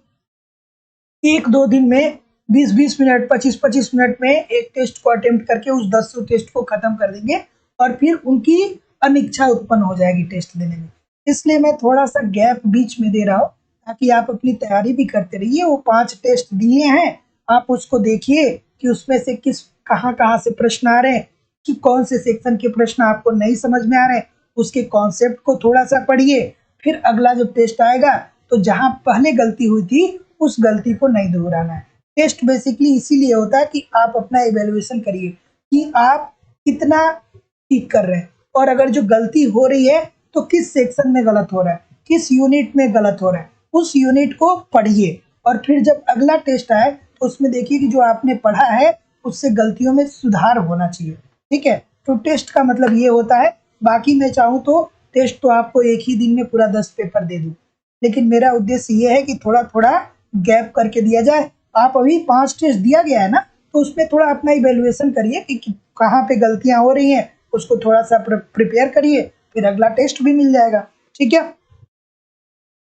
1-2 दिन में 20-20 मिनट 25-25 मिनट में एक टेस्ट को अटेम्प्ट करके उस 10 टेस्ट को खत्म कर देंगे और फिर उनकी अनिच्छा उत्पन्न हो जाएगी टेस्ट देने में। इसलिए मैं थोड़ा सा गैप बीच में दे रहा हूँ ताकि आप अपनी तैयारी भी करते रहिए। वो 5 टेस्ट दिए हैं, आप उसको देखिए कि उसमें से किस कहाँ कहाँ से प्रश्न आ रहे हैं, कि कौन से सेक्शन के प्रश्न आपको नहीं समझ में आ रहे हैं, उसके कॉन्सेप्ट को थोड़ा सा पढ़िए। फिर अगला जब टेस्ट आएगा तो जहां पहले गलती हुई थी उस गलती को नहीं दोहराना है। टेस्ट बेसिकली इसीलिए होता है कि आप अपना इवेल्युएशन करिए कि आप कितना ठीक कर रहे हैं, और अगर जो गलती हो रही है तो किस सेक्शन में गलत हो रहा है, किस यूनिट में गलत हो रहा है, उस यूनिट को पढ़िए। और फिर जब अगला टेस्ट आए तो उसमें देखिए कि जो आपने पढ़ा है उससे गलतियों में सुधार होना चाहिए। ठीक है, तो टेस्ट का मतलब ये होता है। बाकी मैं चाहूँ तो टेस्ट तो आपको एक ही दिन में पूरा 10 पेपर दे दूँ, लेकिन मेरा उद्देश्य ये है कि थोड़ा थोड़ा गैप करके दिया जाए। आप अभी 5 टेस्ट दिया गया है ना, तो उसमें थोड़ा अपना इवेल्युएशन करिए कि कहाँ पे गलतियां हो रही हैं, उसको थोड़ा सा प्रिपेयर करिए, फिर अगला टेस्ट भी मिल जाएगा। ठीक है,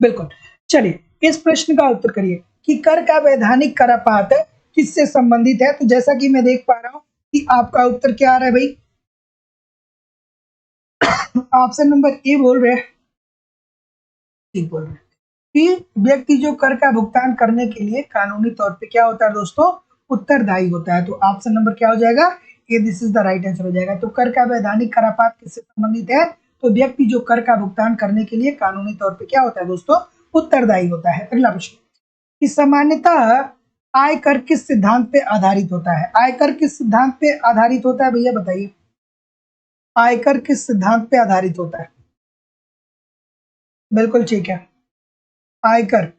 बिल्कुल। चलिए इस प्रश्न का उत्तर करिए कि कर का वैधानिक करापात किससे संबंधित है? तो जैसा कि मैं देख पा रहा हूँ कि आपका उत्तर क्या आ रहा है भाई? ऑप्शन नंबर ए बोल रहे हैं, ठीक बोल रहे हैं कि व्यक्ति जो कर का भुगतान करने के लिए कानूनी तौर पे क्या होता है दोस्तों, उत्तरदायी होता है। तो ऑप्शन नंबर क्या हो जाएगा, ये this is the right answer हो जाएगा। तो कर का वैधानिक करापात किससे संबंधित है, तो व्यक्ति जो कर का भुगतान करने के लिए कानूनी तौर पे क्या होता है दोस्तों, उत्तरदायी होता है। अगला प्रश्न, कि सामान्यतः आयकर किस सिद्धांत पे आधारित होता है, आयकर किस सिद्धांत पे आधारित होता है भैया बताइए, आयकर किस सिद्धांत पे आधारित होता है। बिल्कुल ठीक है, आयकर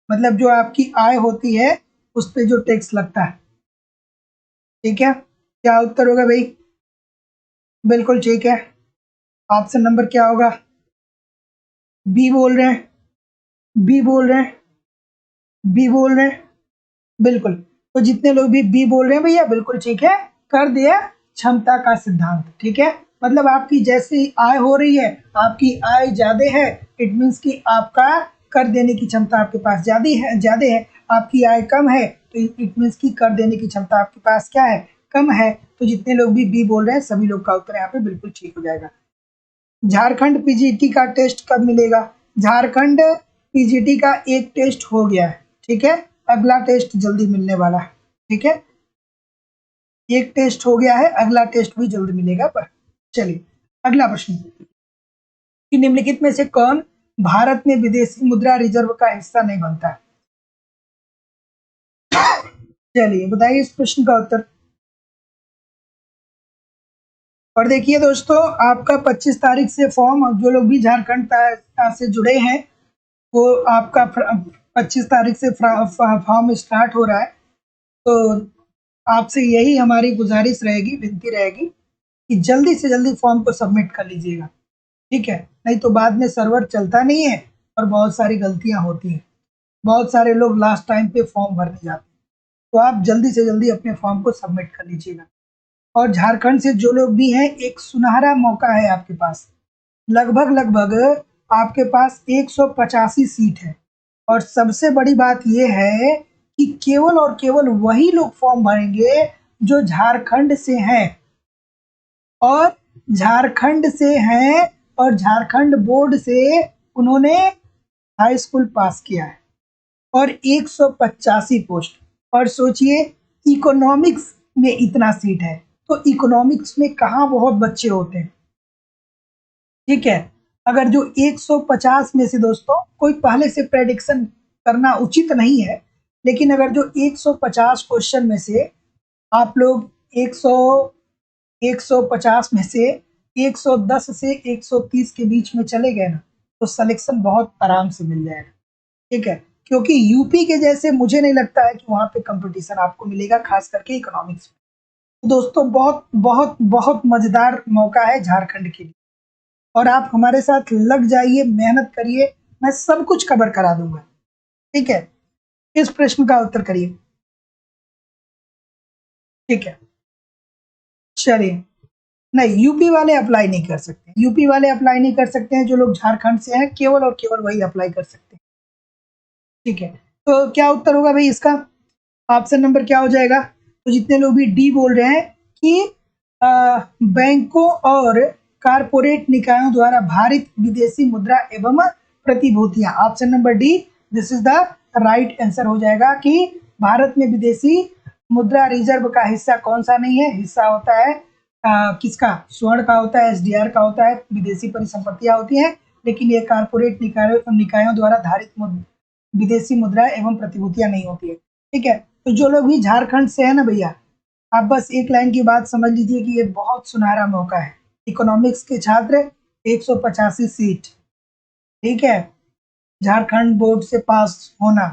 मतलब जो आपकी आय होती है उस पे जो टैक्स लगता है। ठीक है, क्या उत्तर होगा भाई, बिल्कुल ठीक है। ऑप्शन नंबर क्या होगा, बी बोल रहे हैं, बी बोल रहे हैं, बी बोल रहे हैं, बिल्कुल। तो जितने लोग भी बी बोल रहे हैं भैया बिल्कुल ठीक है, कर दिया क्षमता का सिद्धांत। ठीक है, मतलब आपकी जैसी आय हो रही है, आपकी आय ज्यादा है, इट मीन्स कि आपका कर देने की क्षमता आपके पास ज्यादा है। आपकी आय कम है तो इट मीन्स कि कर देने की क्षमता आपके पास क्या है, कम है। तो जितने लोग भी बी बोल रहे हैं सभी लोग का उत्तर यहाँ पे बिल्कुल ठीक हो जाएगा। झारखंड पीजीटी का टेस्ट कब मिलेगा, झारखंड पीजीटी का एक टेस्ट हो गया है। ठीक है, अगला टेस्ट जल्दी मिलने वाला है। ठीक है, एक टेस्ट हो गया है, अगला टेस्ट भी जल्दी मिलेगा। पर चलिए अगला प्रश्न, कि निम्नलिखित में से कौन भारत में विदेशी मुद्रा रिजर्व का हिस्सा नहीं बनता है। चलिए बताइए इस प्रश्न का उत्तर। और देखिए दोस्तों, आपका 25 तारीख से फॉर्म, जो लोग भी झारखंड से जुड़े हैं वो आपका 25 तारीख से फॉर्म स्टार्ट हो रहा है। तो आपसे यही हमारी गुजारिश रहेगी, विनती रहेगी कि जल्दी से जल्दी फॉर्म को सबमिट कर लीजिएगा। ठीक है, नहीं तो बाद में सर्वर चलता नहीं है और बहुत सारी गलतियां होती हैं, बहुत सारे लोग लास्ट टाइम पे फॉर्म भरने जाते हैं। तो आप जल्दी से जल्दी अपने फॉर्म को सबमिट कर लीजिएगा। और झारखंड से जो लोग भी हैं, एक सुनहरा मौका है आपके पास, लगभग लगभग आपके पास 185 सीट है। और सबसे बड़ी बात यह है कि केवल और केवल वही लोग फॉर्म भरेंगे जो झारखंड से हैं, और झारखंड से हैं, और झारखंड बोर्ड से उन्होंने हाई स्कूल पास किया है। और 185 पोस्ट, और सोचिए इकोनॉमिक्स में इतना सीट है, तो इकोनॉमिक्स में कहाँ बहुत बच्चे होते हैं। ठीक है, अगर जो 150 में से दोस्तों, कोई पहले से प्रेडिक्शन करना उचित नहीं है, लेकिन अगर जो 150 क्वेश्चन में से आप लोग 150 में से 110 से 130 के बीच में चले गए ना, तो सिलेक्शन बहुत आराम से मिल जाएगा। ठीक है, क्योंकि यूपी के जैसे मुझे नहीं लगता है कि वहां पे कंपटीशन आपको मिलेगा, खास करके इकोनॉमिक्स में। तो दोस्तों बहुत बहुत बहुत मजेदार मौका है झारखंड के लिए, और आप हमारे साथ लग जाइए, मेहनत करिए, मैं सब कुछ कवर करा दूंगा। ठीक है, इस प्रश्न का उत्तर करिए। ठीक है, चलिए, नहीं यूपी वाले अप्लाई नहीं कर सकते, यूपी वाले अप्लाई नहीं कर सकते हैं, जो लोग झारखंड से हैं केवल और केवल वही अप्लाई कर सकते हैं। ठीक है, तो क्या उत्तर होगा भाई इसका, ऑप्शन नंबर क्या हो जाएगा। तो जितने लोग भी डी बोल रहे हैं कि बैंकों और कारपोरेट निकायों द्वारा भारित विदेशी मुद्रा एवं प्रतिभूतियां, option number D this is the right answer हो जाएगा। कि भारत में विदेशी मुद्रा रिजर्व का हिस्सा कौन सा नहीं है, हिस्सा होता है किसका, स्वर्ण का होता है, एसडीआर का होता है, विदेशी परिसंपत्तियां होती हैं, लेकिन ये कारपोरेट निकायों द्वारा धारित विदेशी मुद्रा एवं प्रतिभूतियां नहीं होती है। ठीक है, तो जो लोग भी झारखंड से है ना भैया, आप बस एक लाइन की बात समझ लीजिए कि ये बहुत सुनहरा मौका है। इकोनॉमिक्स के छात्र 185 सीट, ठीक है, झारखंड बोर्ड से पास होना।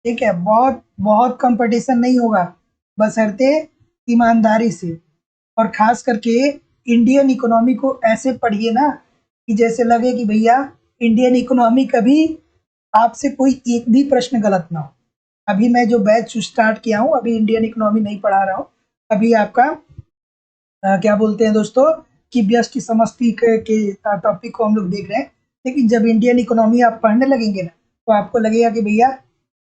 ठीक है, बहुत बहुत कंपटीशन नहीं होगा, बशर्ते ईमानदारी से। और खास करके इंडियन इकोनॉमी को ऐसे पढ़िए ना कि जैसे लगे कि भैया इंडियन इकोनॉमी कभी आपसे कोई एक भी प्रश्न गलत ना हो। अभी मैं जो बैच स्टार्ट किया हूँ, अभी इंडियन इकोनॉमी नहीं पढ़ा रहा हूँ, अभी आपका क्या बोलते हैं दोस्तों कि व्यष्टि समष्टि के टॉपिक को हम लोग देख रहे हैं। लेकिन जब इंडियन इकोनॉमी आप पढ़ने लगेंगे ना, तो आपको लगेगा कि भैया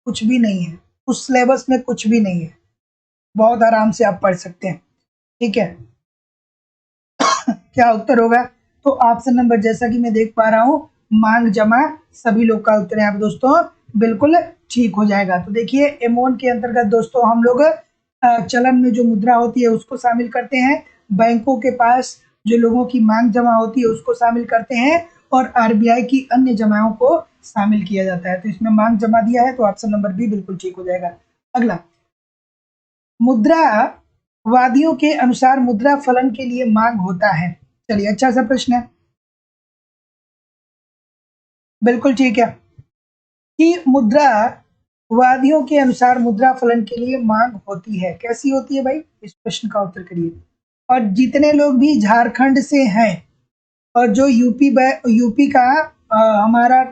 कुछ भी नहीं है, उस सिलेबस में कुछ भी नहीं है, बहुत आराम से आप पढ़ सकते हैं। ठीक है, क्या उत्तर होगा, तो ऑप्शन नंबर जैसा कि मैं देख पा रहा हूँ, मांग जमा, सभी लोग का उत्तर यहाँ पे दोस्तों बिल्कुल ठीक हो जाएगा। तो देखिए M1 के अंतर्गत दोस्तों हम लोग चलन में जो मुद्रा होती है उसको शामिल करते हैं, बैंकों के पास जो लोगों की मांग जमा होती है उसको शामिल करते हैं, और RBI की अन्य जमाओं को शामिल किया जाता है। तो इसमें मांग जमा दिया है, तो ऑप्शन नंबर बी बिल्कुल ठीक हो जाएगा। अगला, मुद्रा वादियों के अनुसार मुद्रा फलन के लिए मांग होता है। चलिए, अच्छा सा प्रश्न है, बिल्कुल ठीक है कि मुद्रा वादियों के अनुसार मुद्रा फलन के लिए मांग होती है। कैसी होती है भाई, इस प्रश्न का उत्तर करिए। और जितने लोग भी झारखंड से हैं और जो यूपी का हमारा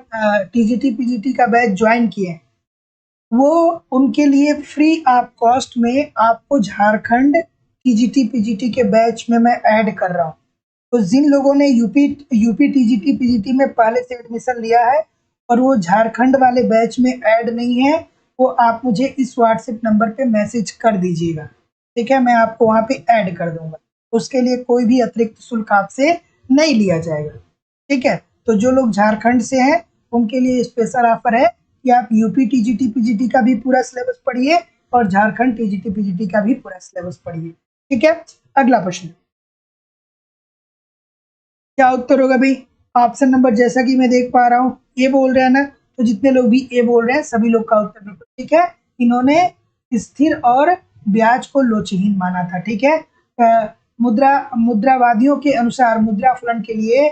टीजीटी पीजीटी का बैच ज्वाइन किए, वो उनके लिए फ्री ऑफ कॉस्ट में आपको झारखंड टीजीटी पीजीटी के बैच में मैं ऐड कर रहा हूँ। तो जिन लोगों ने यूपी टीजीटी पीजीटी में पहले से एडमिशन लिया है और वो झारखंड वाले बैच में ऐड नहीं है, वो आप मुझे इस व्हाट्सएप नंबर पे मैसेज कर दीजिएगा, ठीक है, मैं आपको वहाँ पे ऐड कर दूंगा। उसके लिए कोई भी अतिरिक्त शुल्क आपसे नहीं लिया जाएगा, ठीक है। तो जो लोग झारखंड से हैं उनके लिए स्पेशल ऑफर है कि आप यूपी टीजीटी पीजीटी का भी पूरा सिलेबस पढ़िए और झारखंड टीजीटी पीजीटी का भी पूरा सिलेबस पढ़िए, ठीक है। अगला प्रश्न, क्या उत्तर होगा भाई? ऑप्शन नंबर, जैसा कि मैं देख पा रहा हूँ, ए बोल रहे हैं ना, तो जितने लोग भी ए बोल रहे हैं सभी लोग का उत्तर बिल्कुल ठीक है। इन्होंने स्थिर और ब्याज को लोचहीन माना था, ठीक है। मुद्रावादियों के अनुसार मुद्रा फलन के लिए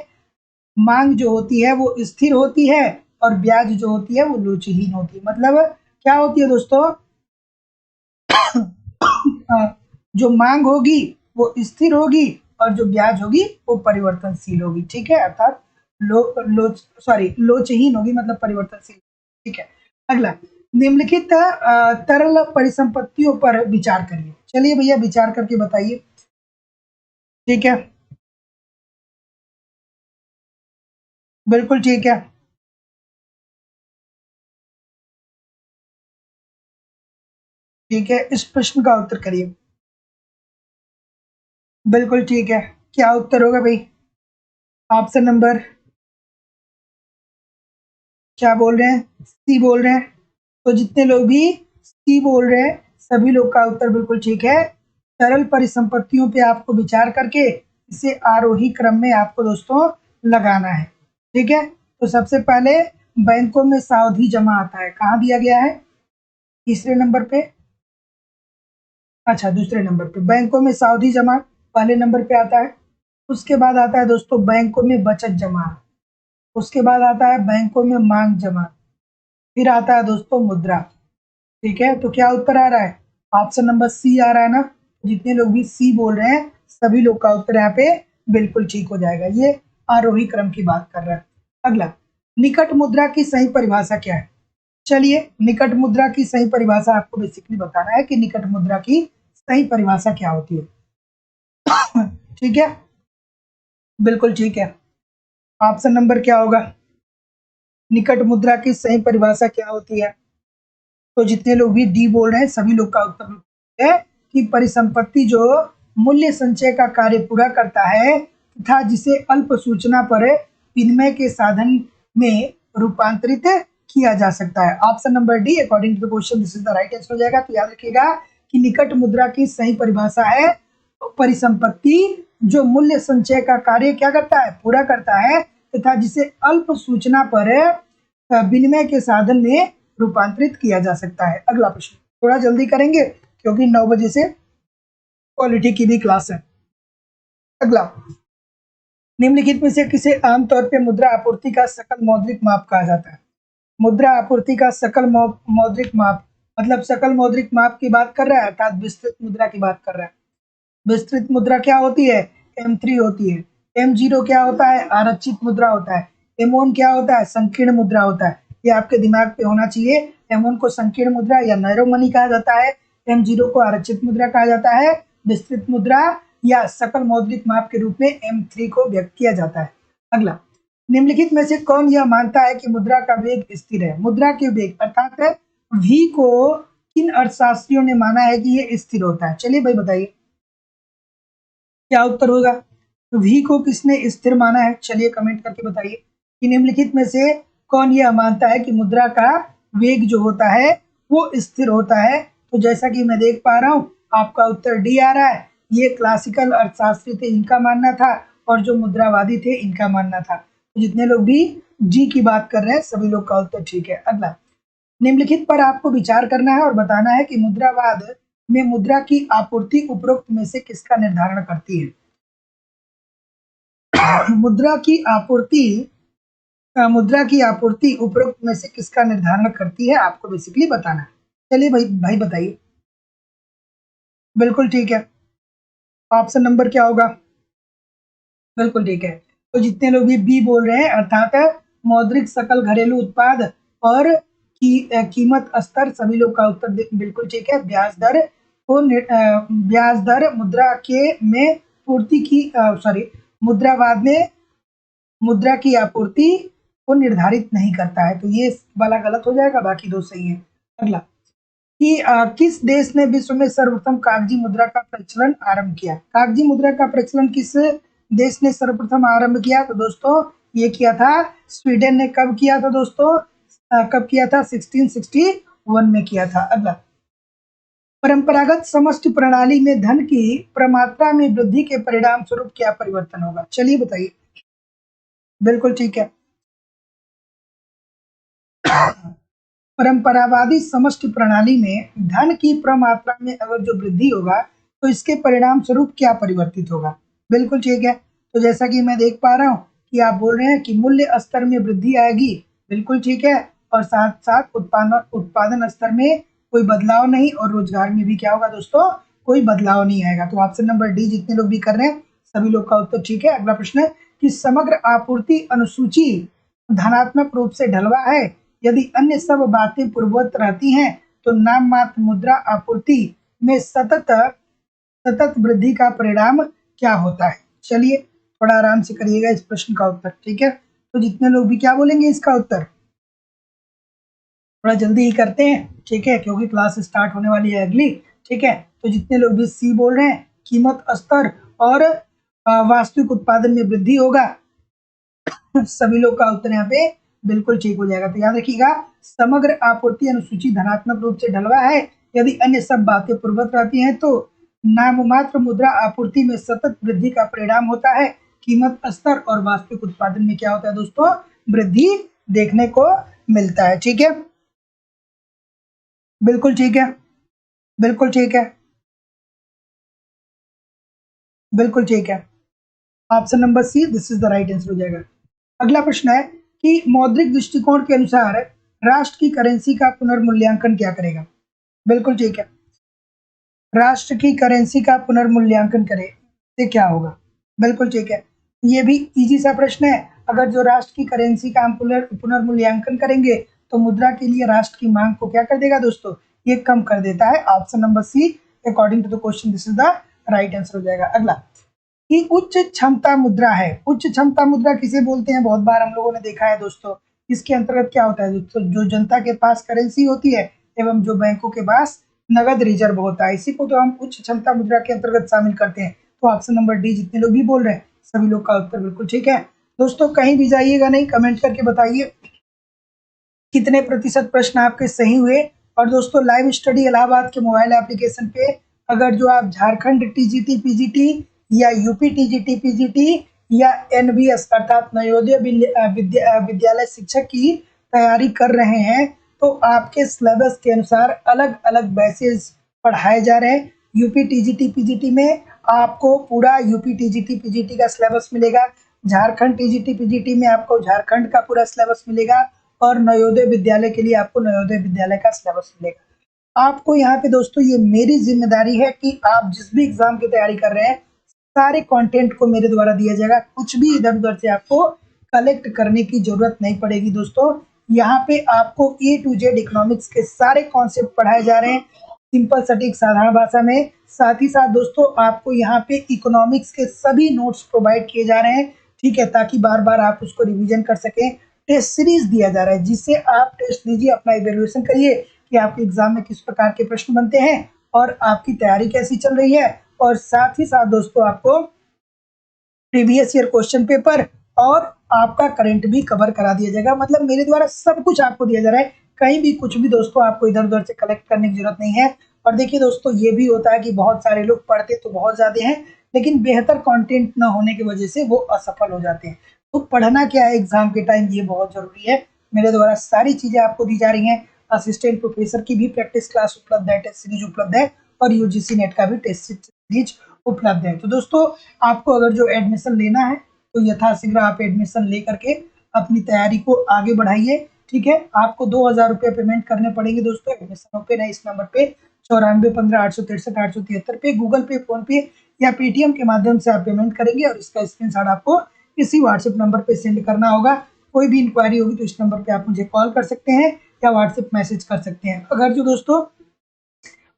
मांग जो होती है वो स्थिर होती है और ब्याज जो होती है वो लोचहीन होती है। मतलब क्या होती है दोस्तों, जो मांग होगी वो स्थिर होगी और जो ब्याज होगी वो परिवर्तनशील होगी, ठीक है, अर्थात लोचहीन होगी, मतलब परिवर्तनशील, ठीक है। अगला, निम्नलिखित तरल परिसंपत्तियों पर विचार करिए। चलिए भैया विचार करके बताइए, ठीक है, बिल्कुल ठीक है, ठीक है, इस प्रश्न का उत्तर करिए। बिल्कुल ठीक है, क्या उत्तर होगा भाई? ऑप्शन नंबर क्या बोल रहे हैं? सी बोल रहे हैं। तो जितने लोग भी सी बोल रहे हैं सभी लोग का उत्तर बिल्कुल ठीक है। तरल परिसंपत्तियों पे आपको विचार करके इसे आरोही क्रम में आपको दोस्तों लगाना है, ठीक है। तो सबसे पहले बैंकों में सावधि जमा आता है, कहाँ दिया गया है? तीसरे नंबर पे, अच्छा दूसरे नंबर पे बैंकों में सावधि जमा पहले नंबर पे आता है। उसके बाद आता है दोस्तों बैंकों में बचत जमा, उसके बाद आता है बैंकों में मांग जमा, फिर आता है दोस्तों मुद्रा, ठीक है। तो क्या उत्तर आ रहा है? ऑप्शन नंबर सी आ रहा है ना। जितने लोग भी सी बोल रहे हैं सभी लोग का उत्तर यहाँ पे बिल्कुल ठीक हो जाएगा। ये आरोही क्रम की बात कर रहा है। अगला, निकट मुद्रा की सही परिभाषा क्या है? चलिए, निकट मुद्रा की सही परिभाषा आपको बेसिकली बताना है कि निकट मुद्रा की सही परिभाषा क्या होती है, ठीक है, बिल्कुल ठीक है। ऑप्शन नंबर क्या होगा? निकट मुद्रा की सही परिभाषा क्या होती है? तो जितने लोग भी डी बोल रहे हैं सभी लोग का उत्तर है कि परिसंपत्ति जो मूल्य संचय का कार्य पूरा करता है तथा जिसे अल्प सूचना पर विनिमय के साधन में रूपांतरित किया जा सकता है। Option number D according to the question this is the right answer हो जाएगा। तो याद रखिएगा कि निकट मुद्रा की सही परिभाषा है परिसंपत्ति जो मूल्य संचय का कार्य क्या करता है, पूरा करता है तथा जिसे अल्प सूचना पर विनिमय के साधन में रूपांतरित किया जा सकता है। अगला प्रश्न थोड़ा जल्दी करेंगे क्योंकि 9 बजे से क्वालिटी की भी क्लास है। अगला, निम्नलिखित में से किसे आमतौर पे मुद्रा आपूर्ति का सकल मौद्रिक माप कहा जाता है? मुद्रा आपूर्ति का सकल मौद्रिक माप मतलब सकल मौद्रिक माप की बात कर रहा है, अर्थात विस्तृत मुद्रा की बात कर रहा है। विस्तृत मुद्रा क्या होती है? M3 होती है। M0 क्या होता है? आरक्षित मुद्रा होता है। M1 क्या होता है? संकीर्ण मुद्रा होता है। ये आपके दिमाग पे होना चाहिए। M1 को संकीर्ण मुद्रा या नैरो मनी कहा जाता है, M0 को आरक्षित मुद्रा कहा जाता है, विस्तृत मुद्रा या सकल मौद्रिक माप के रूप में M3 को व्यक्त किया जाता है। अगला, निम्नलिखित में से कौन यह मानता है कि मुद्रा का वेग स्थिर है? मुद्रा के वेग अर्थात V को किन अर्थशास्त्रियों ने माना है कि ये स्थिर होता है? चलिए भाई बताइए क्या उत्तर होगा। तो V को किसने स्थिर माना है? चलिए कमेंट करके बताइए। कि निम्नलिखित में से कौन यह मानता है कि मुद्रा का वेग जो होता है वो स्थिर होता है? तो जैसा कि मैं देख पा रहा हूँ आपका उत्तर डी आ रहा है। ये क्लासिकल अर्थशास्त्री थे, इनका मानना था, और जो मुद्रावादी थे इनका मानना था। तो जितने लोग भी जी की बात कर रहे हैं सभी लोग का उत्तर ठीक है। अगला, निम्नलिखित पर आपको विचार करना है और बताना है कि मुद्रावाद में मुद्रा की आपूर्ति उपरोक्त में से किसका निर्धारण करती है? मुद्रा की आपूर्ति उपरोक्त में से किसका निर्धारण करती है, आपको बेसिकली बताना है। चलिए भाई भाई बताइए। बिल्कुल ठीक है। ऑप्शन नंबर क्या होगा? बिल्कुल ठीक है। तो जितने लोग भी बी बोल रहे हैं अर्थात मौद्रिक सकल घरेलू उत्पाद और कीमत स्तर, सभी लोग का उत्तर बिल्कुल ठीक है। ब्याज दर मुद्रा के में पूर्ति की सॉरी मुद्रावाद में मुद्रा की आपूर्ति को निर्धारित नहीं करता है, तो ये वाला गलत हो जाएगा, बाकी दो सही है। अगला, कि किस देश ने विश्व में सर्वप्रथम कागजी मुद्रा का प्रचलन आरंभ किया? कागजी मुद्रा का प्रचलन किस देश ने सर्वप्रथम आरंभ किया? तो दोस्तों ये किया था स्वीडन ने। कब किया था दोस्तों? कब किया था? 1661 में किया था। अगला, परंपरागत समष्टि प्रणाली में धन की प्रमात्रा में वृद्धि के परिणाम स्वरूप क्या परिवर्तन होगा? चलिए बताइए। बिल्कुल ठीक है। परंपरावादी समष्टि प्रणाली में धन की प्रमात्रा में अगर जो वृद्धि होगा तो इसके परिणाम स्वरूप क्या परिवर्तित होगा? बिल्कुल ठीक है। तो जैसा कि मैं देख पा रहा हूँ कि आप बोल रहे हैं कि मूल्य स्तर में वृद्धि आएगी, बिल्कुल ठीक है, और साथ साथ उत्पादन स्तर में कोई बदलाव नहीं, और रोजगार में भी क्या होगा दोस्तों? कोई बदलाव नहीं आएगा। तो ऑप्शन नंबर डी जितने लोग भी कर रहे हैं सभी लोग का उत्तर ठीक है। अगला प्रश्न है कि समग्र आपूर्ति अनुसूची धनात्मक रूप से ढलवा है यदि अन्य सब बातें पूर्ववत रहती हैं तो नाम मात्र मुद्रा आपूर्ति में सतत सतत वृद्धि का परिणाम क्या होता है? चलिए थोड़ा आराम से करिएगा इस प्रश्न का उत्तर, ठीक है। तो जितने लोग भी क्या बोलेंगे इसका उत्तर, थोड़ा जल्दी ही करते हैं, ठीक है, क्योंकि क्लास स्टार्ट होने वाली है अगली, ठीक है। तो जितने लोग भी सी बोल रहे हैं कीमत स्तर और वास्तविक उत्पादन में वृद्धि होगा, सभी लोग का उत्तर यहाँ पे बिल्कुल ठीक हो जाएगा। तो याद रखिएगा समग्र आपूर्ति अनुसूची धनात्मक रूप से ढलवा है यदि अन्य सब बातें पूर्ववत रहती हैं तो नाममात्र मुद्रा आपूर्ति में सतत वृद्धि का परिणाम होता है। कीमत स्तर और वास्तविक उत्पादन में क्या होता है दोस्तों? वृद्धि देखने को मिलता है, ठीक है। बिल्कुल ठीक है। बिल्कुल ठीक है। बिल्कुल ठीक है। Option number C this is the right answer हो जाएगा। अगला प्रश्न है कि मौद्रिक दृष्टिकोण के अनुसार राष्ट्र की करेंसी का पुनर्मूल्यांकन क्या करेगा? बिल्कुल ठीक है। राष्ट्र की करेंसी का पुनर्मूल्यांकन करे तो क्या होगा? बिल्कुल ठीक है। ये भी इजी सा प्रश्न है। अगर जो राष्ट्र की करेंसी का हम पुनर्मूल्यांकन करेंगे तो मुद्रा के लिए राष्ट्र की मांग को क्या कर देगा दोस्तों? ये कम कर देता है। Option number C according to the question this is the right answer हो जाएगा। अगला, कि उच्च क्षमता मुद्रा है। उच्च क्षमता मुद्रा किसे बोलते हैं? बहुत बार हम लोगों ने देखा है दोस्तों। इसके अंतर्गत क्या होता है दोस्तों? जो जनता के पास करेंसी होती है एवं जो बैंकों के पास नगद रिजर्व होता है, इसी को तो हम उच्च क्षमता मुद्रा के अंतर्गत शामिल करते हैं। तो ऑप्शन नंबर डी जितने लोग भी बोल रहे हैं सभी लोग का उत्तर बिल्कुल ठीक है। दोस्तों कहीं भी जाइएगा नहीं, कमेंट करके बताइए कितने प्रतिशत प्रश्न आपके सही हुए। और दोस्तों लाइव स्टडी इलाहाबाद के मोबाइल एप्लीकेशन पे अगर जो आप झारखंड टीजीटी पीजीटी या यूपी टीजीटी पीजीटी या एनबीएस अर्थात नवोदय विद्यालय शिक्षक की तैयारी कर रहे हैं तो आपके सिलेबस के अनुसार अलग अलग बैचेस पढ़ाए जा रहे हैं। यूपी टीजीटी पीजीटी में आपको पूरा यूपी टीजीटी पीजीटी का सिलेबस मिलेगा, झारखंड टीजीटी पीजीटी में आपको झारखंड का पूरा सिलेबस मिलेगा, और नवोदय विद्यालय के लिए आपको नवोदय विद्यालय का सिलेबस मिलेगा। आपको यहाँ पे दोस्तों ये मेरी जिम्मेदारी है कि आप जिस भी एग्जाम की तैयारी कर रहे हैं सारे कंटेंट को मेरे द्वारा दिया जाएगा, कुछ भी इधर उधर से आपको कलेक्ट करने की जरूरत नहीं पड़ेगी दोस्तों। यहाँ पे आपको ए टू जेड इकोनॉमिक्स के सारे कॉन्सेप्ट पढ़ाए जा रहे हैं सिंपल सटीक साधारण भाषा में। साथ ही साथ दोस्तों आपको यहाँ पे इकोनॉमिक्स के सभी नोट्स प्रोवाइड किए जा रहे हैं, ठीक है, ताकि बार बार आप उसको रिवीजन कर सकें। टेस्ट सीरीज दिया जा रहा है जिससे आप टेस्ट दीजिए, अपना इवेल्युएशन करिए कि आपके एग्जाम में किस प्रकार के प्रश्न बनते हैं और आपकी तैयारी कैसी चल रही है। और साथ ही साथ दोस्तों आपको प्रीवियस ईयर क्वेश्चन पेपर और आपका करंट भी कवर करा दिया जाएगा। मतलब मेरे द्वारा सब कुछ आपको दिया जा रहा है, कहीं भी कुछ भी दोस्तों आपको इधर-उधर से कलेक्ट करने की ज़रूरत नहीं है। और देखिए दोस्तों, ये भी होता है कि बहुत सारे लोग पढ़ते तो बहुत ज़्यादा हैं, लेकिन बेहतर कंटेंट ना होने की वजह से वो असफल हो जाते हैं। तो पढ़ना क्या है एग्ज़ाम के टाइम, ये बहुत ज़रूरी है। मेरे द्वारा सारी चीज़ें आपको दी जा रही हैं। असिस्टेंट प्रोफेसर की भी प्रैक्टिस क्लास उपलब्ध है, टेस्ट सीरीज उपलब्ध है और यूजीसी नेट का भी टेस्ट सीरीज उपलब्ध है। तो दोस्तों, आपको अगर जो एडमिशन लेना है तो यथाशीघ्र आप एडमिशन लेकर के अपनी तैयारी को आगे बढ़ाइए। ठीक है, आपको 2000 रुपये पेमेंट करने पड़ेंगे दोस्तों। एडमिशन ओपन है इस नंबर पे 9415 863 873 पे, गूगल पे, फोन पे या पेटीएम के माध्यम से आप पेमेंट करेंगे और इसका स्क्रीनशॉट आपको इसी व्हाट्सएप नंबर पे सेंड करना होगा। कोई भी इंक्वायरी होगी तो इस नंबर पे आप मुझे कॉल कर सकते हैं या व्हाट्सएप मैसेज कर सकते हैं। अगर जो दोस्तों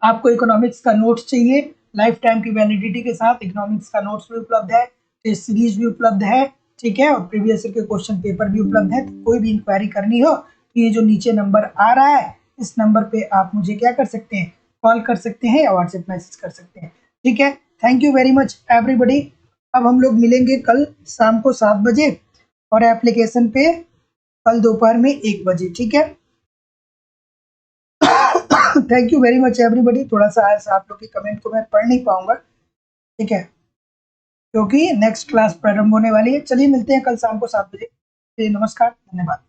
आपको इकोनॉमिक्स का नोट्स चाहिए लाइफ टाइम की वैलिडिटी के साथ, इकोनॉमिक्स का नोट्स भी उपलब्ध है, टेस्ट सीरीज भी उपलब्ध है, ठीक है, और प्रीवियस ईयर के क्वेश्चन पेपर भी उपलब्ध है। तो कोई भी इंक्वायरी करनी हो तो ये जो नीचे नंबर आ रहा है इस नंबर पे आप मुझे क्या कर सकते हैं, कॉल कर सकते हैं या व्हाट्सएप मैसेज कर सकते हैं। ठीक है, thank you very much everybody. अब हम लोग मिलेंगे कल शाम को 7 बजे और एप्लीकेशन पे कल दोपहर में 1 बजे। ठीक है, thank you very much everybody. थोड़ा सा आज आप लोग के कमेंट को मैं पढ़ नहीं पाऊंगा, ठीक है, क्योंकि नेक्स्ट क्लास प्रारंभ होने वाली है। चलिए मिलते हैं कल शाम को 7 बजे। नमस्कार, धन्यवाद।